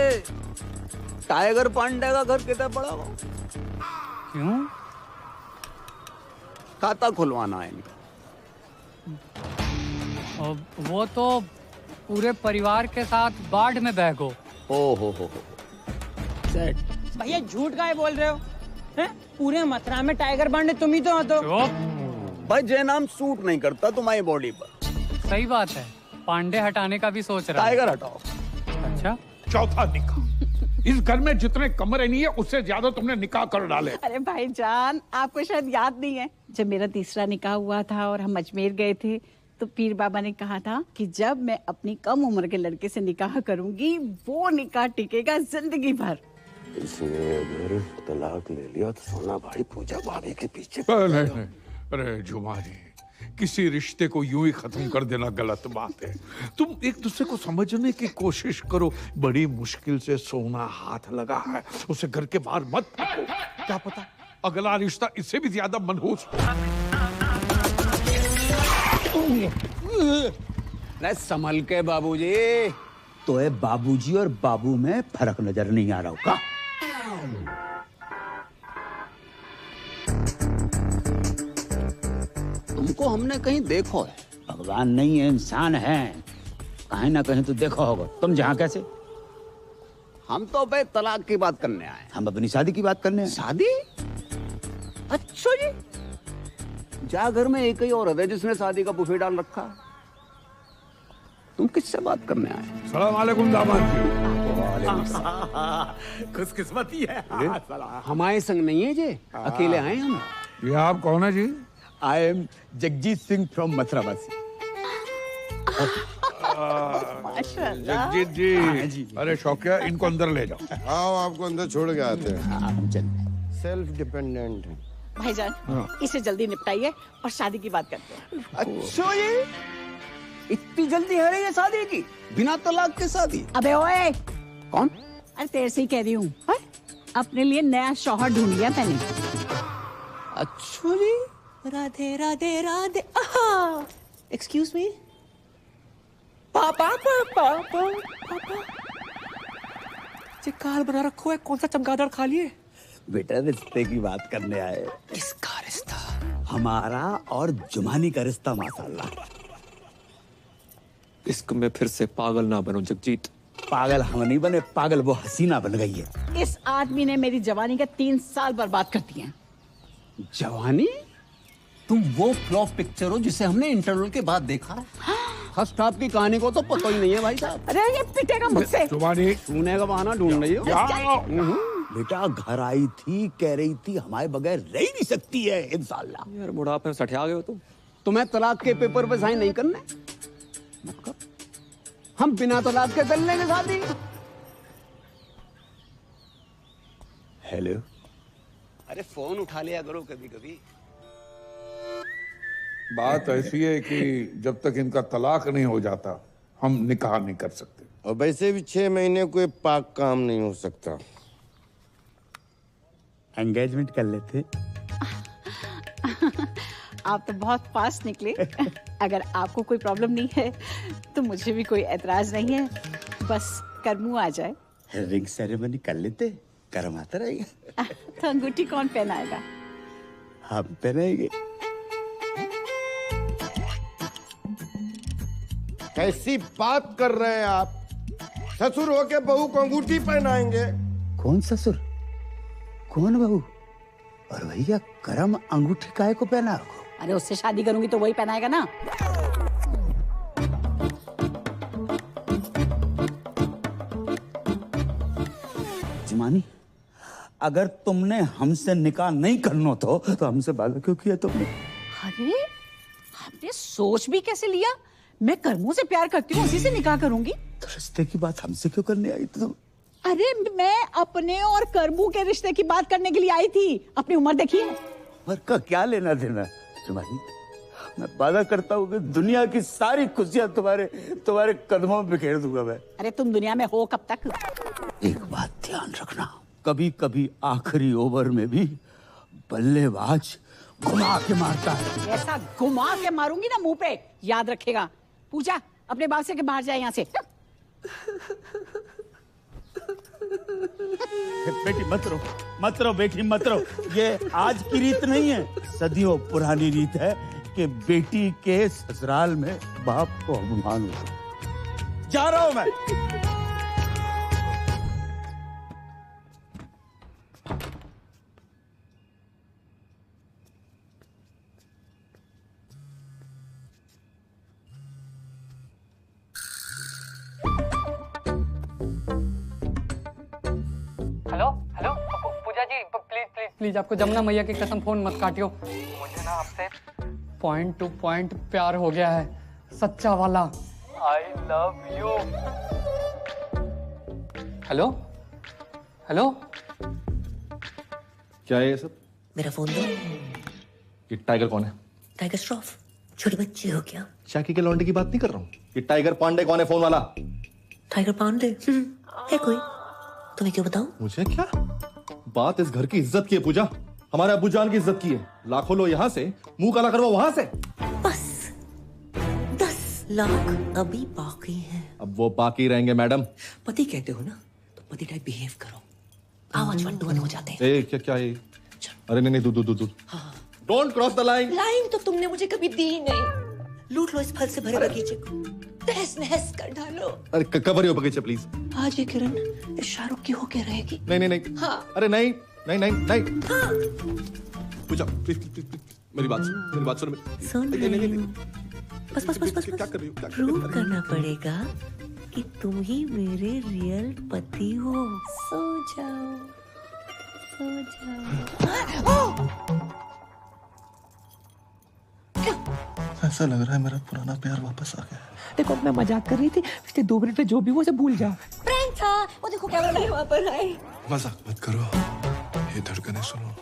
टाइगर पांडे का घर कितना बड़ा हो? क्यों? खाता खुलवाना है इनका। वो तो पूरे परिवार के साथ बाढ़ में बह गो। हो। भैया झूठ काहे बोल रहे हो? हैं? पूरे मथुरा में टाइगर बांड तुम ही तो हो। तो भाई जय नाम सूट नहीं करता तुम्हारी बॉडी पर। सही बात है, पांडे हटाने का भी सोच रहा है। टाइगर हटाओ। अच्छा, चौथा निकाह। इस घर में जितने कमरे नहीं है उससे ज्यादा तुमने निकाह कर डाले। अरे भाईजान, आपको शायद याद नहीं है, जब मेरा तीसरा निकाह हुआ था और हम अजमेर गए थे तो पीर बाबा ने कहा था कि जब मैं अपनी कम उम्र के लड़के से निकाह करूंगी वो निकाह टिकेगा जिंदगी भर। इसने अगर तलाक ले लिया तो सोना भाई पूजा भाभी के पीछे। नहीं। अरे जुमा जी, किसी रिश्ते को यूं ही खत्म कर देना गलत बात है। तुम एक दूसरे को समझने की कोशिश करो। बड़ी मुश्किल से सोना हाथ लगा है, उसे घर के बाहर मत फेंको। क्या पता अगला रिश्ता इससे भी ज्यादा मनहूस। नहीं संभल के बाबूजी। तो है बाबूजी और बाबू में फर्क नजर नहीं आ रहा होगा। तुमको हमने कहीं देखो है? भगवान नहीं है, इंसान है, कहीं ना कहीं तो देखा होगा। तुम जहाँ कैसे? हम तो भाई तलाक की बात करने आए। हम अपनी शादी की बात करने आए। शादी? अच्छा जी, जा घर में एक ही औरत है जिसने शादी का बुफे डाल रखा। तुम किससे बात करने आए? सलाम अलैकुम दामाद जी। खुशकिस्मती है। हमारे संग नहीं है जे, अकेले आए हम। ये आप कौन है जी? I am Jagjit Singh from मथुरावासी। माशाल्लाह। जगजीत जी। अरे शौकिया, इनको अंदर ले जाओ। आओ, आपको अंदर छोड़ के आते हैं। सेल्फ डिपेंडेंट है भाईजान, इसे जल्दी निपटाइए और शादी की बात करते हैं। अच्छा ये इतनी जल्दी है रे ये शादी की? बिना तलाक के शादी? अबे ओए, कौन? अरे तेरे से ही कह रही हूँ, अपने लिए नया शौहर ढूंढ लिया मैंने। अच्छा जी। राधे राधे राधे। Excuse me. पापा काल बना रखो है, कौन सा चमगादड़ खा लिए? बेटा रिश्ते की बात करने आए। किसका रिश्ता? हमारा और जुमानी का रिश्ता माशाल्लाह। इश्क में फिर से पागल ना बनो जगजीत। पागल हम नहीं बने, पागल वो हसीना बन गई है। इस आदमी ने मेरी जवानी के 3 साल बर्बाद कर दिए। जवानी? तुम वो फ्लॉप पिक्चर हो जिसे हमने इंटरवल के बाद देखा। फर्स्ट हाफ की कहानी को तो पता ही नहीं है भाई साहब। अरे ये पिटेगा मुझसे। जुबानी छूने का बहाना ढूंढ रही हो। बेटा घर आई थी, कह रही थी हमारे बगैर रह ही नहीं सकती है इंशाल्लाह। यार बुढ़ापे में सठिया गए हो तुम। तुम्हें तलाक के पेपर पे साइन नहीं करने? मत कर। हम बिना तलाक के कर लेंगे शादी। हेलो। अरे फोन उठा लिया करो कभी कभी। बात ऐसी है कि जब तक इनका तलाक नहीं हो जाता हम निकाह नहीं कर सकते। और वैसे भी 6 महीने कोई पाक काम नहीं हो सकता। एंगेजमेंट कर लेते। आप तो बहुत फास्ट निकले। अगर आपको कोई प्रॉब्लम नहीं है तो मुझे भी कोई एतराज नहीं है, बस करमू आ जाए। रिंग सेरेमनी कर लेते, कर्म आता रहेगा। तो अंगूठी कौन पहनाएगा? हम पहनाएंगे। कैसी बात कर रहे हैं आप? ससुर होके बहू को अंगूठी पहनाएंगे? कौन ससुर, कौन बहू? और भैया करम अंगूठी काहे को पहना? अरे उससे शादी करूंगी तो वही पहनाएगा ना। जुमानी, अगर तुमने हमसे निकाह नहीं करना तो हमसे वादा क्यों किया तुमने? अरे आपने सोच भी कैसे लिया? मैं कर्मों से प्यार करती हूँ, उसी से निकाह करूंगी। तो रिश्ते की बात हमसे क्यों करने आई थी तुम? अरे मैं अपने और कर्मू के रिश्ते की बात करने के लिए आई थी। अपनी उम्र देखिए। उम्र का क्या लेना देना जुमानी? मैं वादा करता हूँ कि दुनिया की सारी खुशियां तुम्हारे कदमों में बिखेर दूंगा मैं। अरे तुम दुनिया में हो कब तक? एक बात ध्यान रखना, कभी कभी आखिरी ओवर में भी बल्लेबाज घुमा के मारता है। ऐसा घुमा के मारूंगी ना मुंह पे, याद रखेगा। पूजा अपने बाप से के बाहर जाए यहाँ से। बेटी मत रो बेटी मत रो। ये आज की रीत नहीं है, सदियों पुरानी रीत है कि बेटी के ससुराल में बाप को अपमान हो। जा रहा हूं मैं। Hello hello Pooja ji, please please please, आपको जमुना मैया की कसम फोन मत काटियो। मुझे ना आपसे पॉइंट टू पॉइंट प्यार हो गया है, सच्चा वाला। I love you. Hello hello, क्या है ये सब? मेरा फोन दो। ये टाइगर कौन है? टाइगर श्रॉफ, छोटे बच्चे हो क्या? शाकी के लौंडे की बात नहीं कर रहा हूँ। ये टाइगर पांडे कौन है फोन वाला? टाइगर पांडे है कोई? तुम्हें क्यों बताऊं? मुझे क्या? बात इस घर की इज्जत की है पूजा, हमारे अब्बू जान की इज्जत की है। लाखों लो यहाँ से, मुंह काला करवा वहां से। बस 10 लाख अभी बाकी हैं। अब वो बाकी रहेंगे मैडम। पति कहते हो ना, तो पति टाइप बिहेव करो। आवाज 1-to-1 हो जाते हैं। ए क्या है? अरे नहीं दूध। Don't cross the line. Line तो तुमने मुझे कभी दी नहीं। लूट लो इस फल से भरे बगीचे को, तहस नहस कर डालो। अरे कवर हो बगीचे प्लीज। आज ये किरण इस शाहरुख की होके रहेगी। नहीं। हाँ। अरे नहीं। हाँ। पूजा प्लीज मेरी बात सुन। सुन रही हूँ। बस क्या कर रही हो? प्रूव करना पड़ेगा कि तुम ही मेरे रियल पति हो। सो जाओ। ऐसा लग रहा है मेरा पुराना प्यार वापस आ गया। देखो मैं मजाक कर रही थी, पिछले 2 मिनट में जो भी वो सब भूल जाओ। प्रैंक था वो, देखो कैमरा मैन वहां पर आए। मजाक मत करो, ये धड़कनें सुनो,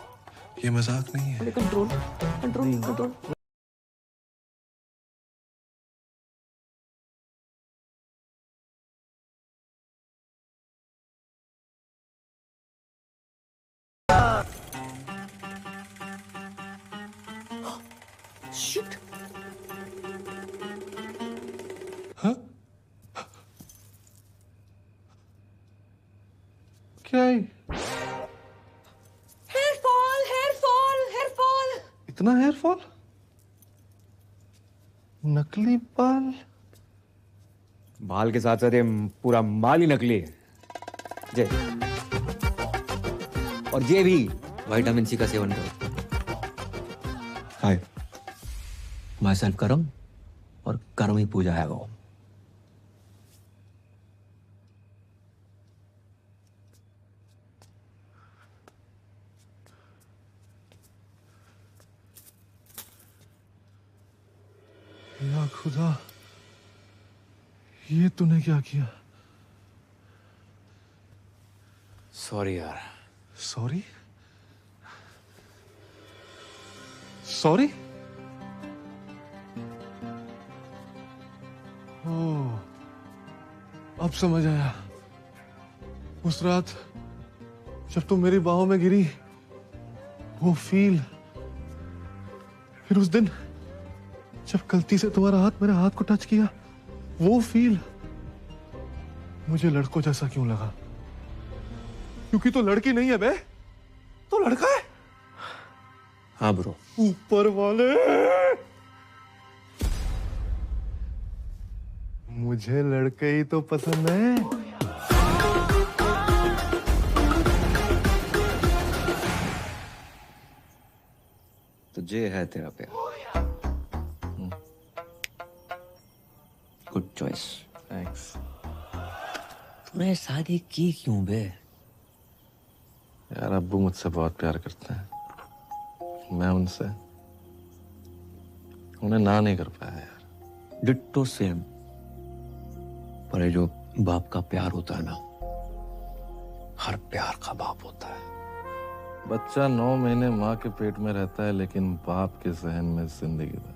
ये मजाक नहीं है। कंट्रोल। Shit. क्या है? Hair fall. इतना हेयर फॉल? नकली बाल? बाल के साथ साथ ये पूरा माल ही नकली है। जय। और ये भी विटामिन सी का सेवन करो। हाय, माई सेल्फ करम, और कर्म ही पूजा है वो। या खुदा, ये तूने क्या किया? सॉरी यार। सॉरी? ओह, अब समझ आया। उस रात जब तुम मेरी बाहों में गिरी, वो फील, फिर उस दिन जब गलती से तुम्हारा हाथ मेरे हाथ को टच किया, वो फील मुझे लड़कों जैसा क्यों लगा? क्योंकि तो लड़की नहीं है बे, तो लड़का है। हाँ ब्रो। ऊपर वाले, मुझे लड़के ही तो पसंद है। तुझे है तेरा प्यार। Good choice. थैंक्स। तूने शादी की क्यों बे? यार अब्बू मुझसे बहुत प्यार करते हैं, मैं उनसे उन्हें ना नहीं कर पाया यार। Ditto same. पर ये जो बाप का प्यार होता है ना, हर प्यार का बाप होता है। बच्चा 9 महीने माँ के पेट में रहता है, लेकिन बाप के सहन में जिंदगी भर।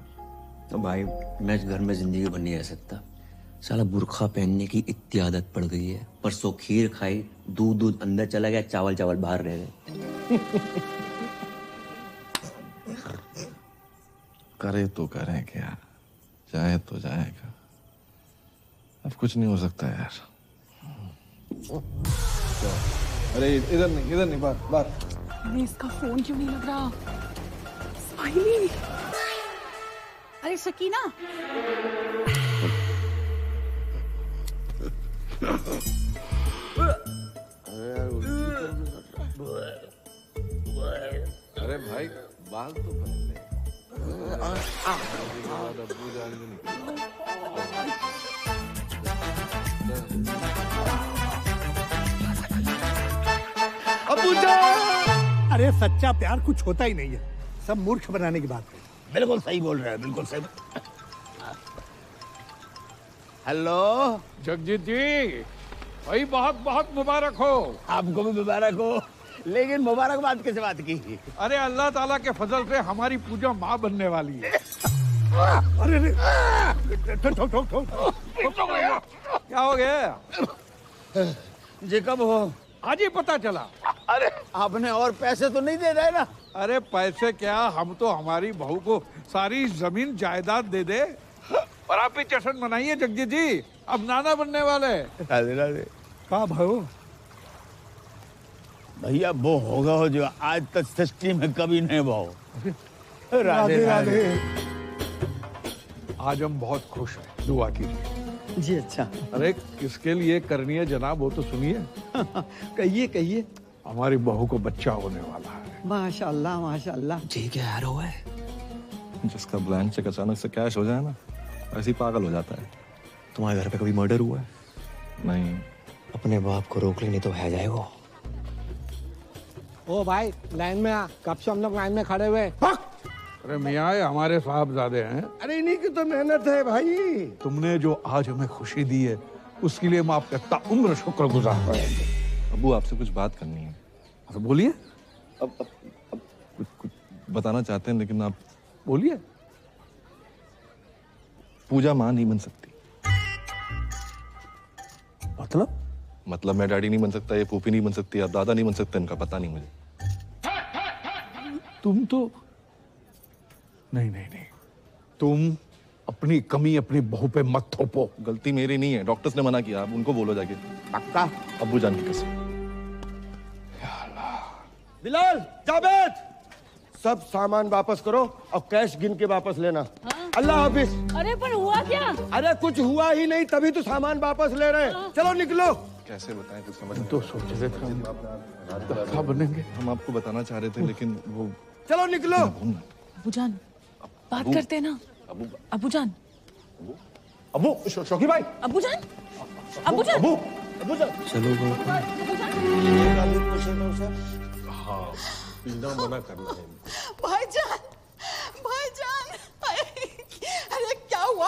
तो भाई मैं इस घर में जिंदगी भर नहीं रह सकता। साला बुर्खा पहनने की इतनी आदत पड़ गई है। परसों खीर खाई, दूध अंदर चला गया, चावल चावल बाहर रह गए। करे तो करें क्या, जाए तो जाएगा, अब कुछ नहीं हो सकता यार। अरे इधर नहीं, बाहर। अरे इसका फोन क्यों नहीं लग रहा? स्माइली। अरे सकीना, अरे भाई बाल तो पहन ले। अरे सच्चा प्यार कुछ होता ही नहीं है, सब मूर्ख बनाने की बात है। बिल्कुल सही बोल रहे हैं, बिल्कुल सही। हेलो जगजीत जी, भाई बहुत बहुत मुबारक हो। आपको भी मुबारक हो, लेकिन मुबारकबाद किस बात की? अरे अल्लाह ताला के फजल से हमारी पूजा माँ बनने वाली है। अरे ठोक क्या हो गया जी? कब हो? आज ही पता चला। अरे आपने और पैसे तो नहीं दे रहे ना? अरे पैसे क्या, हम तो हमारी बहू को सारी जमीन जायदाद दे दे। और आप ही जश्न मनाइए जगजीत जी, अब नाना बनने वाले। राधे राधे। कहाँ भाई? भैया वो होगा हो जो आज तक सृष्टि में कभी नहीं भाव। राधे राधे। आज हम बहुत खुश हैं, दुआ कीजिए। जी अच्छा। अरे किसके लिए करनी है जनाब, वो तो सुनिए। कहिए कहिए। हमारी बहू को बच्चा होने वाला है। माशाल्लाह माशाल्लाह। जी क्या यार हुआ है? जिसका ब्लैंक चेक अचानक से कैश हो जाए ना, ऐसे ही पागल हो जाता है। तुम्हारे घर पे कभी मर्डर हुआ है? नहीं। अपने बाप को रोक लेनी तो है जाए वो। ओ भाई लाइन में आ, कब से हम लोग लाइन में खड़े हुए। अरे मियाँ ये हमारे साहबजादे हैं। अरे इन्हीं की तो मेहनत है भाई। तुमने जो आज हमें खुशी दी है उसके लिए हम आपका ताउम्र शुक्रगुजार रहेंगे। अब्बू आपसे कुछ बात करनी है। तो बोलिए। अब कुछ बताना चाहते हैं, लेकिन आप बोलिए। पूजा माँ नहीं बन सकती। मतलब मैं डैडी नहीं बन सकता, ये फूफी नहीं बन सकती, आप दादा नहीं बन सकते, इनका पता नहीं मुझे। तुम तो नहीं, तुम अपनी कमी अपनी बहू पे मत थोपो। गलती मेरी नहीं है, डॉक्टर्स ने मना किया, आप उनको बोलो जाके। पक्का? अब्बू जान की कसम। बिलाल, जावेद, सब सामान वापस करो और कैश गिन के वापस लेना। अल्लाह हाफिज। अरे पर हुआ क्या? अरे कुछ हुआ ही नहीं, तभी तो सामान वापस ले रहे हैं। चलो निकलो। कैसे बताएं, कुछ समझ तो सोच रहे थे हम बनेंगे। हम आपको बताना चाह रहे थे, लेकिन वो। चलो निकलो। अबूजान बात करते हैं ना। अबूजान। अबू शौकी भाई। अबूजान। चलो हाँ, पीना मना करना है। भाईजान, अरे क्या हुआ?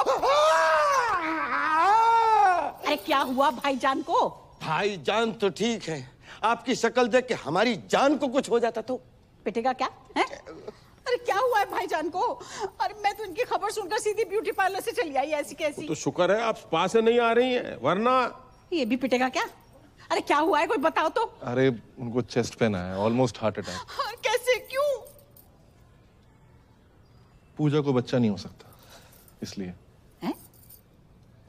अरे क्या हुआ भाईजान को? भाईजान तो ठीक है, आपकी शक्ल देख के हमारी जान को कुछ हो जाता तो। पिटेगा क्या है? अरे क्या हुआ है भाईजान को? अरे मैं तो इनकी खबर सुनकर सीधी ब्यूटी पार्लर से चली आई, ऐसी कैसी। तो शुक्र है आप स्पा से नहीं आ रही हैं, वरना। ये भी पिटेगा क्या? अरे क्या हुआ है, कोई बताओ तो। अरे उनको चेस्ट पेन आया, ऑलमोस्ट हार्ट अटैक। कैसे, क्यों? पूजा को बच्चा नहीं हो सकता, इसलिए। हैं?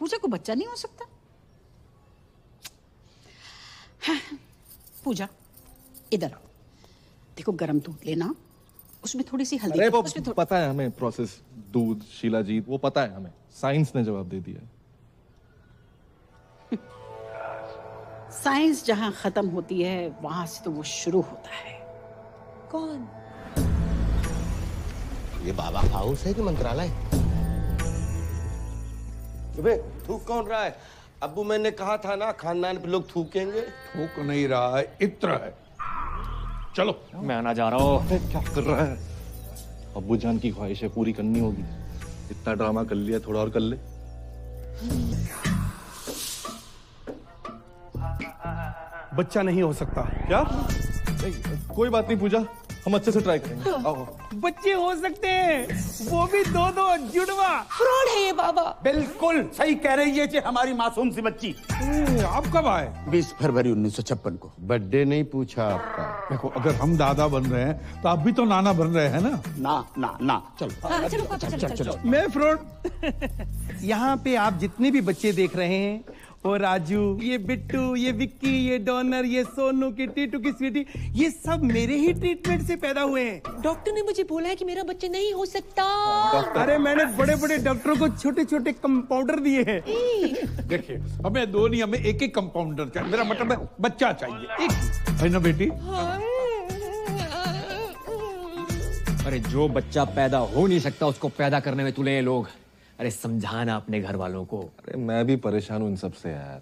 पूजा को बच्चा नहीं हो सकता? हाँ, पूजा इधर देखो, गरम दूध लेना, उसमें थोड़ी सी हल्दी। अरे वो पता है हमें प्रोसेस, दूध, शीलाजीत, वो पता है हमें, साइंस ने जवाब दे दिया। साइंस जहां खत्म होती है वहां से तो वो शुरू होता है। कौन? ये बाबा हाउस है कि मंत्रालय? अबे थूक कौन रहा है? अब्बू मैंने कहा था ना, खानदान पे लोग थूकेंगे। थूक नहीं रहा है, इत्र है। चलो। मैं आना जा रहा हूँ। क्या कर रहा है? अब्बू जान की ख्वाहिशें पूरी करनी होगी। इतना ड्रामा कर लिया, थोड़ा और कर ले। बच्चा नहीं हो सकता। क्या? कोई बात नहीं पूजा, हम अच्छे से ट्राई करेंगे। आओ। बच्चे हो सकते हैं, वो भी दो जुड़वा। फ्रॉड है ये बाबा। बिल्कुल सही कह रही है हमारी मासूम सी बच्ची। आप कब आए? 20 फरवरी 1956 को। बर्थडे नहीं पूछा आपका। देखो, अगर हम दादा बन रहे हैं तो आप भी तो नाना बन रहे हैं ना। ना चलो। चलो। मैं फ्रॉड। यहाँ पे आप जितने भी बच्चे देख रहे हैं, वो राजू, ये बिट्टू, ये विक्की, ये डॉनर, ये सोनू की टीटू की स्वीटी, ये सब मेरे ही ट्रीटमेंट से पैदा हुए हैं। डॉक्टर ने मुझे बोला है कि मेरा बच्चा नहीं हो सकता। अरे मैंने बड़े बड़े डॉक्टरों को छोटे छोटे कंपाउंडर दिए हैं। देखिए, हमें दो नहीं, हमें एक एक कंपाउंडर चाहिए। मेरा मतलब है बच्चा चाहिए एक, है ना बेटी? अरे जो बच्चा पैदा हो नहीं सकता उसको पैदा करने में तुले लोग। अरे समझाना अपने घर वालों को। अरे मैं भी परेशान हूँ इन सब से यार।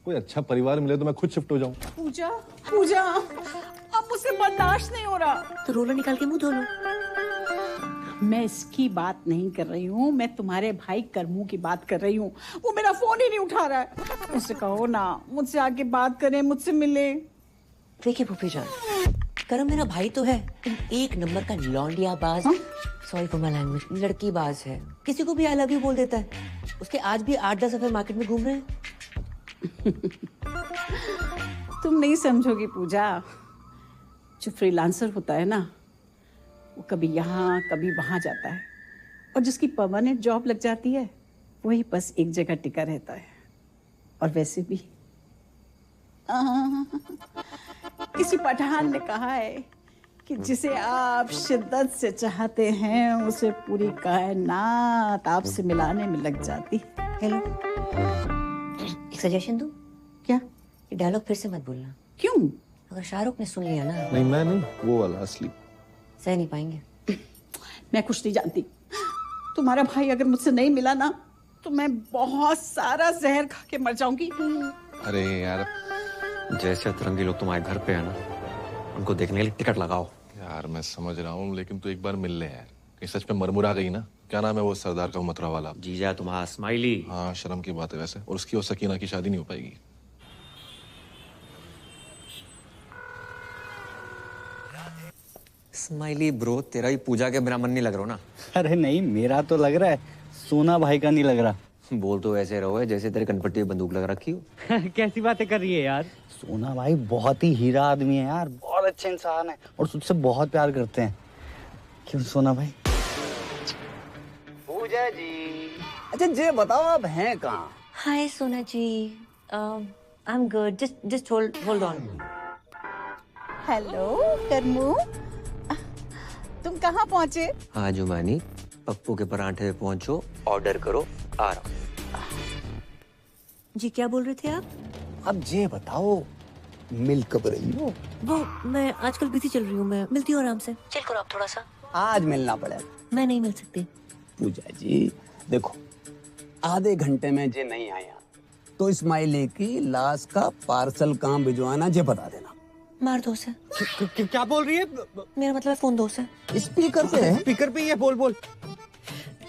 कोई अच्छा परिवार मिले तो मैं खुद शिफ्ट हो जाऊँ। पूजा अब मुझसे बर्दाश्त नहीं हो रहा। तो रोलर निकाल के मुंह धो लो। मैं इसकी बात नहीं कर रही हूँ, मैं तुम्हारे भाई करमू की बात कर रही हूँ। वो मेरा फोन ही नहीं उठा रहा है। उससे कहो ना मुझसे आके बात करे, मुझसे मिले। देखिए फूफी जान, करम मेरा भाई तो है, एक नंबर का लौंडिया बाज। सॉरी फॉर माय लैंग्वेज, लड़की बाज है। किसी को भी आई लव यू बोल देता है। उसके आज भी 8-10 अफेयर मार्केट में घूम रहे हैं। तुम नहीं समझोगी पूजा। जो फ्रीलांसर होता है ना, वो कभी यहाँ कभी वहां जाता है, और जिसकी परमानेंट जॉब लग जाती है वही बस एक जगह टिका रहता है। और वैसे भी किसी पठान ने कहा है कि जिसे आप शिद्दत से चाहते हैं उसे पूरी कायनात आपसे मिलाने में लग जाती। हेलो, एक सजेशन दूं? क्या? ये डायलॉग फिर से मत बोलना। क्यों? अगर शाहरुख ने सुन लिया ना। नहीं मैं नहीं, वो वाला असली। सह नहीं पाएंगे। मैं कुछ नहीं जानती। तुम्हारा भाई अगर मुझसे नहीं मिला ना तो मैं बहुत सारा जहर खा के मर जाऊंगी। अरे यार, जैसे अतरंगी लोग तुम्हारे घर पे है ना, उनको देखने के लिए टिकट लगाओ। यार मैं समझ रहा हूँ, लेकिन तू एक बार मिल ले यार। कहीं सच में मरमुरा गई ना। क्या नाम है वो सरदार का मथुरा वाला? जीजा तुम्हारा स्माइली। हाँ, शर्म की बात है वैसे। और उसकी और सकीना की शादी नहीं हो पाएगी। स्माइली ब्रो, तेरा ही पूजा के ब्राह्मण नहीं लग रहा ना? अरे नहीं, मेरा तो लग रहा है, सोना भाई का नहीं लग रहा। बोल तो ऐसे रहो है जैसे तेरे कनपट्टी में बंदूक लग रखी हो। कैसी बातें कर रही है यार? सोना भाई बहुत ही हीरा आदमी है यार, बहुत अच्छे इंसान है और तुझसे बहुत प्यार करते हैं। क्यों सोना भाई? पूजा जी, अच्छा ये बताओ आप हैं कहाँ? Hi Sona ji, I am good, just hold on. Hello Karmu, तुम कहाँ पहुँचे? हाँ जुमानी, पप्पू के परांठे पे पहुंचो, ऑर्डर करो, आ रहा हूँ। जी क्या बोल रहे थे आप? अब ये बताओ, मिल कब रही हो? वो मैं आजकल बिजी चल रही हूँ, मैं मिलती हूँ आराम से। चिल करो आप थोड़ा सा। आज मिलना पड़ेगा। मैं नहीं मिल सकती। पूजा जी देखो, आधे घंटे में जे नहीं आया तो इस्माइली की लाश का पार्सल कहाँ भिजवाना जे बता देना। मार दो से। क्या बोल रही है? मेरा मतलब फोन दो से। स्पीकर पे है? स्पीकर पे ही है, बोल बोल।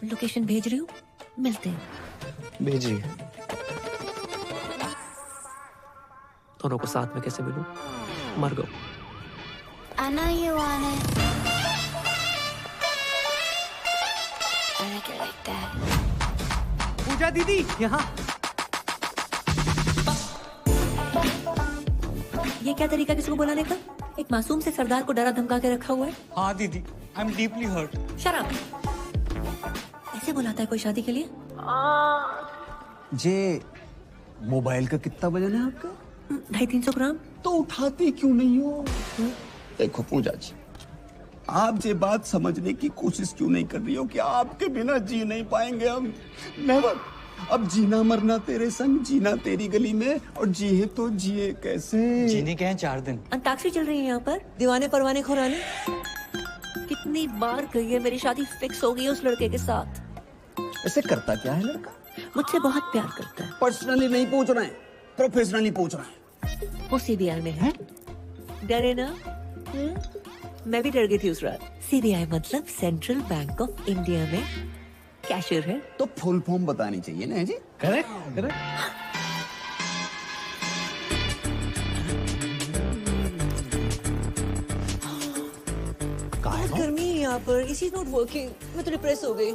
लोकेशन भेज रही हूँ, मिलते हैं। भेज रही है। दोनों को साथ में कैसे मिलूं? मर गो। I know you want it. I like it like that. पूजा दीदी यहाँ। ये क्या तरीका किसी को बुलाने का? एक मासूम से सरदार को डरा धमका के रखा हुआ है। हाँ दीदी, I am deeply hurt. Shut up. ऐसे बुलाता है कोई शादी के लिए? जे मोबाइल का कितना वजन है आपका? 250-300 ग्राम। तो उठाती क्यों नहीं हो? देखो पूजा जी, आप ये बात समझने की कोशिश क्यों नहीं कर रही हो कि आपके बिना जी नहीं पाएंगे हम? नेवर। अब जीना मरना तेरे संग, जीना तेरी गली में, और जिए तो जिए कैसे? जीने के हैं 4 दिन। अंताक्षरी चल रही है यहाँ पर, दीवाने परवाने खुराने। कितनी बार कही है मेरी शादी फिक्स हो गई उस लड़के के साथ। ऐसे करता क्या है लड़का? मुझसे बहुत प्यार करता है। पर्सनली नहीं पूछ रहे हैं, प्रोफेशनली पूछ रहे हैं। वो CBI में है। डरे ना, मैं भी डर गई थी उस रात। सीबीआई मतलब सेंट्रल बैंक ऑफ इंडिया में कैशियर है। तो फुल फॉर्म बतानी चाहिए ना जी। Correct correct. बहुत गर्मी है यहाँ पर, इसी नॉट वर्किंग। मैं तो डिप्रेस हो गई।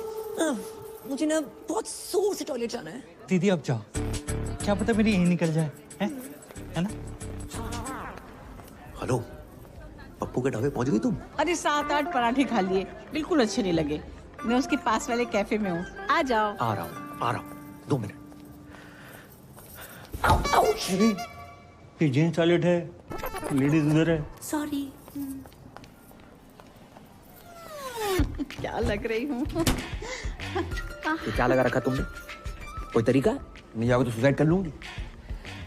मुझे ना बहुत जोर से टॉयलेट जाना है। दीदी अब जाओ, क्या पता मेरी यही निकल जाए, है ना? हेलो, पप्पू के ढाबे पहुंच गई तुम? अरे 7-8 पराठे खा लिए, बिल्कुल अच्छे नहीं लगे। मैं उसके पास वाले कैफे में हूँ, आ जाओ। आ रहा हूँ 2 मिनट। ये जेंट्स टॉयलेट है, लेडीज उधर है। सॉरी। क्या लग रही हूँ? ये क्या लगा रखा तुमने? कोई तरीका? नहीं आओगे तो सुसाइड कर लूंगी।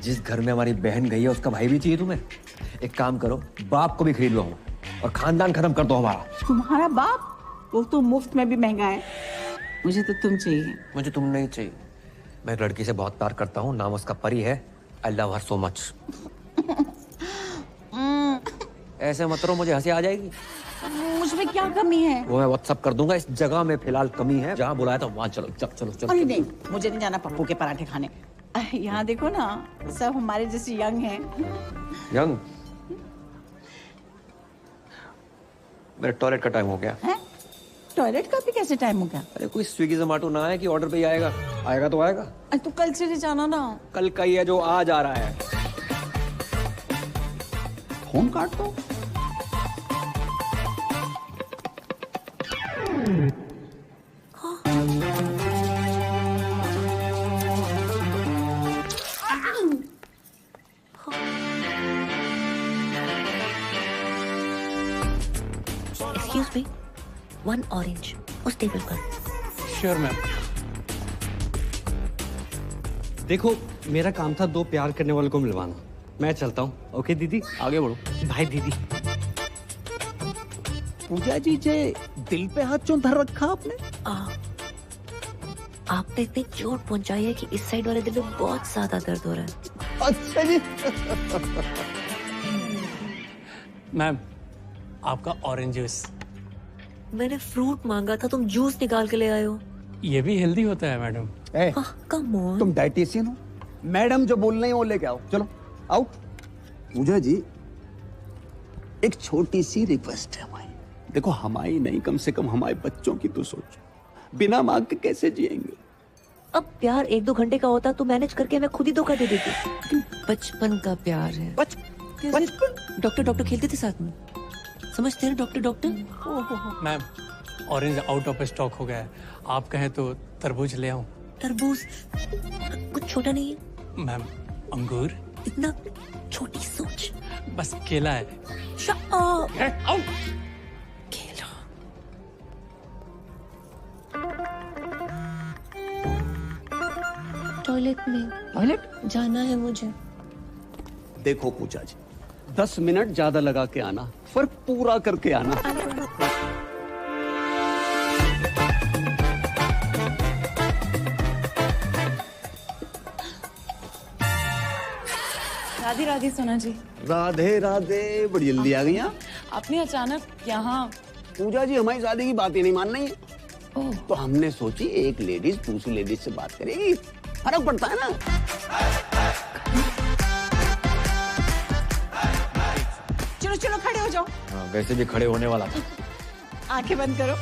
जिस घर में हमारी बहन गई है उसका भाई भी चाहिए तुम्हें। एक काम करो, बाप को भी खरीद लो और खानदान खत्म कर दो हमारा। तुम्हारा बाप? वो तो मुफ्त में भी महंगा है। मुझे तो तुम चाहिए। मुझे तुम नहीं चाहिए। मैं एक लड़की से बहुत प्यार करता हूँ, नाम उसका परी है। I love her so much. ऐसे मत करो, मुझे हंसी आ जाएगी। मुझमें क्या कमी है? वो मैं व्हाट्सअप कर दूंगा। इस जगह में फिलहाल कमी है, जहाँ बुलाया था वहाँ चलो। चलो चलो। अरे नहीं, मुझे नहीं जाना पप्पू के पराठे खाने। यहाँ देखो ना, सब हमारे जैसे यंग हैं। यंग? मेरे टॉयलेट का टाइम हो गया है? टॉयलेट का भी कैसे टाइम हो गया? अरे कोई स्विगी जोमेटो ना है कि ऑर्डर पे ही आएगा। आएगा तो आएगा। अरे तो कल चले जाना ना। कल का ही है जो आज आ रहा है। फोन काट दो। Excuse me, 1 orange उस टेबल पर। Sure ma'am. देखो, मेरा काम था 2 प्यार करने वालों को मिलवाना। मैं चलता हूँ। ओके दीदी, आगे बढ़ो। भाई दीदी। पूजा जी जे दिल पे हाथ क्यों धर रखा आपने? आपने इतनी चोट पहुंचाई है कि इस साइड वाले दिल में बहुत ज्यादा दर्द हो रहा है। अच्छा जी। मैम, आपका ऑरेंज जूस। मैंने फ्रूट मांगा था, तुम जूस निकाल के ले आए हो। ये भी हेल्दी होता है मैडम। Come on. तुम डाइटिशियन हो? मैडम जो बोल रही है वो लेके आओ। चलो आओ। पूजा जी, एक छोटी सी रिक्वेस्ट है हमारी। देखो, हमारी नहीं, कम से कम हमारे बच्चों की तो सोचो। बिना मांग के कैसे जिएंगे? अब प्यार 1-2 घंटे का होता तो मैनेज करके मैं खुद ही धोखा दे देती। बचपन का प्यार है। बचपन? डॉक्टर खेलते थे साथ में, समझते हैं doctor. Ma'am, orange out of stock हो गया है। आप कहें तो तरबूज ले आऊं? तरबूज कुछ छोटा नहीं है। मैम, अंगूर? इतना छोटी सोच। बस केला है। केला। टॉयलेट में। टॉयलेट जाना है मुझे। देखो पूजा जी, 10 मिनट ज्यादा लगा के आना, पर पूरा करके आना। राधे राधे सोना जी। राधे राधे, बड़ी जल्दी आ गई आप। आपने अचानक यहाँ? पूजा जी, हमारी शादी की बात ही नहीं मान रही है। तो हमने सोची एक लेडीज दूसरी लेडीज से बात करेगी, फर्क पड़ता है ना। चलो चलो, खड़े हो जाओ। हाँ, वैसे भी खड़े होने वाला था। आंखें बंद करो।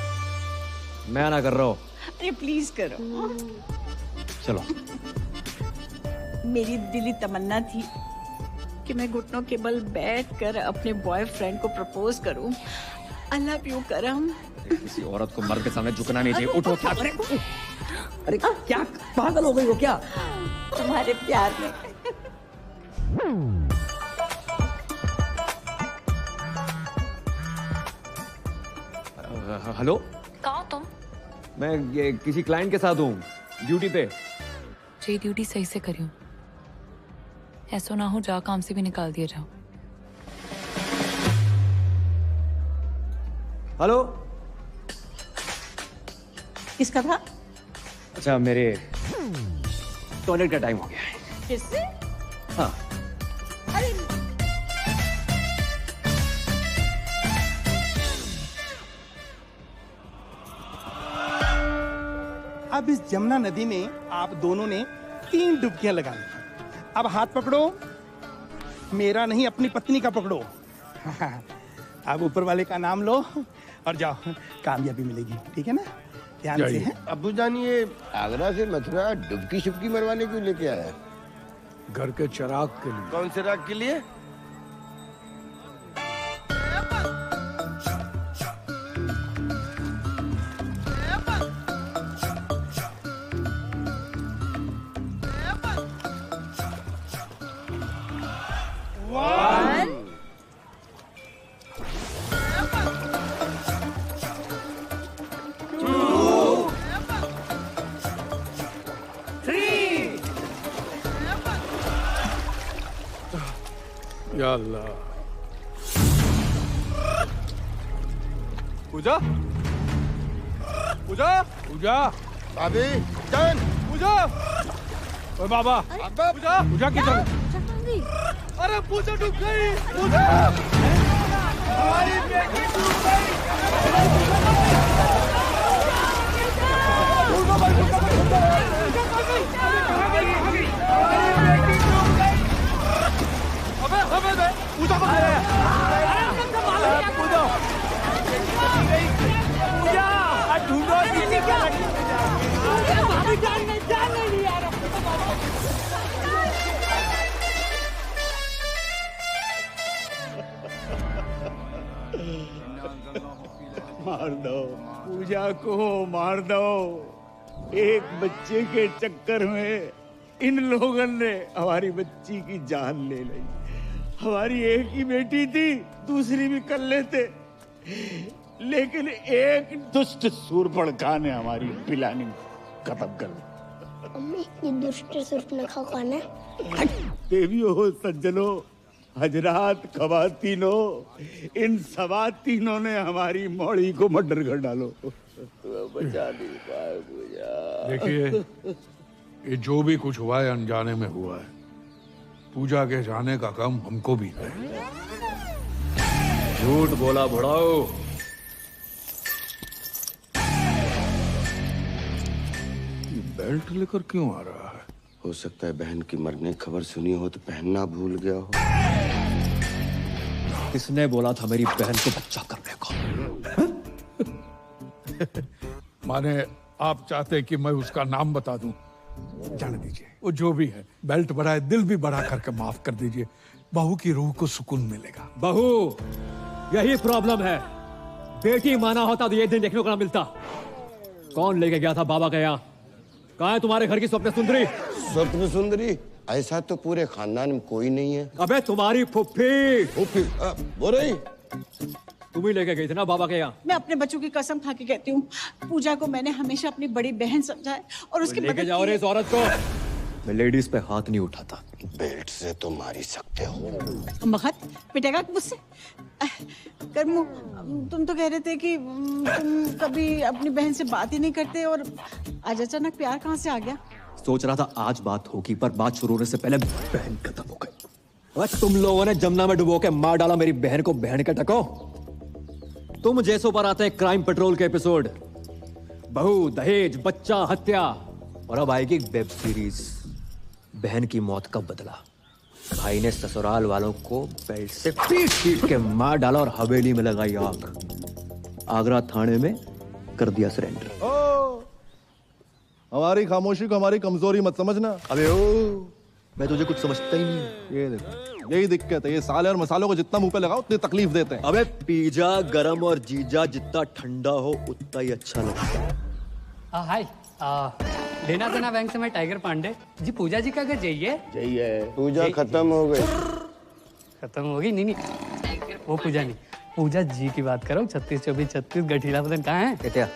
मैं ना कर रहा हूँ। अरे प्लीज करो। चलो। मेरी दिली तमन्ना थी कि मैं घुटनों के बल बैठकर अपने बॉयफ्रेंड को प्रपोज करूं। आई लव यू करम। किसी औरत को मर्द के सामने झुकना नहीं चाहिए। उठो। क्या? अरे क्या पागल हो गई हो क्या? तुम्हारे प्यार में। हेलो, कहाँ हो तुम? मैं ये किसी क्लाइंट के साथ हूँ, ड्यूटी पे। जी ड्यूटी सही से करियो, ऐसा ना हो जा काम से भी निकाल दिया जाओ। हेलो, किसका था? अच्छा, मेरे टॉयलेट का टाइम हो गया है। किससे? हाँ। अरे अब इस जमुना नदी में आप दोनों ने 3 डुबकियां लगानी। अब हाथ पकड़ो, मेरा नहीं अपनी पत्नी का पकड़ो। अब ऊपर वाले का नाम लो और जाओ, कामयाबी मिलेगी, ठीक है ना? ध्यान से है। अब्बू जान, ये आगरा से मथुरा डुबकी शुबकी मरवाने क्यों लेके आया? घर के चिराग के लिए। कौन से राग के लिए? या अल्लाह। पूजा, पूजा, पूजा, भाभी जान, पूजा, ओए बाबा, पूजा, पूजा किधर? अरे पूजा डूब गई, पूजा, हमारी बेटी डूब गई। पूजा मार दो पूजा को, मार दो। एक बच्चे के चक्कर में इन लोगों ने हमारी बच्ची की जान ले ली। हमारी एक ही बेटी थी, दूसरी भी कर लेते, लेकिन एक दुष्ट सूर्पणखा ने हमारी प्लानिंग खत्म कर दी। अम्मी, ये दुष्ट सूर्पणखा कौन है? देवियों, सज्जनों, हजरात, खवातीनों, इन सवातीनों ने हमारी मौड़ी को मर्डर कर डालो। बचा नहीं पाए पूजा। देखिए, ये जो भी कुछ हुआ है अनजाने में हुआ है। पूजा के जाने का काम हमको भी है। झूठ बोला बुढ़ाओ। बेल्ट लेकर क्यों आ रहा है? हो सकता है बहन की मरने की खबर सुनी हो तो पहनना भूल गया हो। किसने बोला था मेरी बहन को बच्चा करने को? माने आप चाहते कि मैं उसका नाम बता दूं? जाने दीजिए, वो जो भी है, बेल्ट बढ़ाए, दिल भी बढ़ा करके माफ कर दीजिए। बहू की रूह को सुकून मिलेगा। बहू, यही प्रॉब्लम है। बेटी माना होता तो ये दिन देखने को ना मिलता। कौन लेके गया था बाबा के यहाँ? कहाँ है तुम्हारे घर की स्वप्न सुंदरी? स्वप्न सुंदरी? ऐसा तो पूरे खानदान में कोई नहीं है। अबे तुम्हारी फुफ्फी। फुफ्फी बोल रही? तुम ही लेके गई थी ना बाबा के यहाँ? मैं अपने बच्चों की कसम खा के कहती हूँ, पूजा को मैंने हमेशा अपनी बड़ी बहन समझा है और उसकी लेके जाओ रे इस औरत को। मैं लेडीज पे हाथ नहीं उठाता। बेल्ट से तो मार ही सकते हो। मगध पिटेगा मुझसे? कर्मू, तुम तो कह रहे थे कि तुम कभी अपनी बहन से बात ही नहीं करते, और आज अचानक प्यार कहाँ से आ गया? सोच रहा था आज बात होगी, पर बात शुरू होने से पहले बहन खत्म हो गई। और तुम लोगों ने जमुना में डुबो के मार डाला मेरी बहन को। बहन के टको तुम जैसों पर आते हैं क्राइम पेट्रोल के एपिसोड। बहू, दहेज, बच्चा, हत्या, और अब आएगी वेब सीरीज बहन की मौत का बदला। भाई ने ससुराल वालों को बेल्ट से पीट पीट के मार डाला और हवेली में लगाई आग। आगरा थाने में कर दिया सरेंडर। हमारी खामोशी को हमारी कमजोरी मत समझना। अबे ओ, मैं तुझे कुछ समझता ही नहीं। ये देखो, यही दिक्कत है। ये साले और मसालों को जितना मुंह पे लगाओ उतनी तकलीफ देते हैं। अबे पिज्जा गरम और जीजा जितना ठंडा हो उतना ही अच्छा लगता है। हाय, लेना देना बैंक से मैं टाइगर पांडे जी। पूजा जी का घर जाइए। जाइए। पूजा खत्म हो गई। खत्म हो गई? नहीं, वो पूजा नहीं, पूजा जी की बात करो। 36 24 36 गठीला बदन कहाँ है? क्या?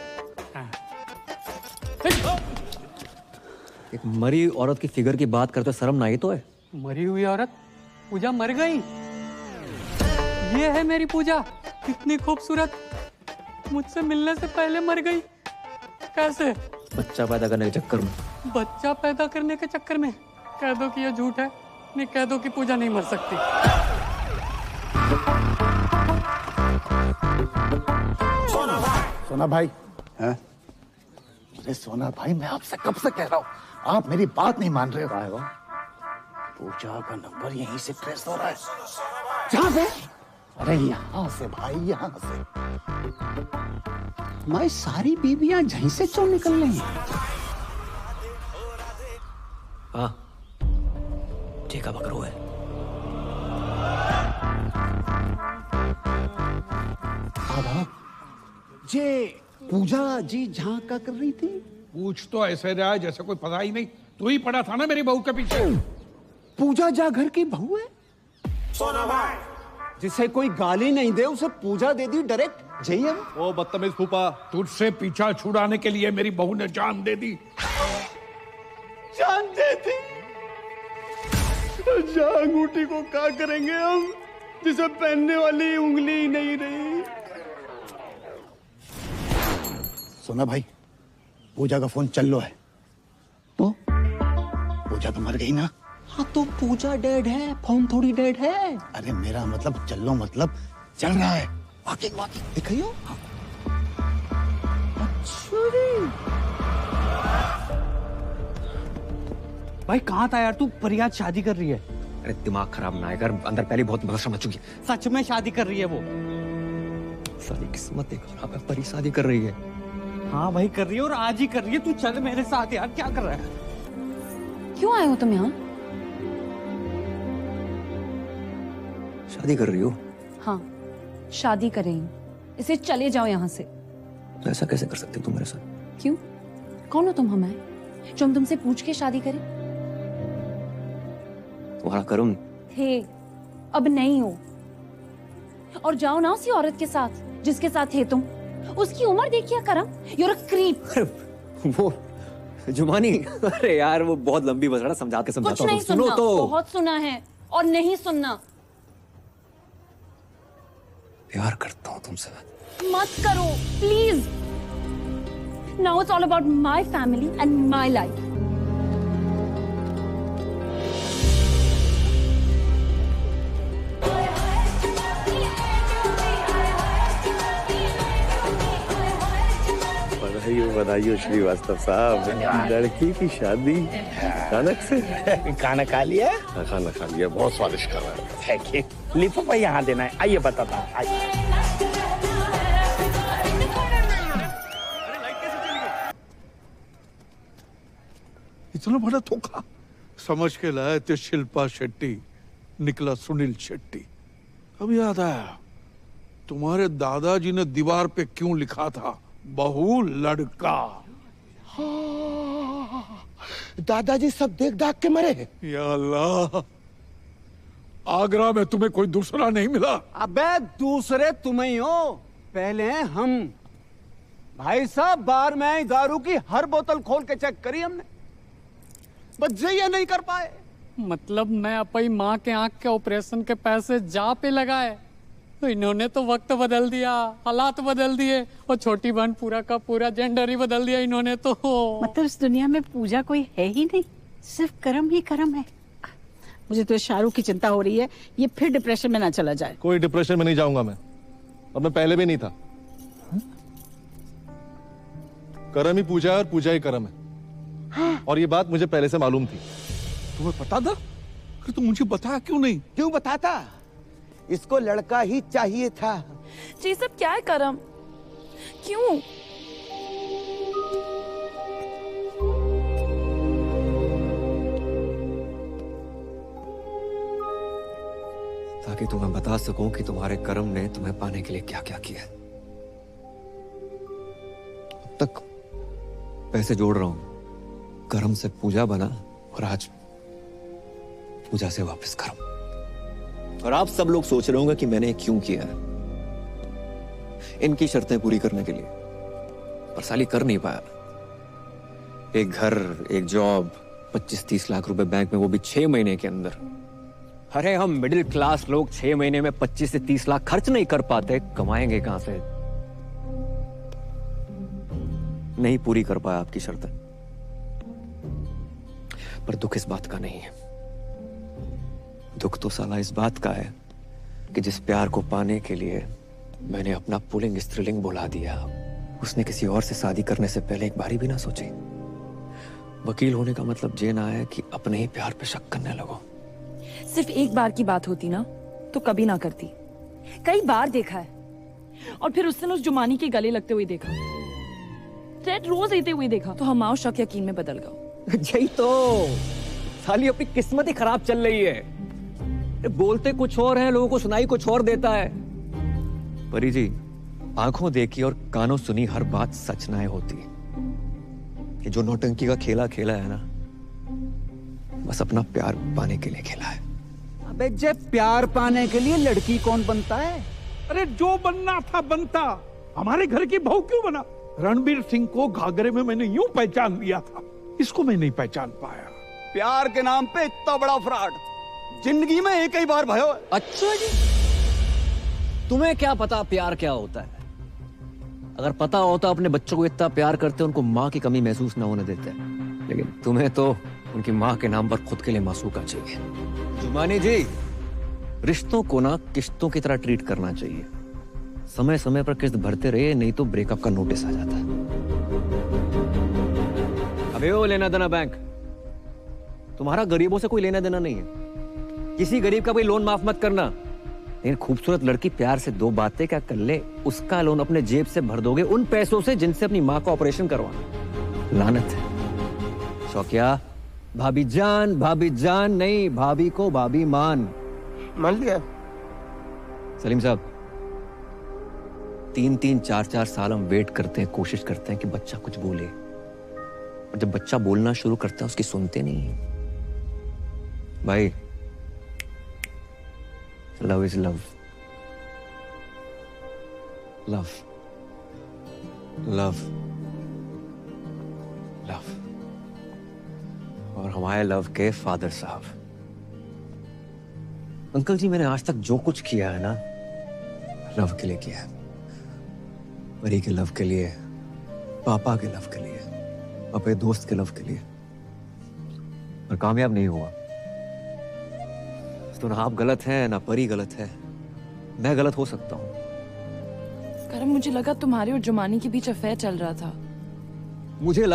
एक मरी औरत की फिगर की बात करते शर्म ना आई तो है? मरी हुई औरत? पूजा मर गई? ये है मेरी पूजा, कितनी खूबसूरत, मुझसे मिलने से पहले मर गई। कैसे? बच्चा पैदा करने के चक्कर में। बच्चा पैदा करने के चक्कर में? कह दो कि ये झूठ है, नहीं कह दो कि पूजा नहीं मर सकती। सोना भाई, हैं? अरे सोना भाई, मैं आपसे कब से कह रहा हूँ, आप मेरी बात नहीं मान रहे हो। पूजा का नंबर यहीं से ट्रेस हो रहा है। जहाँ से? अरे यहाँ से भाई, यहाँ से। हमारी सारी बीबियां यहीं से क्यों निकल रही हैं? हाँ, ठीक है, बकरो है। ये पूजा जी जहाँ का कर रही थी? पूछ तो ऐसे रहा है जैसे कोई पता ही नहीं। तू ही पड़ा था ना मेरी बहू के पीछे। पूजा जा घर की बहू है? सोना भाई, जिसे कोई गाली नहीं दे उसे पूजा दे दी डायरेक्ट। जयम ओ बदतमीज फूफा, तुझसे पीछा छुड़ाने के लिए मेरी बहू ने जान दे दी। जान दे दी? जा अंगूठी को क्या करेंगे हम, जिसे पहनने वाली उंगली ही नहीं रही। सोना भाई, पूजा का फोन चल लो है। तो पूजा तो मर गई ना? हाँ तो पूजा डेड है, फोन थोड़ी डेड है। अरे मेरा मतलब चल लो, मतलब चल रहा है। वाकिंग वाकिंग दिखाइयो। अच्छा जी। भाई कहाँ था यार तू? परियाद शादी कर रही है। अरे दिमाग खराब ना कर, अंदर पहले बहुत मदद समझ चुकी है। सच में शादी कर रही है वो? सारी किस्मत देखो, अब परी शादी कर रही है। हाँ भाई कर रही है, और आज ही कर रही है। तू चल मेरे साथ यार, क्या कर रहा है? क्यों आए हो तुम यहाँ? शादी कर रही हो? हाँ, शादी करें। इसे चले जाओ यहाँ से। तो ऐसा कैसे कर सकते हो तुम मेरे साथ? क्यों? कौन हो तुम हमें, जो हम तुमसे पूछ के शादी करें? तुम्हारा कर्म थे, अब नहीं हो। और जाओ ना उसी औरत के साथ जिसके साथ थे तुम। उसकी उम्र देखिए करम, you're a creep। वो जुमानी, अरे यार वो बहुत लंबी बस रहा, समझा के समझाता कुछ नहीं हूँ। सुनो सुनना, तो। बहुत सुना है और नहीं सुनना। प्यार करता हूँ तुमसे। मत करो please. Now it's all about my family and my life. बधाई श्रीवास्तव साहब, लड़की की शादी अचानक से। खाना खा लिया? खाना खा लिया, बहुत स्वादिष्ट कर रहा है। Thank you. लिफाफा यहाँ देना है, आइए बताता हूँ। आइए। इतना बड़ा धोखा समझ के लाए थे शिल्पा शेट्टी, निकला सुनील शेट्टी। अब याद आया, तुम्हारे दादाजी ने दीवार पे क्यों लिखा था, बहू लड़का। दादाजी सब देख दाख के मरे। या अल्लाह, आगरा में तुम्हें कोई दूसरा नहीं मिला? अबे दूसरे तुम ही हो, पहले हैं हम। भाई साहब बार में आई दारू की हर बोतल खोल के चेक करी हमने, बस ये नहीं कर पाए। मतलब मैं अपनी माँ के आंख के ऑपरेशन के पैसे जा पे लगाए, तो इन्होंने तो वक्त बदल दिया, हालात बदल दिए, और छोटी बहन पूरा का पूरा जेंडर ही बदल दिया इन्होंने तो। मतलब इस दुनिया में पूजा कोई है ही नहीं, सिर्फ कर्म ही कर्म है। मुझे तो शाहरुख की चिंता हो रही है, ये फिर डिप्रेशन में ना चला जाए। कोई डिप्रेशन में नहीं जाऊंगा मैं, और मैं पहले भी नहीं था। कर्म ही पूजा है और पूजा ही कर्म है। और ये बात मुझे पहले से मालूम थी। तुम्हें पता था? फिर तुम मुझे बताया क्यों नहीं? क्यों बताता? इसको लड़का ही चाहिए था। जी सब क्या है करम, क्यों? ताकि तुम्हें बता सकूं कि तुम्हारे कर्म ने तुम्हें पाने के लिए क्या क्या किया। अब तक पैसे जोड़ रहा हूं, कर्म से पूजा बना, और आज पूजा से वापस कर्म। और आप सब लोग सोच रहे होंगे कि मैंने क्यों किया है, इनकी शर्तें पूरी करने के लिए, पर साली कर नहीं पाया। एक घर, एक जॉब, 25-30 लाख रुपए बैंक में, वो भी 6 महीने के अंदर। अरे हम मिडिल क्लास लोग 6 महीने में 25 से 30 लाख खर्च नहीं कर पाते, कमाएंगे कहां से? नहीं पूरी कर पाया आपकी शर्तें, पर दुख इस बात का नहीं है। दुख तो साला इस बात का है कि जिस प्यार को पाने के लिए मैंने अपना पुल्लिंग स्त्रीलिंग बुला दिया, उसने किसी और से शादी करने से पहले एक बारी भी ना सोची। वकील होने का मतलब ये ना है कि अपने ही प्यार पे शक करने लगो। सिर्फ एक बार की बात होती ना तो कभी ना करती। कई बार देखा है, और फिर उस दिन उस जुमानी के गले लगते हुए देखा, रेड रोज लेते हुए देखा, तो हमारा शक यकीन में बदल गया। यही तो साली अपनी किस्मत ही खराब चल रही है। बोलते कुछ और है, लोगों को सुनाई कुछ और देता है। परी जी, आंखों देखी और कानों सुनी हर बात सच ना होती। ये जो नौटंकी का खेला खेला है ना, बस अपना प्यार पाने के लिए खेला है। अबे जब प्यार पाने के लिए लड़की कौन बनता है? अरे जो बनना था बनता। हमारे घर की बहू क्यों बना? रणबीर सिंह को घाघरे में मैंने यूं पहचान लिया था, इसको मैं नहीं पहचान पाया। प्यार के नाम पे इतना बड़ा फ्रॉड जिंदगी में एक ही बार भयो। अच्छा जी, तुम्हें क्या पता प्यार क्या होता है? अगर पता होता अपने बच्चों को इतना प्यार करते, उनको माँ की कमी महसूस ना होने देते। लेकिन तुम्हें तो उनकी माँ के नाम पर खुद के लिए मासूका चाहिए। जुमानी जी, रिश्तों को ना किस्तों की तरह ट्रीट करना चाहिए। समय समय पर किस्त भरते रहिए, नहीं तो ब्रेकअप का नोटिस आ जाता है। अबे वो लेना देना बैंक, तुम्हारा गरीबों से कोई लेना देना नहीं है। किसी गरीब का कोई लोन माफ मत करना। लेकिन खूबसूरत लड़की प्यार से दो बातें क्या कर ले, उसका लोन अपने जेब से भर दोगे उन पैसों से जिनसे अपनी माँ का ऑपरेशन करवाना। लानत है। शौकिया, भाभी जान नहीं, भाभी को भाभी मान लिया। सलीम साहब, 3-3, 4-4 साल हम वेट करते हैं, कोशिश करते हैं कि बच्चा कुछ बोले, और जब बच्चा बोलना शुरू करता है उसकी सुनते नहीं। भाई, love is love, love love love. और हमारे लव के फादर साहब, अंकल जी, मैंने आज तक जो कुछ किया है ना, लव के लिए किया है। परी के लव के लिए, पापा के लव के लिए, अपने दोस्त के लव के लिए, और कामयाब नहीं हुआ। तो ना आप गलत हैं ना परी गलत है, मैं गलत हो सकता हूं। करम, मुझे लगा तुम्हारे और जुमानी के बीच अफेयर चल रहा था। मुझे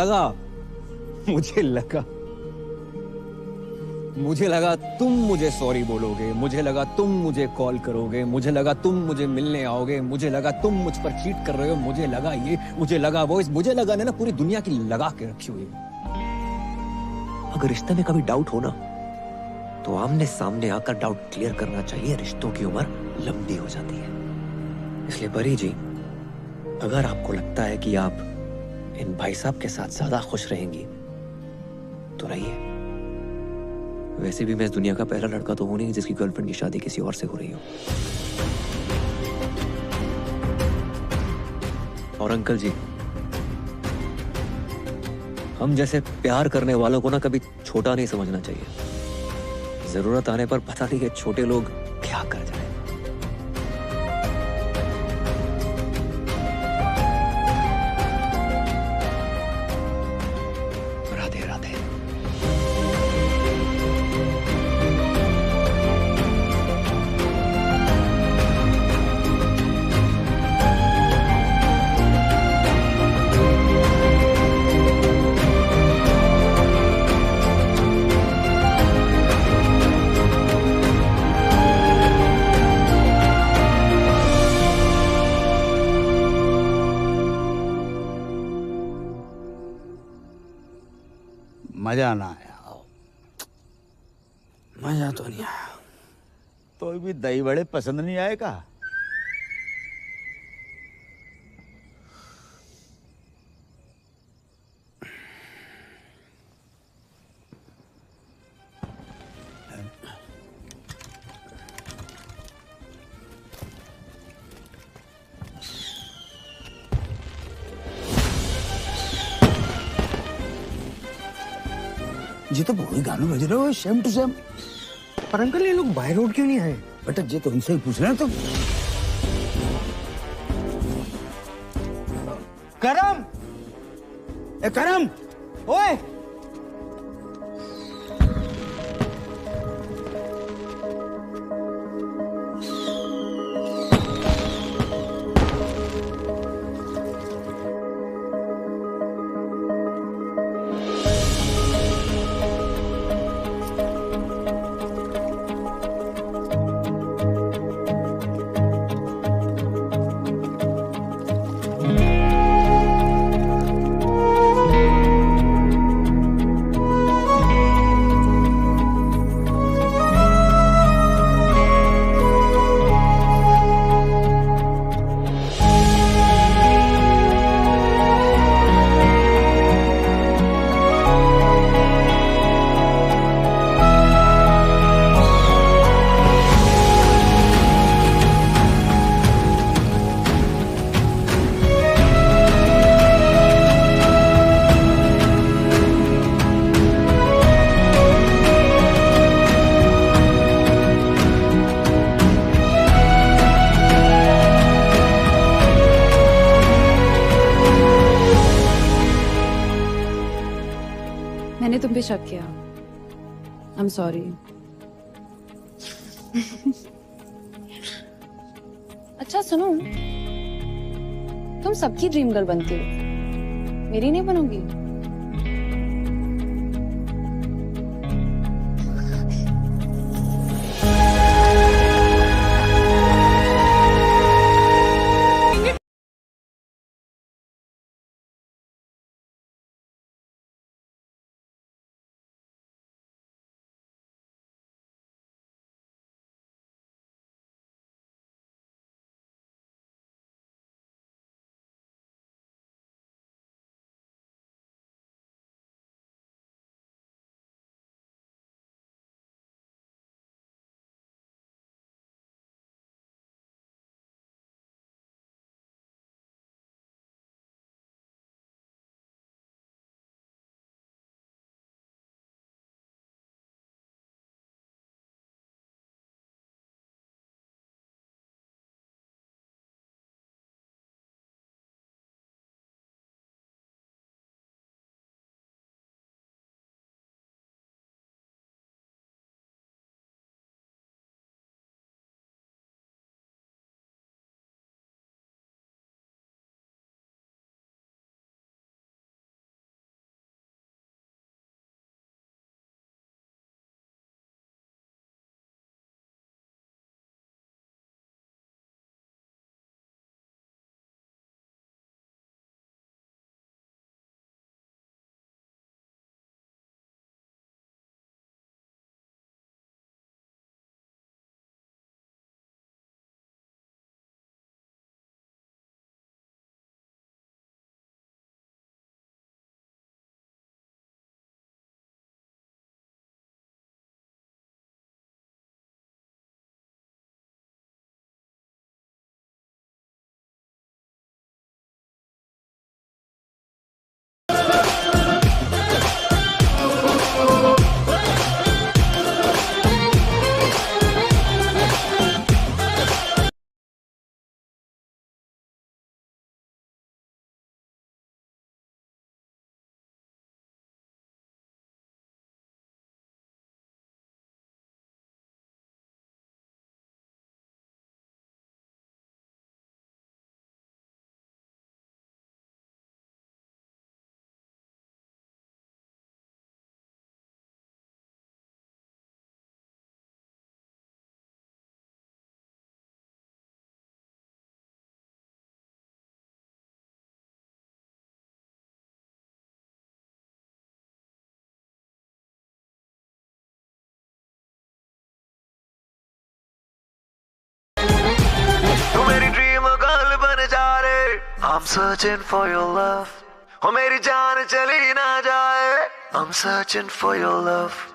लगा तुम मुझे सॉरी बोलोगे, मुझे लगा तुम मुझे कॉल करोगे, मुझे लगा तुम मुझे मिलने आओगे, मुझे लगा तुम मुझ पर चीट कर रहे हो, मुझे लगा ये, मुझे लगा वो, मुझे लगा ना पूरी दुनिया की लगा के रखी हुई। अगर रिश्ते में कभी डाउट हो ना, तो आमने सामने आकर डाउट क्लियर करना चाहिए। रिश्तों की उम्र लंबी हो जाती है। इसलिए परी जी, अगर आपको लगता है कि आप इन भाई साहब के साथ ज्यादा खुश रहेंगी तो रहिए। वैसे भी मैं इस दुनिया का पहला लड़का तो हूं नहीं जिसकी गर्लफ्रेंड की शादी किसी और से हो रही हो। और अंकल जी, हम जैसे प्यार करने वालों को ना कभी छोटा नहीं समझना चाहिए। जरूरत आने पर पता नहीं है छोटे लोग क्या कर जाए। राधे राधे। मजा ना आया। मजा तो नहीं आया। तो भी दही बड़े पसंद नहीं आएगा। जी तो वही गाने बज रहे हो सेम टू सेम। पर अंकल ये लोग बाय रोड क्यों नहीं आए? बेटा जी तो उनसे ही पूछ रहे तुम। करम, ए करम, ओए मैंने तुम पे शक किया। I am sorry. अच्छा सुनो, तुम सबकी ड्रीम गर्ल बनती हो, मेरी नहीं बनोगी? I'm searching for your love. Oh मेरी जान चली ना जाए. I'm searching for your love.